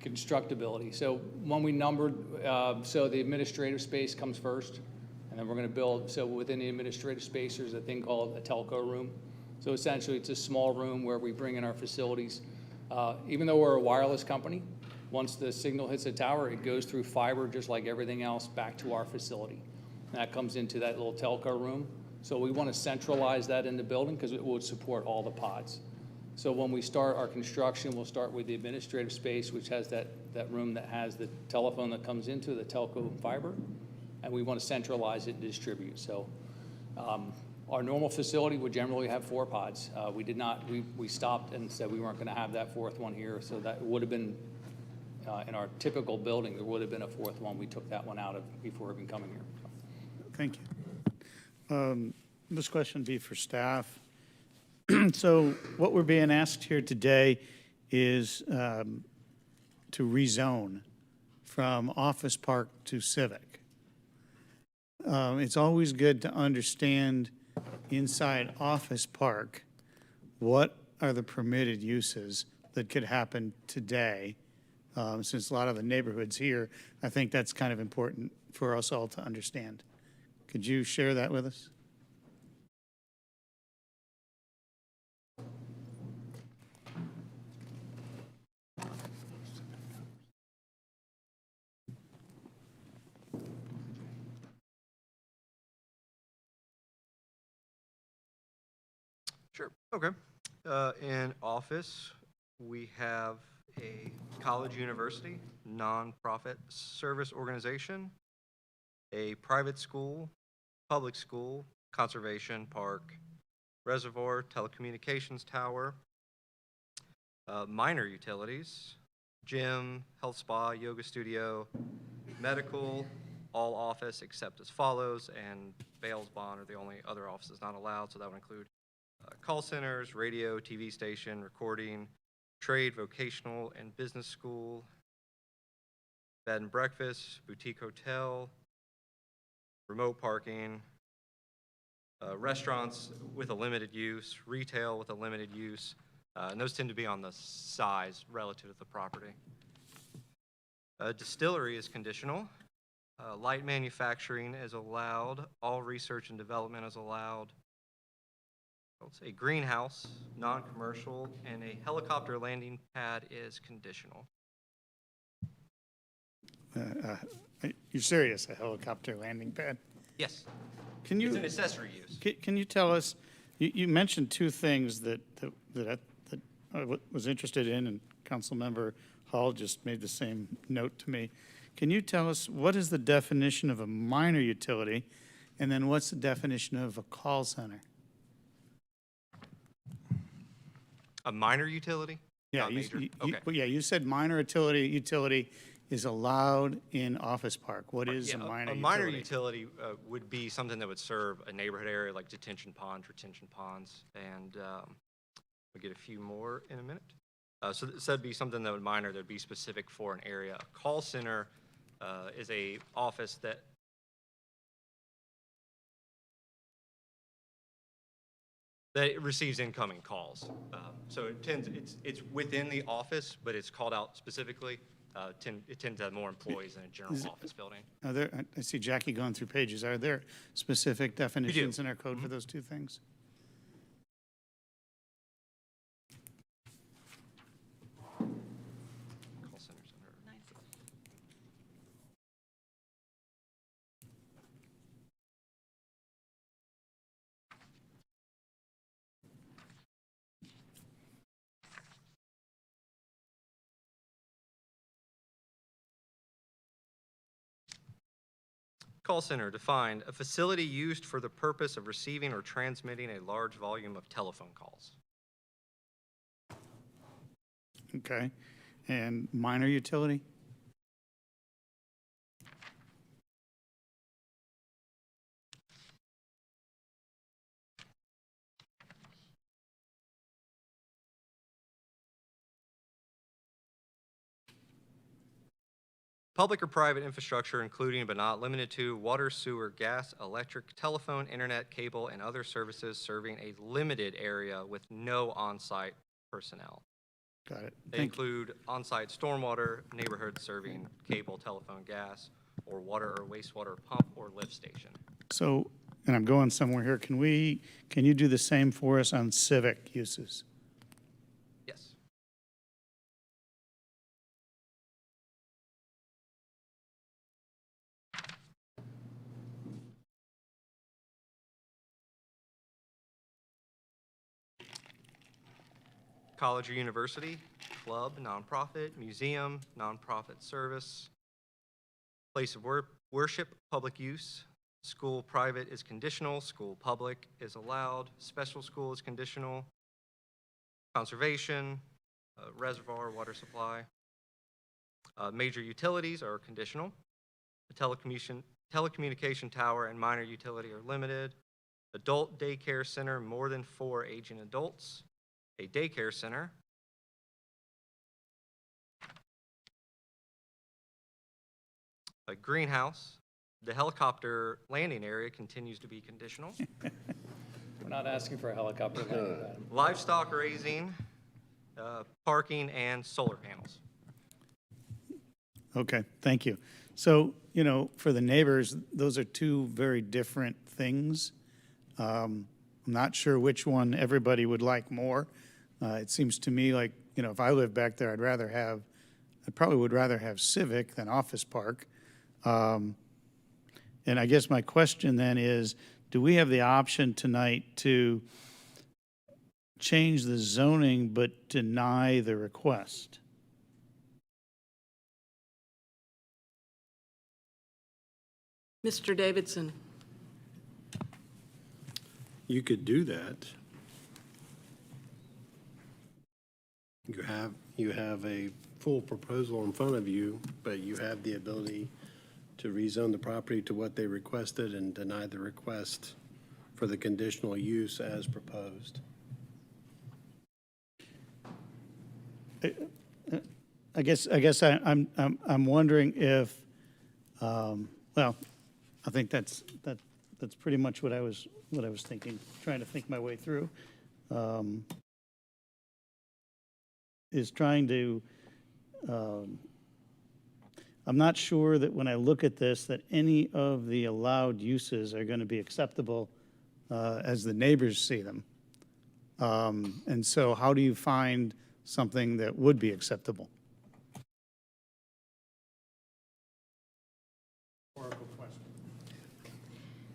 Constructability. So when we numbered, so the administrative space comes first, and then we're going to build. So within the administrative space, there's a thing called a telco room. So essentially, it's a small room where we bring in our facilities. Even though we're a wireless company, once the signal hits the tower, it goes through fiber just like everything else back to our facility. And that comes into that little telco room. So we want to centralize that in the building because it would support all the pods. So when we start our construction, we'll start with the administrative space, which has that room that has the telephone that comes into the telco fiber. And we want to centralize it and distribute. So our normal facility would generally have 4 pods. We did not, we stopped and said we weren't going to have that 4th one here. So that would have been, in our typical building, there would have been a 4th one. We took that one out of before even coming here. Thank you. This question would be for staff. So what we're being asked here today is to rezone from office park to civic. It's always good to understand inside office park what are the permitted uses that could happen today. Since a lot of the neighborhoods here, I think that's kind of important for us all to understand. Could you share that with us? Sure. Okay. In office, we have a college university, nonprofit service organization, a private school, public school, conservation park, reservoir, telecommunications tower, minor utilities, gym, health spa, yoga studio, medical, all office except as follows, and Bales Bond are the only other offices not allowed, so that would include call centers, radio, TV station, recording, trade, vocational, and business school, bed and breakfast, boutique hotel, remote parking, restaurants with a limited use, retail with a limited use, and those tend to be on the size relative to the property. Distillery is conditional. Light manufacturing is allowed. All research and development is allowed. Let's say greenhouse, non-commercial, and a helicopter landing pad is conditional. you're serious, a helicopter landing pad? Yes. Can you? It's an accessory use. Can you tell us, you mentioned two things that I was interested in, and Councilmember Hall just made the same note to me. Can you tell us what is the definition of a minor utility, and then what's the definition of a call center? A minor utility? Yeah, Not major? Okay. yeah, you said minor utility is allowed in Office Park. What is a minor utility? A minor utility would be something that would serve a neighborhood area like detention ponds, retention ponds, and we'll get a few more in a minute. So that'd be something that would minor, that'd be specific for an area. A call center is a office that receives incoming calls. So it's within the office, but it's called out specifically. It tends to have more employees than a general office building. Are there, I see Jackie going through pages. Are there specific definitions in our code for those two things? Call centers under. Call center defined, a facility used for the purpose of receiving or transmitting a large volume of telephone calls. Okay. And minor utility? Public or private infrastructure, including but not limited to water, sewer, gas, electric, telephone, internet, cable, and other services serving a limited area with no on-site personnel. Got it. They include on-site stormwater, neighborhood serving cable, telephone, gas, or water or wastewater pump or lift station. So, and I'm going somewhere here, can you do the same for us on civic uses? Yes. College or university, club, nonprofit, museum, nonprofit service, place of worship, public use, school private is conditional, school public is allowed, special school is conditional, conservation, reservoir, water supply. Major utilities are conditional. The telecommunication tower and minor utility are limited. Adult daycare center, more than 4 aging adults. A daycare center. A greenhouse. The helicopter landing area continues to be conditional. We're not asking for a helicopter landing pad. Livestock raising, parking, and solar panels. Okay, thank you. So, for the neighbors, those are two very different things. I'm not sure which one everybody would like more. It seems to me like, if I lived back there, I probably would rather have civic than office park. And I guess my question then is, do we have the option tonight to change the zoning but deny the request? Mr. Davidson. You could do that. You have a full proposal in front of you, but you have the ability to rezone the property to what they requested and deny the request for the conditional use as proposed. I guess I'm wondering if, well, I think that's pretty much what I was thinking, trying to think my way through. Is trying to, I'm not sure that when I look at this, that any of the allowed uses are going to be acceptable as the neighbors see them. And so how do you find something that would be acceptable?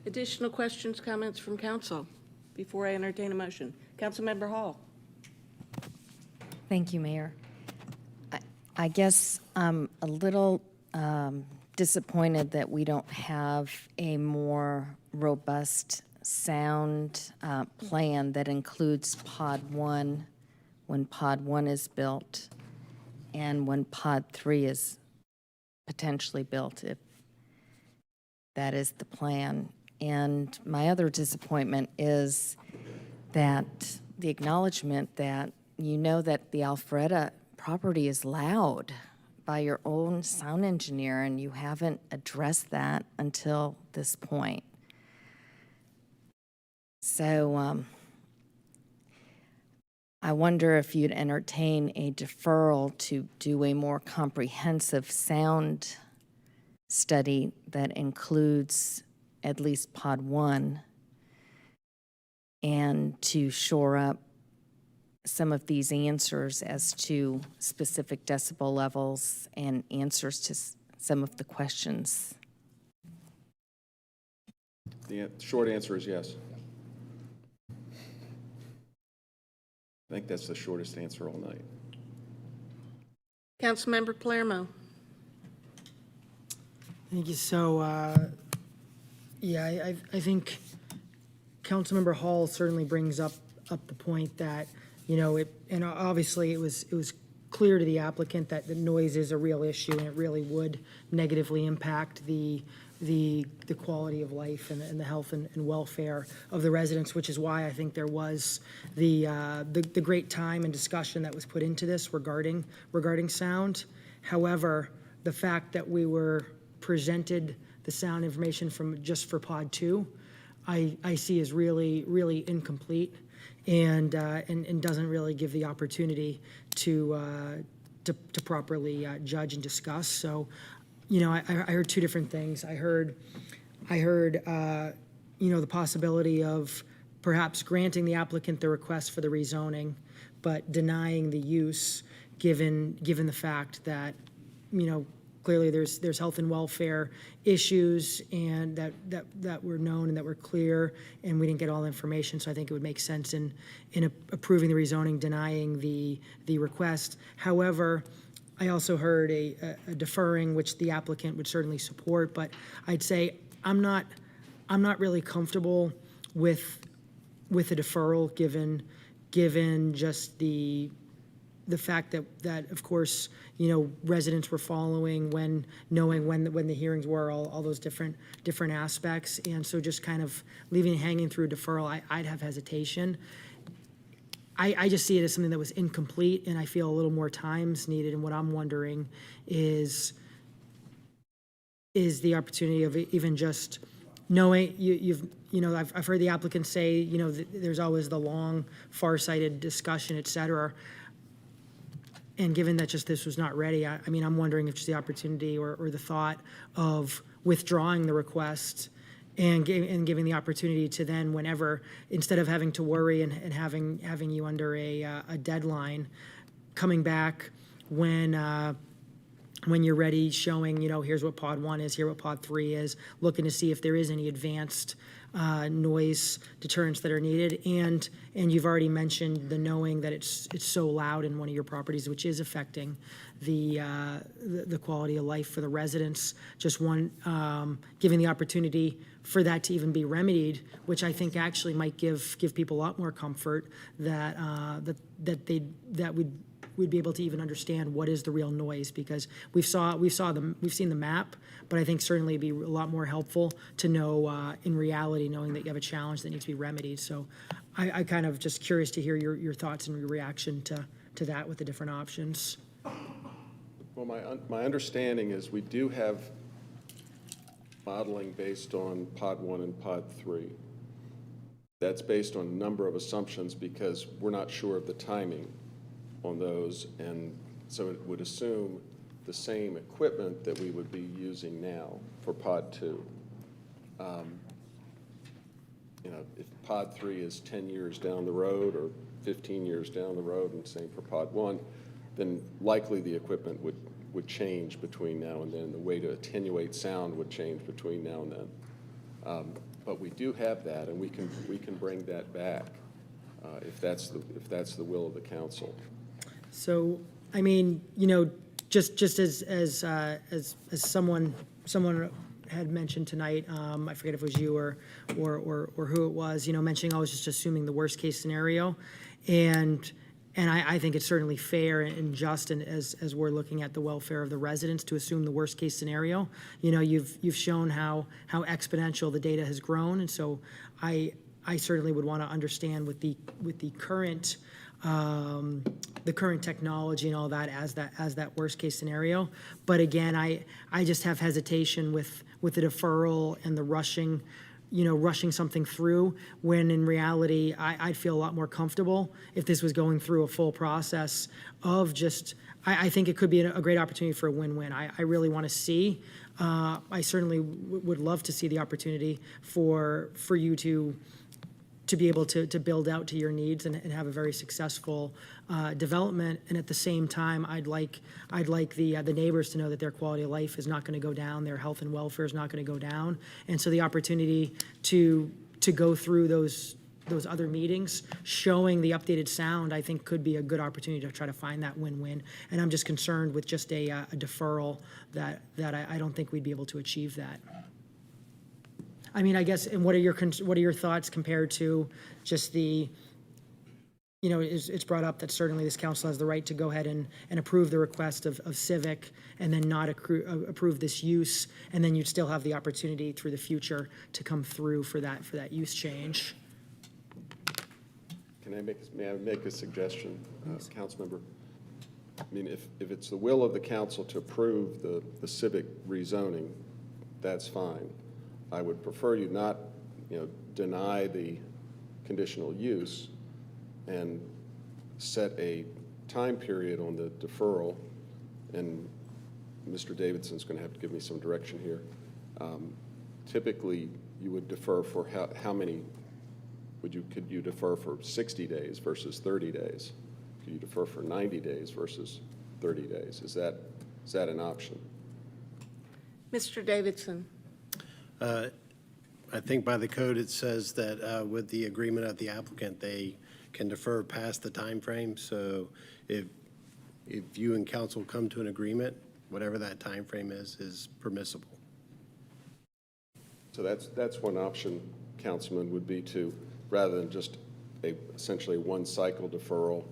Additional questions, comments from council before I entertain a motion? Councilmember Hall. Thank you, Mayor. I guess I'm a little disappointed that we don't have a more robust sound plan that includes Pod 1 when Pod 1 is built and when Pod 3 is potentially built, if that is the plan. And my other disappointment is that the acknowledgement that you know that the Alpharetta property is loud by your own sound engineer, and you haven't addressed that until this point. So I wonder if you'd entertain a deferral to do a more comprehensive sound study that includes at least Pod 1 and to shore up some of these answers as to specific decibel levels and answers to some of the questions. The short answer is yes. I think that's the shortest answer all night. Councilmember Palermo. Thank you. So, yeah, I think Councilmember Hall certainly brings up the point that, you know, and obviously it was clear to the applicant that the noise is a real issue and it really would negatively impact the quality of life and the health and welfare of the residents, which is why I think there was the great time and discussion that was put into this regarding sound. However, the fact that we were presented the sound information just for Pod 2, I see as really, really incomplete and doesn't really give the opportunity to properly judge and discuss. So, you know, I heard two different things. I heard, you know, the possibility of perhaps granting the applicant the request for the rezoning, but denying the use given the fact that, you know, clearly there's health and welfare issues and that were known and that were clear, and we didn't get all the information. So I think it would make sense in approving the rezoning, denying the request. However, I also heard a deferring, which the applicant would certainly support, but I'd say I'm not really comfortable with a deferral given just the fact that of course, you know, residents were following knowing when the hearings were, all those different aspects, and so just kind of leaving it hanging through a deferral, I'd have hesitation. I just see it as something that was incomplete, and I feel a little more time's needed. And what I'm wondering is the opportunity of even just knowing you know, I've heard the applicant say, you know, there's always the long, far-sighted discussion, et cetera. And given that just this was not ready, I mean, I'm wondering if just the opportunity or the thought of withdrawing the request and giving the opportunity to then, whenever, instead of having to worry and having you under a deadline, coming back when you're ready, showing, you know, here's what Pod 1 is, here what Pod 3 is, looking to see if there is any advanced noise deterrents that are needed, and you've already mentioned the knowing that it's so loud in one of your properties, which is affecting the quality of life for the residents. Just giving the opportunity for that to even be remedied, which I think actually might give people a lot more comfort that we'd be able to even understand what is the real noise, because we've seen the map, but I think certainly it'd be a lot more helpful to know in reality, knowing that you have a challenge that needs to be remedied. So I kind of just curious to hear your thoughts and your reaction to that with the different options. Well, my understanding is we do have modeling based on Pod 1 and Pod 3. That's based on a number of assumptions because we're not sure of the timing on those, and so it would assume the same equipment that we would be using now for Pod 2. You know, if Pod 3 is 10 years down the road or 15 years down the road, and same for Pod 1, then likely the equipment would change between now and then. The way to attenuate sound would change between now and then. But we do have that, and we can bring that back if that's the will of the council. So, I mean, you know, just as someone had mentioned tonight, I forget if it was you or who it was, you know, mentioning always just assuming the worst case scenario, and I think it's certainly fair and just, and as we're looking at the welfare of the residents, to assume the worst case scenario. You know, you've shown how exponential the data has grown, and so I certainly would want to understand with the current technology and all that as that worst case scenario. But again, I just have hesitation with the deferral and the rushing something through, when in reality, I'd feel a lot more comfortable if this was going through a full process of just, I think it could be a great opportunity for a win-win. I really want to see, I certainly would love to see the opportunity for you to be able to build out to your needs and have a very successful development. And at the same time, I'd like the neighbors to know that their quality of life is not going to go down, their health and welfare is not going to go down. And so the opportunity to go through those other meetings, showing the updated sound, I think could be a good opportunity to try to find that win-win. And I'm just concerned with just a deferral that I don't think we'd be able to achieve that. I mean, I guess, and what are your thoughts compared to just the, you know, it's brought up that certainly this council has the right to go ahead and approve the request of Civic and then not approve this use, and then you'd still have the opportunity through the future to come through for that use change. May I make a suggestion, council member? I mean, if it's the will of the council to approve the Civic rezoning, that's fine. I would prefer you not, you know, deny the conditional use and set a time period on the deferral. And Mr. Davidson's going to have to give me some direction here. Typically, you would defer for how many? Could you defer for 60 days versus 30 days? Could you defer for 90 days versus 30 days? Is that an option? Mr. Davidson. I think by the code, it says that with the agreement of the applicant, they can defer past the time frame. So if you and council come to an agreement, whatever that time frame is permissible. So that's one option, Councilman, would be to, rather than just essentially one cycle deferral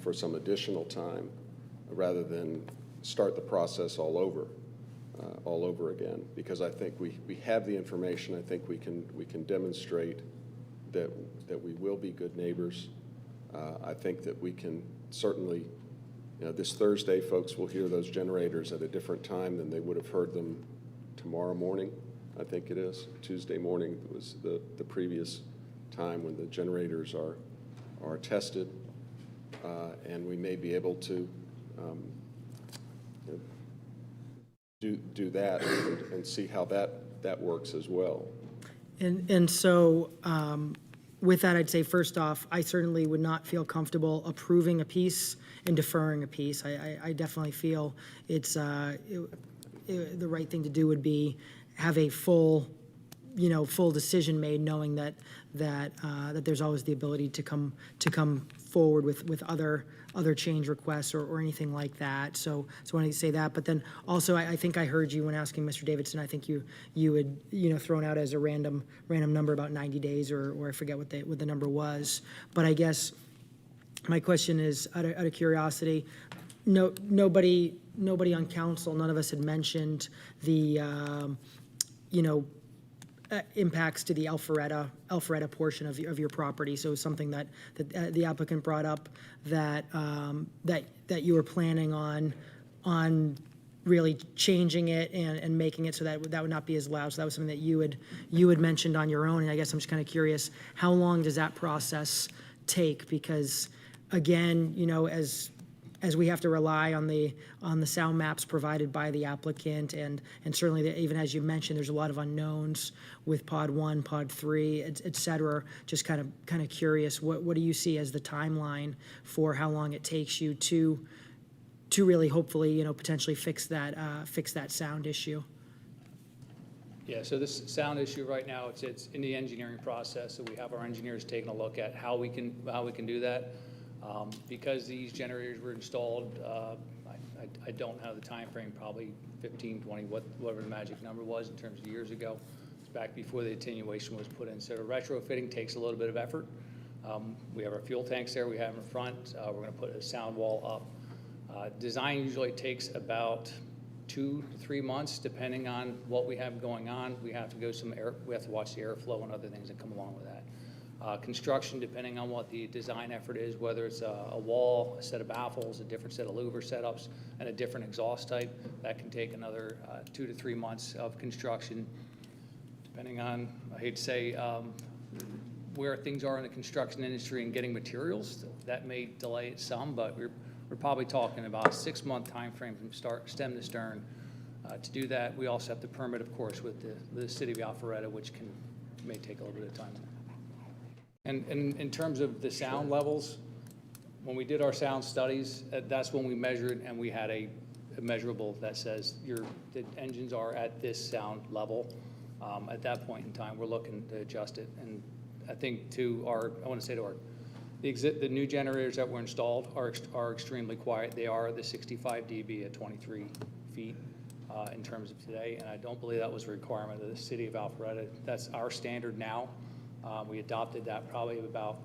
for some additional time, rather than start the process all over again, because I think we have the information. I think we can demonstrate that we will be good neighbors. I think that we can certainly, you know, this Thursday, folks will hear those generators at a different time than they would have heard them tomorrow morning. I think it is. Tuesday morning was the previous time when the generators are tested, and we may be able to do that and see how that works as well. And so with that, I'd say first off, I certainly would not feel comfortable approving a piece and deferring a piece. I definitely feel it's the right thing to do would be have a full decision made, knowing that there's always the ability to come forward with other change requests or anything like that. So I wanted to say that. But then also, I think I heard you when asking Mr. Davidson. I think you had thrown out as a random number about 90 days, or I forget what the number was. But I guess my question is, out of curiosity, nobody on council, none of us had mentioned the impacts to the Alpharetta portion of your property. So something that the applicant brought up that you were planning on really changing it and making it so that would not be as loud. So that was something that you had mentioned on your own. And I guess I'm just kind of curious, how long does that process take? Because again, as we have to rely on the sound maps provided by the applicant, and certainly even as you mentioned, there's a lot of unknowns with pod 1, pod 3, et cetera. Just kind of curious, what do you see as the timeline for how long it takes you to really hopefully potentially fix that sound issue? Yeah, so this sound issue right now, it's in the engineering process, so we have our engineers taking a look at how we can do that. Because these generators were installed, I don't have the time frame, probably 15, 20, whatever the magic number was in terms of years ago. It's back before the attenuation was put in. So the retrofitting takes a little bit of effort. We have our fuel tanks there we have in front. We're going to put a sound wall up. Design usually takes about 2 to 3 months, depending on what we have going on. We have to we have to watch the airflow and other things that come along with that. Construction, depending on what the design effort is, whether it's a wall, a set of baffles, a different set of louver setups, and a different exhaust type, that can take another 2 to 3 months of construction, depending on, I hate to say, where things are in the construction industry and getting materials. That may delay it some, but we're probably talking about a 6-month time frame from stem to stern. To do that, we also have the permit, of course, with the city of Alpharetta, which may take a little bit of time. And in terms of the sound levels, when we did our sound studies, that's when we measured, and we had a measurable that says the engines are at this sound level. At that point in time, we're looking to adjust it. And I think the new generators that were installed are extremely quiet. They are the 65 dB at 23 feet in terms of today, and I don't believe that was a requirement of the city of Alpharetta. That's our standard now. We adopted that probably about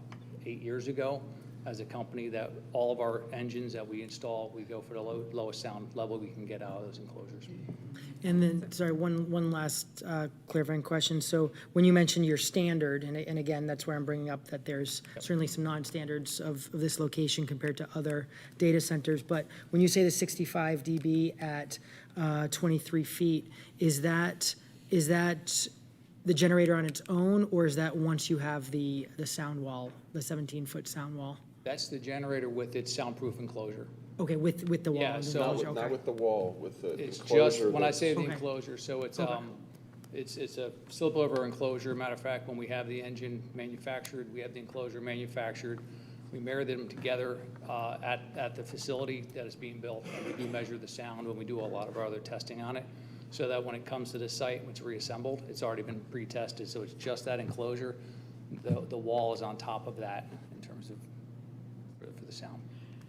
8 years ago as a company, that all of our engines that we install, we go for the lowest sound level we can get out of those enclosures. And then, sorry, one last clarifying question. So when you mentioned your standard, and again, that's where I'm bringing up that there's certainly some non-standards of this location compared to other data centers, but when you say the 65 dB at 23 feet, is that the generator on its own, or is that once you have the sound wall, the 17-foot sound wall? That's the generator with its soundproof enclosure. Okay, with the wall. Yeah, and the so- enclosure, Not okay. with the wall, with the It's enclosure. just, when I that's- say the Okay. enclosure, so it's, Okay. it's a slip-over enclosure. Matter of fact, when we have the engine manufactured, we have the enclosure manufactured. We marry them together at the facility that is being built, and we do measure the sound when we do a lot of our other testing on it, so that when it comes to the site, when it's reassembled, it's already been pre-tested, so it's just that enclosure. The wall is on top of that in terms of, for the sound.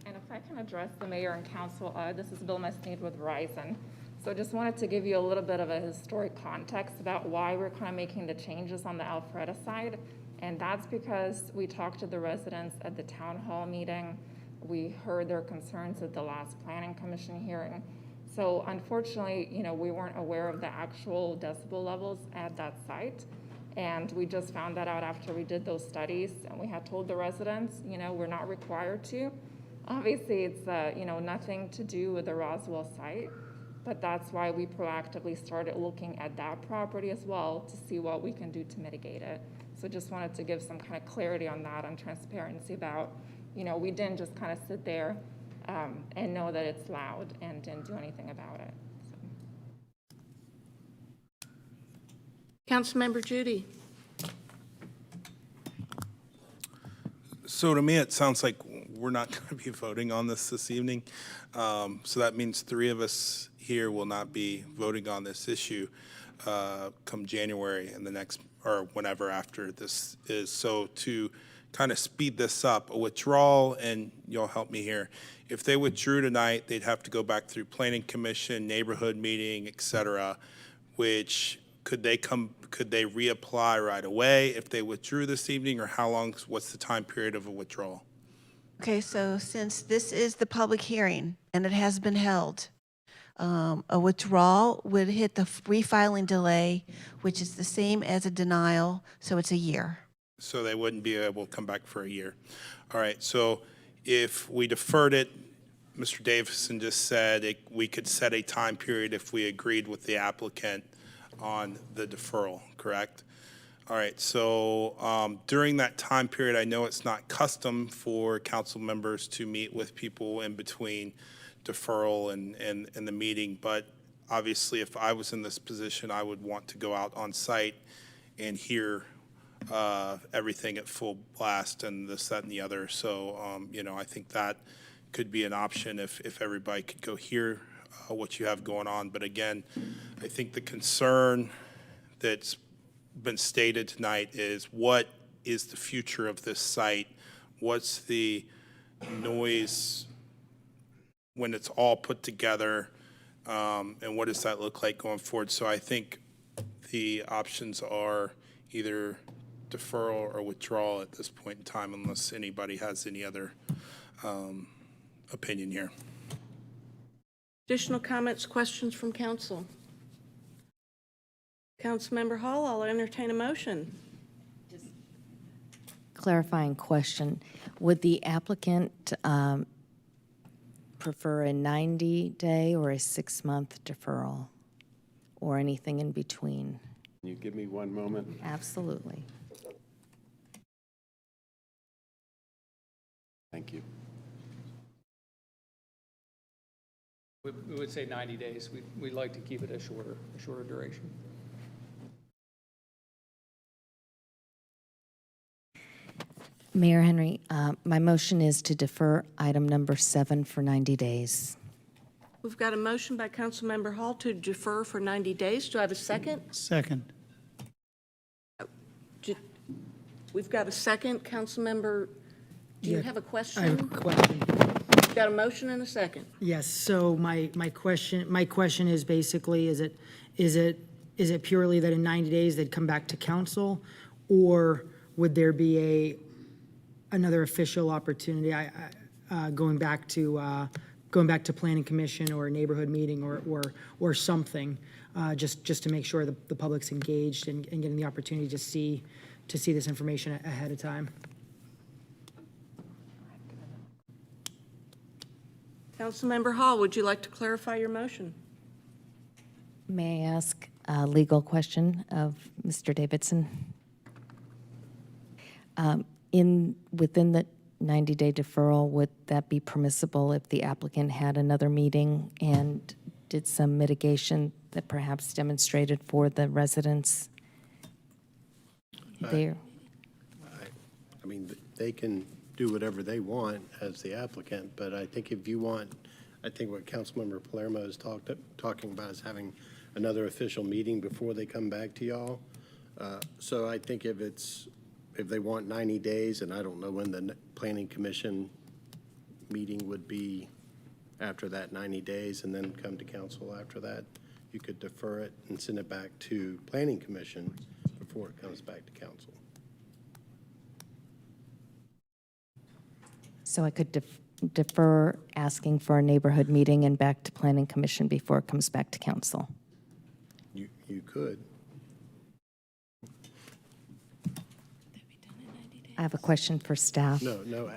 And if I can address the mayor and council, this is Bill Mesnede with Verizon. So just wanted to give you a little bit of a historic context about why we're kind of making the changes on the Alpharetta side. And that's because we talked to the residents at the town hall meeting. We heard their concerns at the last planning commission hearing. So unfortunately, we weren't aware of the actual decibel levels at that site. And we just found that out after we did those studies, and we had told the residents, we're not required to. Obviously, it's, nothing to do with the Roswell site, but that's why we proactively started looking at that property as well to see what we can do to mitigate it. So just wanted to give some kind of clarity on that and transparency about, we didn't just kind of sit there and know that it's loud and didn't do anything about it. Councilmember Judy. So to me, it sounds like we're not going to be voting on this evening. So that means 3 of us here will not be voting on this issue come January and the next, or whenever after this is. So to kind of speed this up, a withdrawal, and you'll help me here, if they withdrew tonight, they'd have to go back through planning commission, neighborhood meeting, et cetera, which could they reapply right away if they withdrew this evening, or what's the time period of a withdrawal? Okay, so since this is the public hearing and it has been held, a withdrawal would hit the refiling delay, which is the same as a denial, so it's a year. So they wouldn't be able to come back for a year. All right, so if we deferred it, Mr. Davison just said we could set a time period if we agreed with the applicant on the deferral, correct? All right, so during that time period, I know it's not custom for council members to meet with people in between deferral and the meeting, but obviously if I was in this position, I would want to go out on site and hear everything at full blast and this, that, and the other. So, I think that could be an option if everybody could go hear what you have going on. But again, I think the concern that's been stated tonight is what is the future of this site? What's the noise when it's all put together? And what does that look like going forward? So I think the options are either deferral or withdrawal at this point in time, unless anybody has any other opinion here. Additional comments, questions from council? Councilmember Hall, I'll entertain a motion. Clarifying question. Would the applicant prefer a 90-day or a 6-month deferral, or anything in between? Can you give me one moment? Absolutely. Thank you. We would say 90 days. We'd like to keep it a shorter duration. Mayor Henry, my motion is to defer item number 7 for 90 days. We've got a motion by Councilmember Hall to defer for 90 days. Do I have a second? Second. We've got a second. Councilmember, do you Yeah, have a question? I have a question. We've got a motion and a second. Yes, so my question is basically, is it purely that in 90 days they'd come back to council? Or would there be another official opportunity, going back to planning commission or a neighborhood meeting or something, just to make sure the public's engaged and getting the opportunity to see this information ahead of time? Councilmember Hall, would you like to clarify your motion? May I ask a legal question of Mr. Davidson? Within the 90-day deferral, would that be permissible if the applicant had another meeting and did some mitigation that perhaps demonstrated for the residents there? I mean, they can do whatever they want as the applicant, but I think if you want, I think what Councilmember Palermo is talking about is having another official meeting before they come back to y'all. So I think if they want 90 days, and I don't know when the planning commission meeting would be after that 90 days, and then come to council after that, you could defer it and send it back to planning commission before it comes back to council. So I could defer asking for a neighborhood meeting and back to planning commission before it comes back to council? You could. I have a question for staff. No,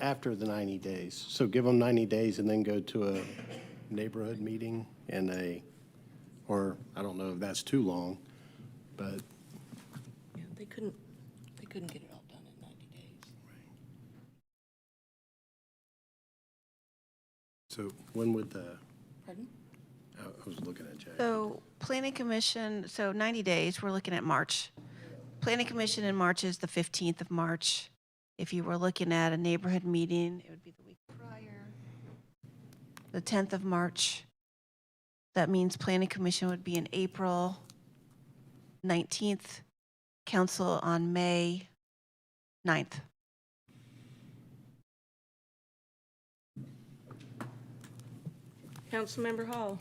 after the 90 days. So give them 90 days and then go to a neighborhood meeting and or I don't know if that's too long, but. Yeah, they couldn't get it all done in 90 days. So when would the, Pardon? I was looking at Jack. So planning commission, so 90 days, we're looking at March. Planning commission in March is the 15th of March. If you were looking at a neighborhood meeting, it would be the week prior, the 10th of March. That means planning commission would be in April 19th, council on May 9th. Councilmember Hall.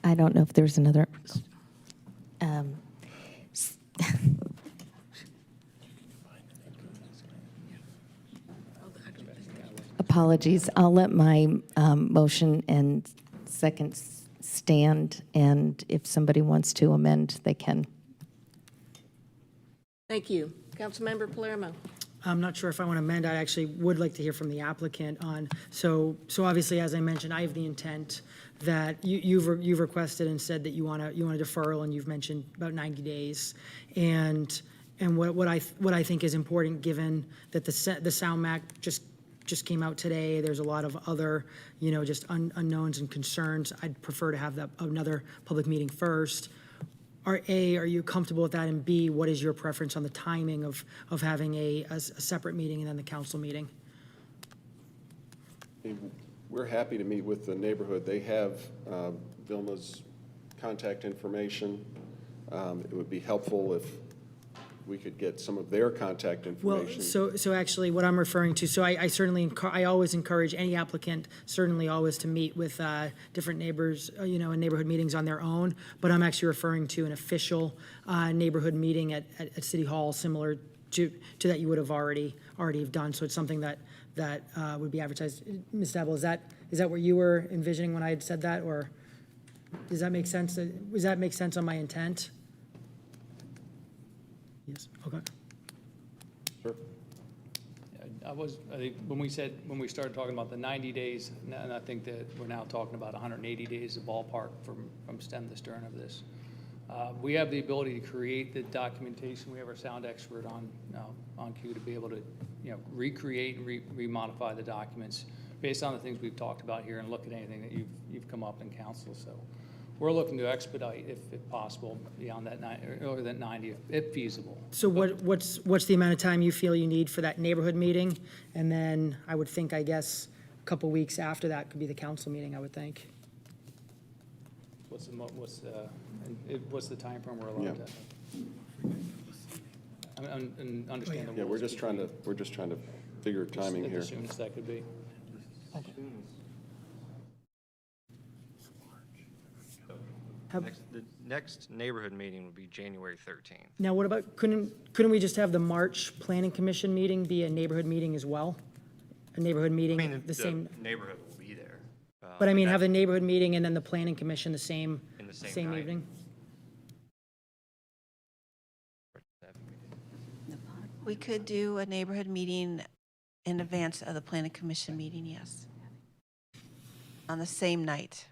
I don't know if there's another. Apologies. I'll let my motion and second stand, and if somebody wants to amend, they can. Thank you. Councilmember Palermo. I'm not sure if I want to amend. I actually would like to hear from the applicant on, so obviously, as I mentioned, I have the intent that you've requested and said that you want a deferral, and you've mentioned about 90 days. And what I think is important, given that the sound map just came out today, there's a lot of other, just unknowns and concerns. I'd prefer to have another public meeting first. Are you comfortable with that? And B, what is your preference on the timing of having a separate meeting and then the council meeting? We're happy to meet with the neighborhood. They have Vilma's contact information. It would be helpful if we could get some of their contact Well, information. so actually what I'm referring to, so I certainly, I always encourage any applicant, certainly always to meet with different neighbors, in neighborhood meetings on their own, but I'm actually referring to an official neighborhood meeting at City Hall, similar to that you would have already have done. So it's something that would be advertised. Ms. Dabble, is that what you were envisioning when I had said that, or does that make sense? Does that make sense on my intent? Yes, okay. Sure. I think when we started talking about the 90 days, and I think that we're now talking about 180 days of ballpark from stem to stern of this. We have the ability to create the documentation. We have our sound expert on cue to be able to, recreate and remodify the documents based on the things we've talked about here and look at anything that you've come up in council. So we're looking to expedite, if possible, beyond that 90, if feasible. So what's the amount of time you feel you need for that neighborhood meeting? And then I would think, I guess, a couple weeks after that could be the council meeting, I would think. What's the time frame we're allowed to? And understand the. Yeah, we're just trying to figure timing here. As soon as that could be. The next neighborhood meeting would be January 13th. Now, what about, couldn't we just have the March Planning Commission meeting be a neighborhood meeting as well? A neighborhood meeting, I mean, the same, neighborhood will be there. but I mean, have the neighborhood meeting and then the Planning Commission the same, In the same night. evening? We could do a neighborhood meeting in advance of the planning commission meeting, yes. On the same night.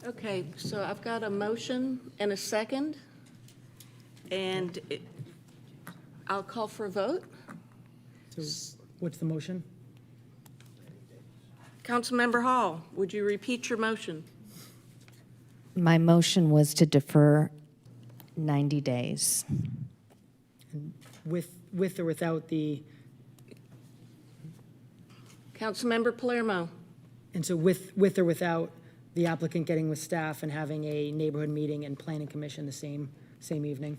Okay, so I've got a motion and a second, and I'll call for a vote. So what's the motion? Councilmember Hall, would you repeat your motion? My motion was to defer 90 days. With or without the, Councilmember Palermo? and so with or without the applicant getting with staff and having a neighborhood meeting and Planning Commission the same evening?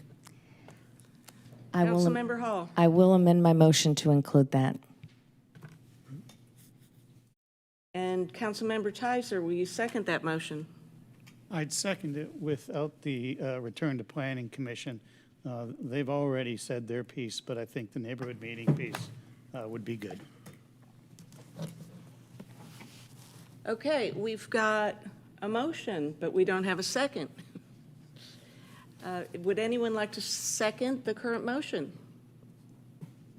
Councilmember Hall? I will amend my motion to include that. And Councilmember Tizer, will you second that motion? I'd second it without the return to Planning Commission. They've already said their piece, but I think the neighborhood meeting piece would be good. Okay, we've got a motion, but we don't have a second. Would anyone like to second the current motion?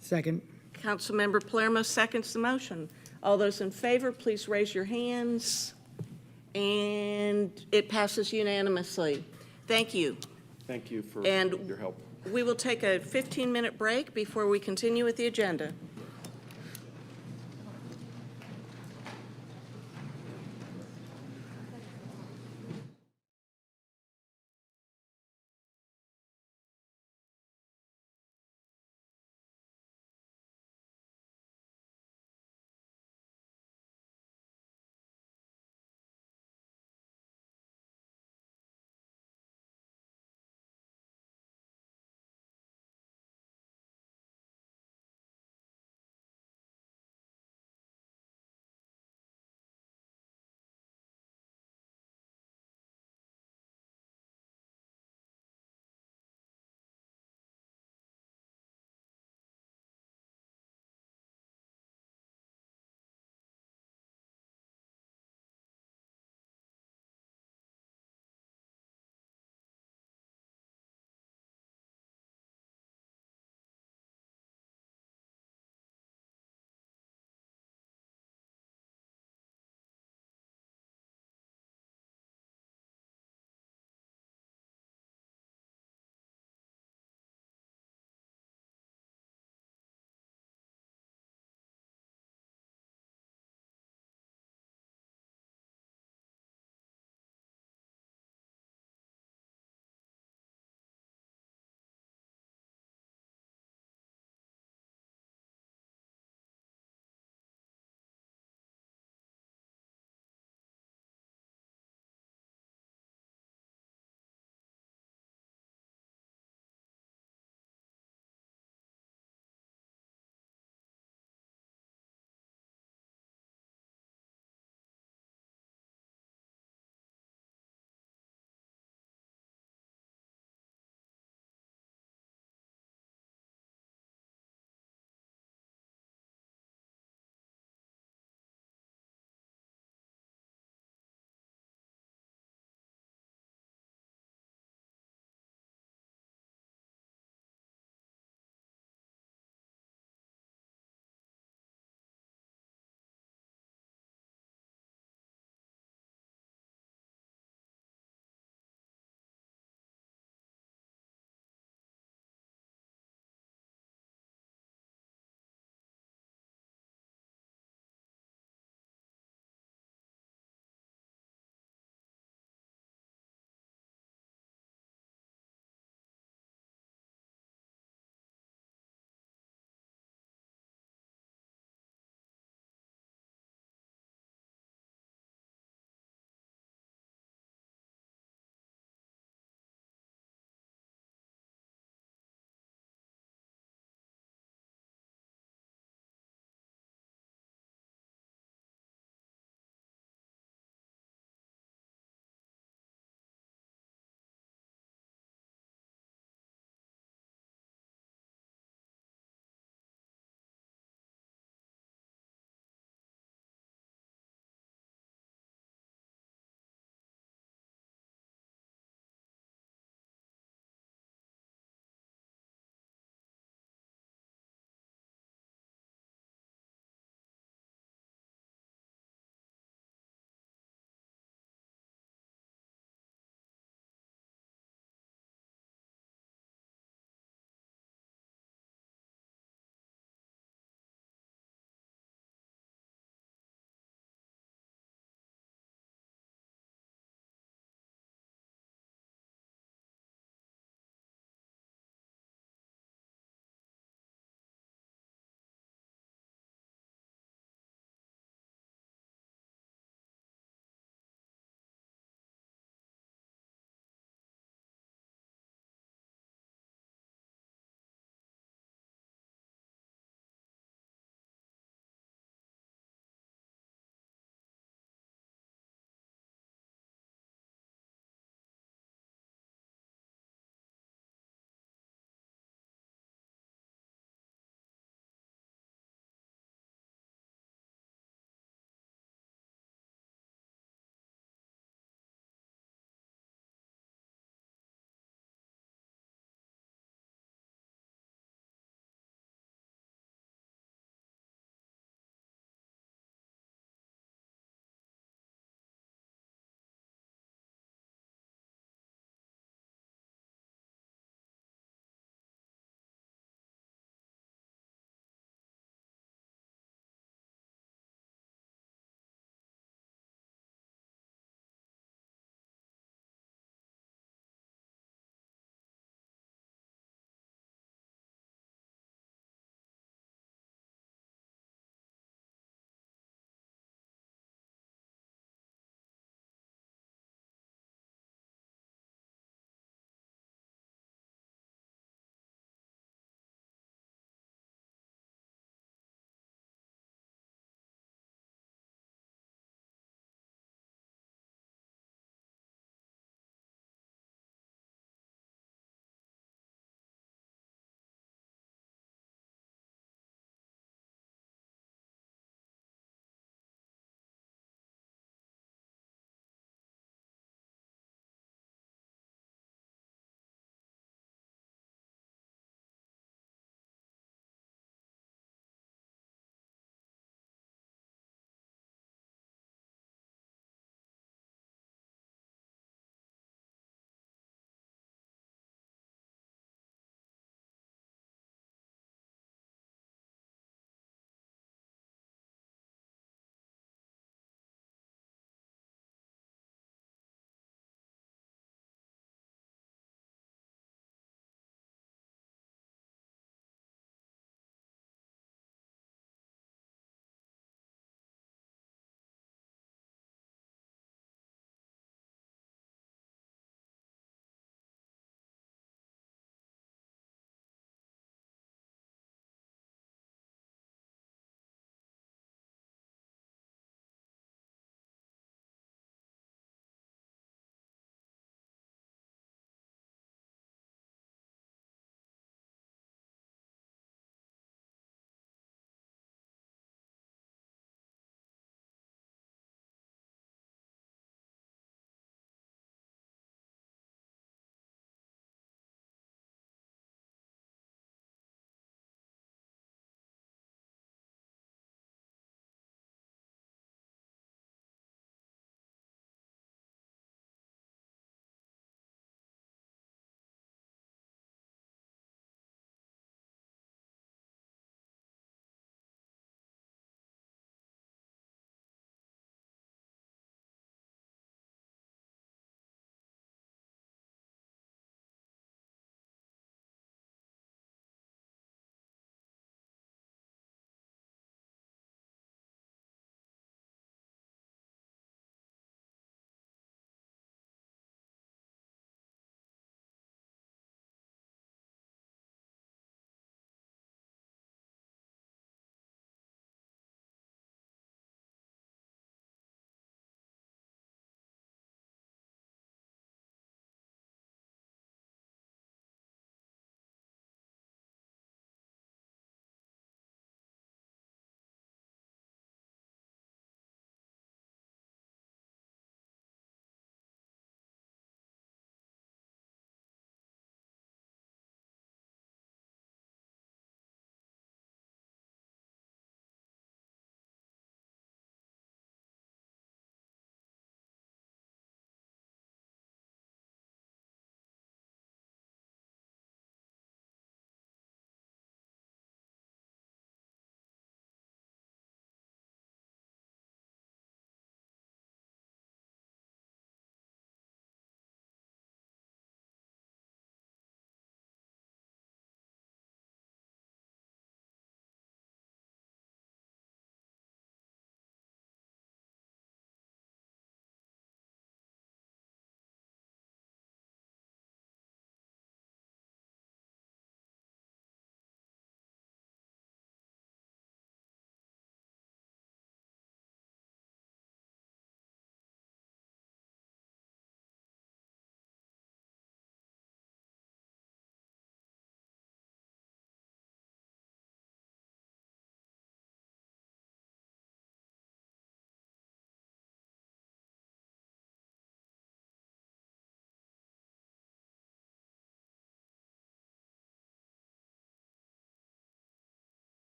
Second. Councilmember Palermo seconds the motion. All those in favor, please raise your hands. And it passes unanimously. Thank you. Thank you for And your help. we will take a 15-minute break before we continue with the agenda.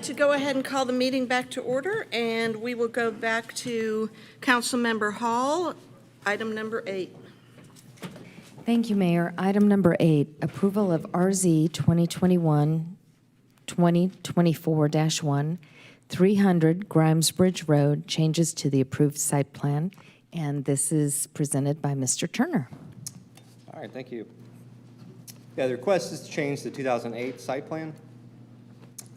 To go ahead and call the meeting back to order, and we will go back to Councilmember Hall, item number 8. Thank you, Mayor. Item number 8, approval of RZ 2021-2024-1, 300 Grimes Bridge Road, changes to the approved site plan. And this is presented by Mr. Turner. All right, thank you. Yeah, the request is to change the 2008 site plan.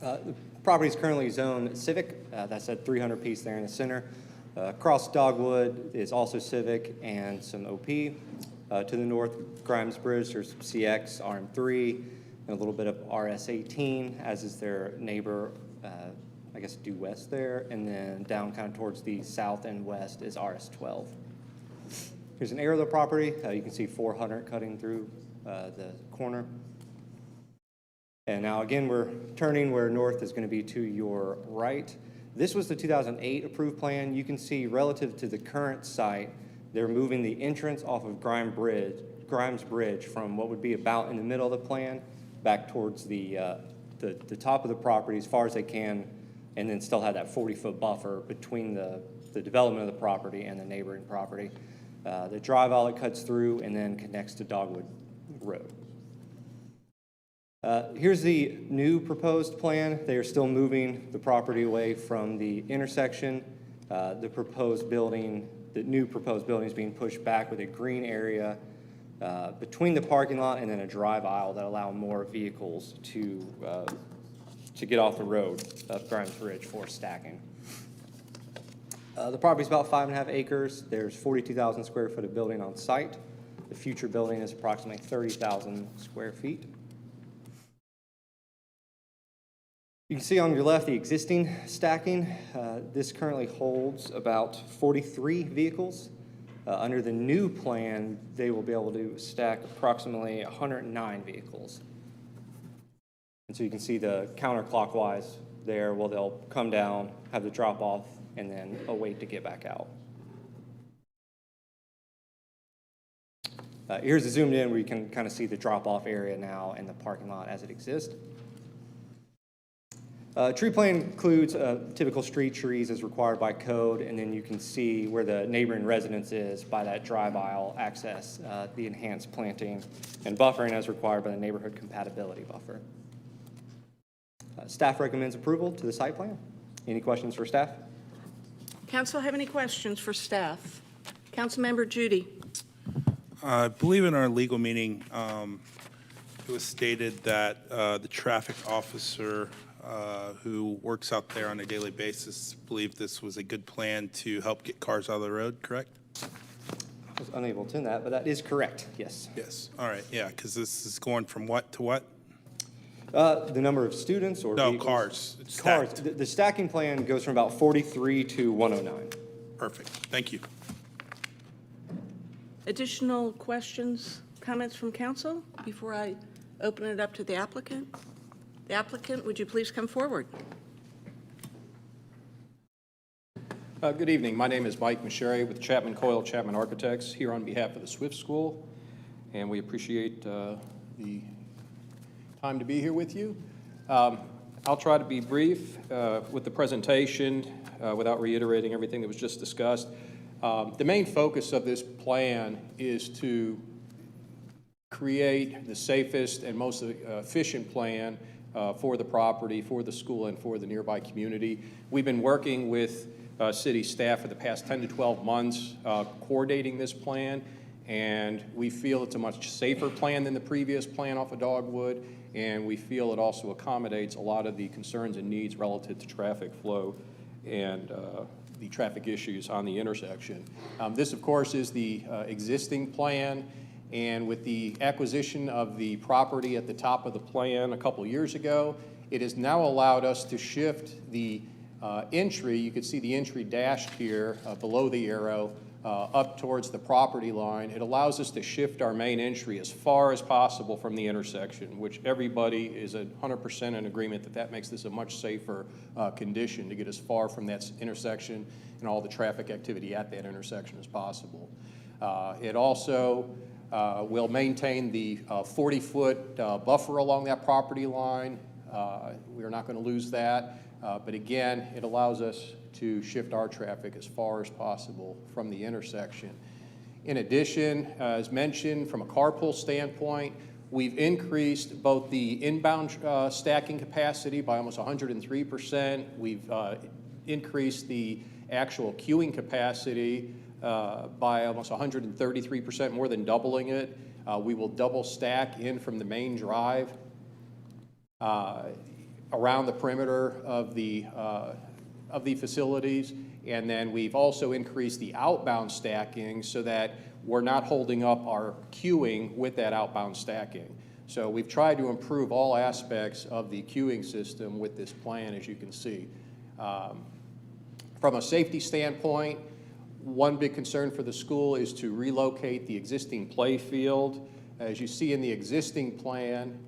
The property is currently zoned Civic. That's that 300 piece there in the center. Across Dogwood is also Civic and some OP. To the north, Grimes Bridge, there's CX, RM3, and a little bit of RS18, as is their neighbor, I guess due west there. And then down kind of towards the south and west is RS12. Here's an aerial of the property. You can see 400 cutting through the corner. And now again, we're turning where north is going to be to your right. This was the 2008 approved plan. You can see relative to the current site, they're moving the entrance off of Grimes Bridge from what would be about in the middle of the plan back towards the top of the property as far as they can, and then still have that 40-foot buffer between the development of the property and the neighboring property. The drive outlet cuts through and then connects to Dogwood Road. Here's the new proposed plan. They are still moving the property away from the intersection. The new proposed building is being pushed back with a green area between the parking lot and then a drive aisle that allow more vehicles to get off the road of Grimes Bridge for stacking. The property is about 5.5 acres. There's 42,000 square foot of building on site. The future building is approximately 30,000 square feet. You can see on your left the existing stacking. This currently holds about 43 vehicles. Under the new plan, they will be able to stack approximately 109 vehicles. And so you can see the counterclockwise there, well, they'll come down, have the drop off, and then a wait to get back out. Here's a zoomed in where you can kind of see the drop off area now and the parking lot as it exists. Tree plan includes typical street trees as required by code, and then you can see where the neighboring residence is by that drive aisle access, the enhanced planting and buffering as required by the neighborhood compatibility buffer. Staff recommends approval to the site plan. Any questions for staff? Council have any questions for staff? Councilmember Judy. I believe in our legal meeting, it was stated that the traffic officer who works out there on a daily basis believed this was a good plan to help get cars out of the road, correct? I was unable to attend that, but that is correct, yes. Yes, all right, yeah, because this is going from what to what? The number of students or No, vehicles? cars. Cars. Stacked. The stacking plan goes from about 43 to 109. Perfect, thank you. Additional questions, comments from council before I open it up to the applicant? The applicant, would you please come forward? Good evening. My name is Mike Masheri with Chapman Coyle Chapman Architects here on behalf of the Swift School, and we appreciate the time to be here with you. I'll try to be brief with the presentation without reiterating everything that was just discussed. The main focus of this plan is to create the safest and most efficient plan for the property, for the school, and for the nearby community. We've been working with city staff for the past 10 to 12 months coordinating this plan, and we feel it's a much safer plan than the previous plan off of Dogwood, and we feel it also accommodates a lot of the concerns and needs relative to traffic flow and the traffic issues on the intersection. This, of course, is the existing plan. And with the acquisition of the property at the top of the plan a couple years ago, it has now allowed us to shift the entry. You can see the entry dashed here below the arrow up towards the property line. It allows us to shift our main entry as far as possible from the intersection, which everybody is 100% in agreement that that makes this a much safer condition to get as far from that intersection and all the traffic activity at that intersection as possible. It also will maintain the 40-foot buffer along that property line. We are not going to lose that, but again, it allows us to shift our traffic as far as possible from the intersection. In addition, as mentioned, from a carpool standpoint, we've increased both the inbound stacking capacity by almost 103%. We've increased the actual queuing capacity by almost 133%, more than doubling it. We will double stack in from the main drive around the perimeter of the facilities. And then we've also increased the outbound stacking so that we're not holding up our queuing with that outbound stacking. So we've tried to improve all aspects of the queuing system with this plan, as you can see. From a safety standpoint, one big concern for the school is to relocate the existing play field. As you see in the existing plan,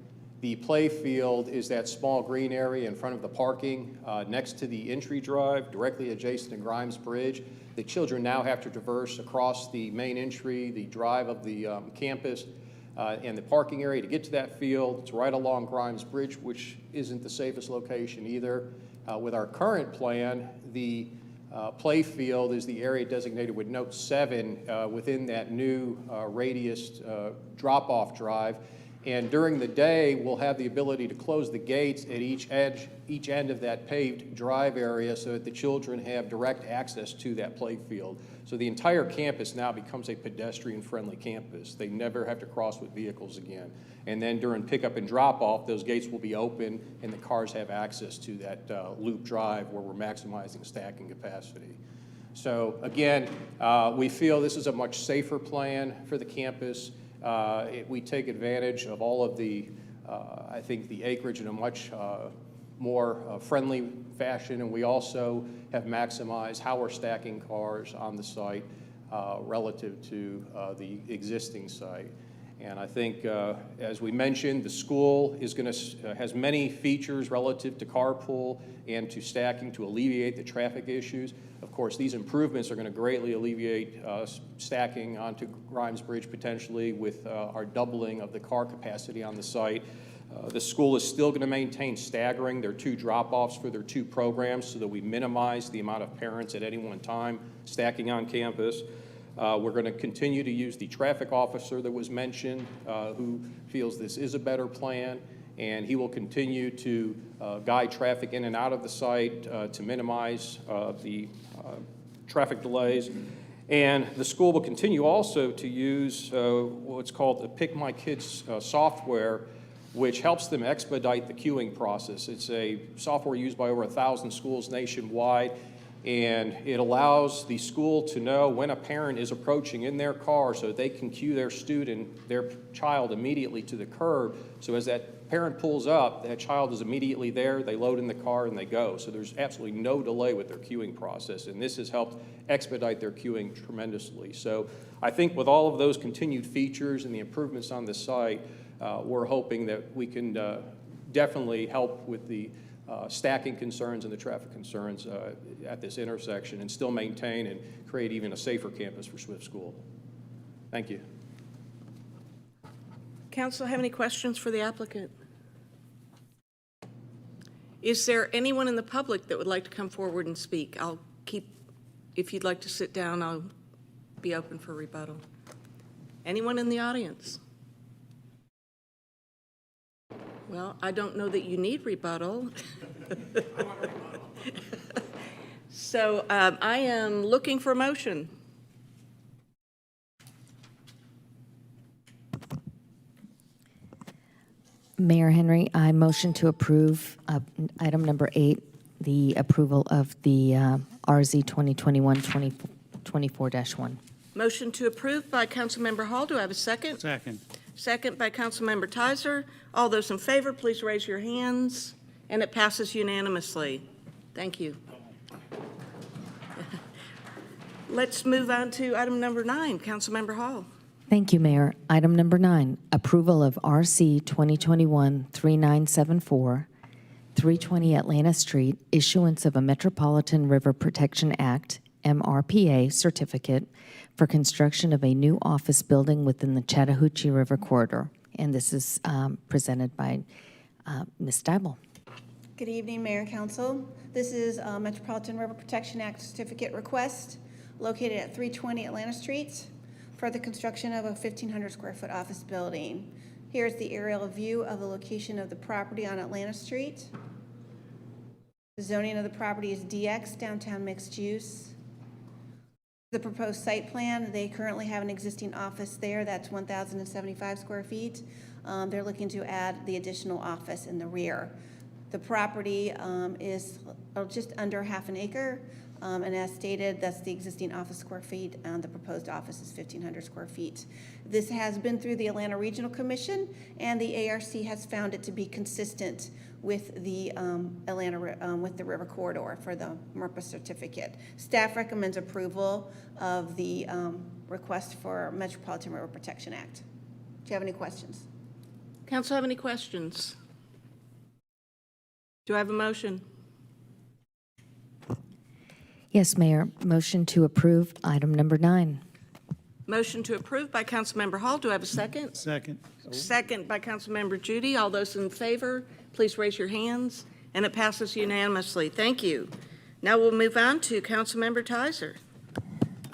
the play field is that small green area in front of the parking next to the entry drive, directly adjacent to Grimes Bridge. The children now have to traverse across the main entry, the drive of the campus, and the parking area to get to that field. It's right along Grimes Bridge, which isn't the safest location either. With our current plan, the play field is the area designated with note 7 within that new radius drop-off drive. And during the day, we'll have the ability to close the gates at each end of that paved drive area so that the children have direct access to that play field. So the entire campus now becomes a pedestrian-friendly campus. They never have to cross with vehicles again. And then during pickup and drop-off, those gates will be open and the cars have access to that loop drive where we're maximizing stacking capacity. So again, we feel this is a much safer plan for the campus. We take advantage of all of the, I think, the acreage in a much more friendly fashion, and we also have maximized how we're stacking cars on the site relative to the existing site. And I think, as we mentioned, the school is going to has many features relative to carpool and to stacking to alleviate the traffic issues. Of course, these improvements are going to greatly alleviate stacking onto Grimes Bridge potentially with our doubling of the car capacity on the site. The school is still going to maintain staggering their 2 drop-offs for their 2 programs so that we minimize the amount of parents at any one time stacking on campus. We're going to continue to use the traffic officer that was mentioned, who feels this is a better plan, and he will continue to guide traffic in and out of the site to minimize the traffic delays. And the school will continue also to use what's called the Pick My Kids software, which helps them expedite the queuing process. It's a software used by over 1,000 schools nationwide, and it allows the school to know when a parent is approaching in their car so that they can cue their child immediately to the curb. So as that parent pulls up, that child is immediately there, they load in the car and they go. So there's absolutely no delay with their queuing process, and this has helped expedite their queuing tremendously. So I think with all of those continued features and the improvements on the site, we're hoping that we can definitely help with the stacking concerns and the traffic concerns at this intersection and still maintain and create even a safer campus for Swift School. Thank you. Council, have any questions for the applicant? Is there anyone in the public that would like to come forward and speak? If you'd like to sit down, I'll be open for rebuttal. Anyone in the audience? Well, I don't know that you need rebuttal. So I am looking for a motion. Mayor Henry, I motion to approve item number 8, the approval of the RZ 2021-24-1. Motion to approve by Councilmember Hall. Do I have a second? Second. Second by Councilmember Tizer. All those in favor, please raise your hands. And it passes unanimously. Thank you. Let's move on to item number 9. Councilmember Hall. Thank you, Mayor. Item number 9, approval of RC 2021-3974, 320 Atlanta Street, issuance of a Metropolitan River Protection Act, MRPA, certificate for construction of a new office building within the Chattahoochee River corridor. And this is presented by Ms. Dibble. Good evening, Mayor and Council. This is a Metropolitan River Protection Act certificate request located at 320 Atlanta Street for the construction of a 1,500 square foot office building. Here's the aerial view of the location of the property on Atlanta Street. The zoning of the property is DX, downtown mixed use. The proposed site plan, they currently have an existing office there that's 1,075 square feet. They're looking to add the additional office in the rear. The property is just under half an acre, and as stated, that's the existing office square feet, and the proposed office is 1,500 square feet. This has been through the Atlanta Regional Commission, and the ARC has found it to be consistent with the with the river corridor for the MRPA certificate. Staff recommends approval of the request for Metropolitan River Protection Act. Do you have any questions? Council have any questions? Do I have a motion? Yes, Mayor. Motion to approve item number 9. Motion to approve by Councilmember Hall. Do I have a second? Second. Second by Councilmember Judy. All those in favor, please raise your hands. And it passes unanimously. Thank you. Now we'll move on to Councilmember Tizer.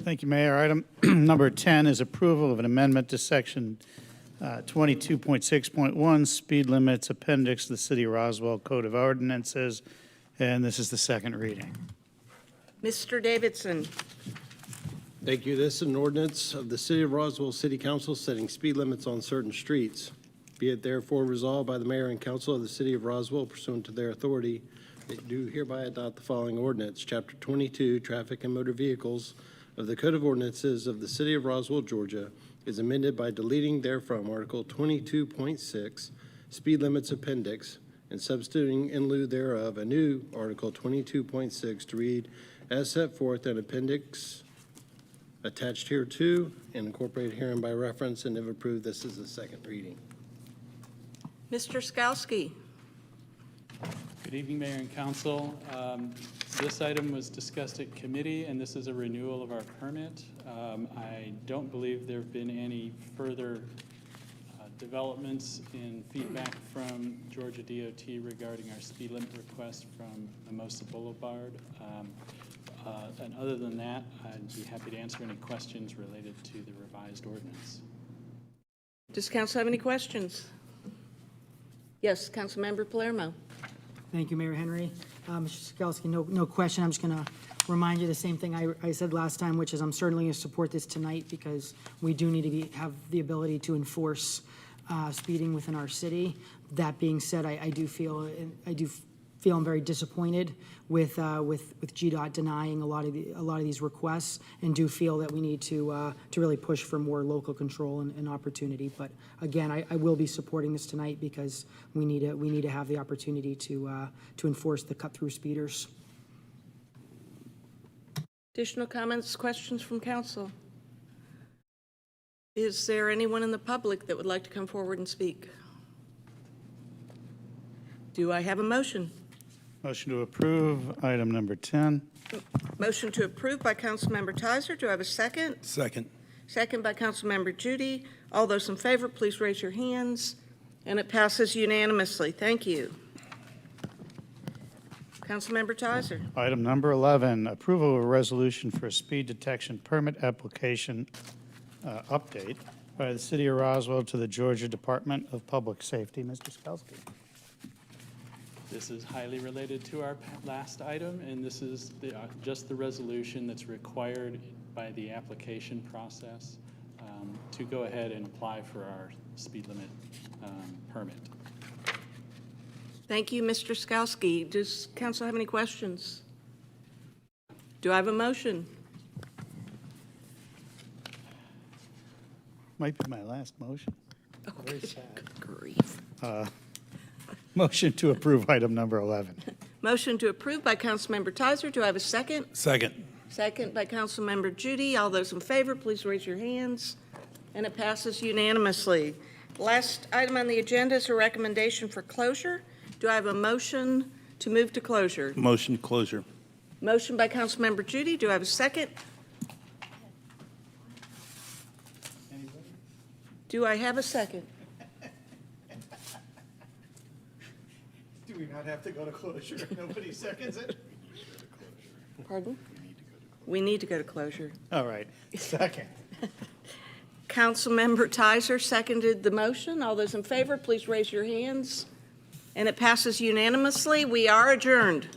Thank you, Mayor. Item number 10 is approval of an amendment to section 22.6.1, speed limits appendix to the City of Roswell Code of Ordinances, and this is the second reading. Mr. Davidson. Thank you. This is an ordinance of the City of Roswell City Council setting speed limits on certain streets. Be it therefore resolved by the Mayor and Council of the City of Roswell pursuant to their authority, they do hereby adopt the following ordinance. Chapter 22, Traffic and Motor Vehicles of the Code of Ordinances of the City of Roswell, Georgia, is amended by deleting therefrom Article 22.6, Speed Limits Appendix, and substituting in lieu thereof a new Article 22.6 to read, as set forth in Appendix attached hereto and incorporated herein by reference, and if approved, this is the second reading. Mr. Skalsky. Good evening, Mayor and Council. This item was discussed at committee, and this is a renewal of our permit. I don't believe there have been any further developments in feedback from Georgia DOT regarding our speed limit request from Mimosa Boulevard. And other than that, I'd be happy to answer any questions related to the revised ordinance. Does council have any questions? Yes, Councilmember Palermo. Thank you, Mayor Henry. Mr. Skalsky, no question. I'm just going to remind you the same thing I said last time, which is I'm certainly going to support this tonight because we do need to have the ability to enforce speeding within our city. That being said, I do feel I'm very disappointed with GDOT denying a lot of these requests, and do feel that we need to really push for more local control and opportunity. But again, I will be supporting this tonight because we need to have the opportunity to enforce the cut-through speeders. Additional comments, questions from council? Is there anyone in the public that would like to come forward and speak? Do I have a motion? Motion to approve item number 10. Motion to approve by Councilmember Tizer. Do I have a second? Second. Second by Councilmember Judy. All those in favor, please raise your hands. And it passes unanimously. Thank you. Councilmember Tizer. Item number 11, approval of a resolution for a speed detection permit application update by the City of Roswell to the Georgia Department of Public Safety. Mr. Skalsky. This is highly related to our last item, and this is just the resolution that's required by the application process to go ahead and apply for our speed limit permit. Thank you, Mr. Skalsky. Does council have any questions? Do I have a motion? Might be my last motion. Very sad. Good grief. Motion to approve item number 11. Motion to approve by Councilmember Tizer. Do I have a second? Second. Second by Councilmember Judy. All those in favor, please raise your hands. And it passes unanimously. Last item on the agenda is a recommendation for closure. Do I have a motion to move to closure? Motion closure. Motion by Councilmember Judy. Do I have a second? Do I have a second? Do we not have to go to closure? Nobody seconds it? Pardon? We need to go to closure. All right, second. Councilmember Tizer seconded the motion. All those in favor, please raise your hands. And it passes unanimously. We are adjourned.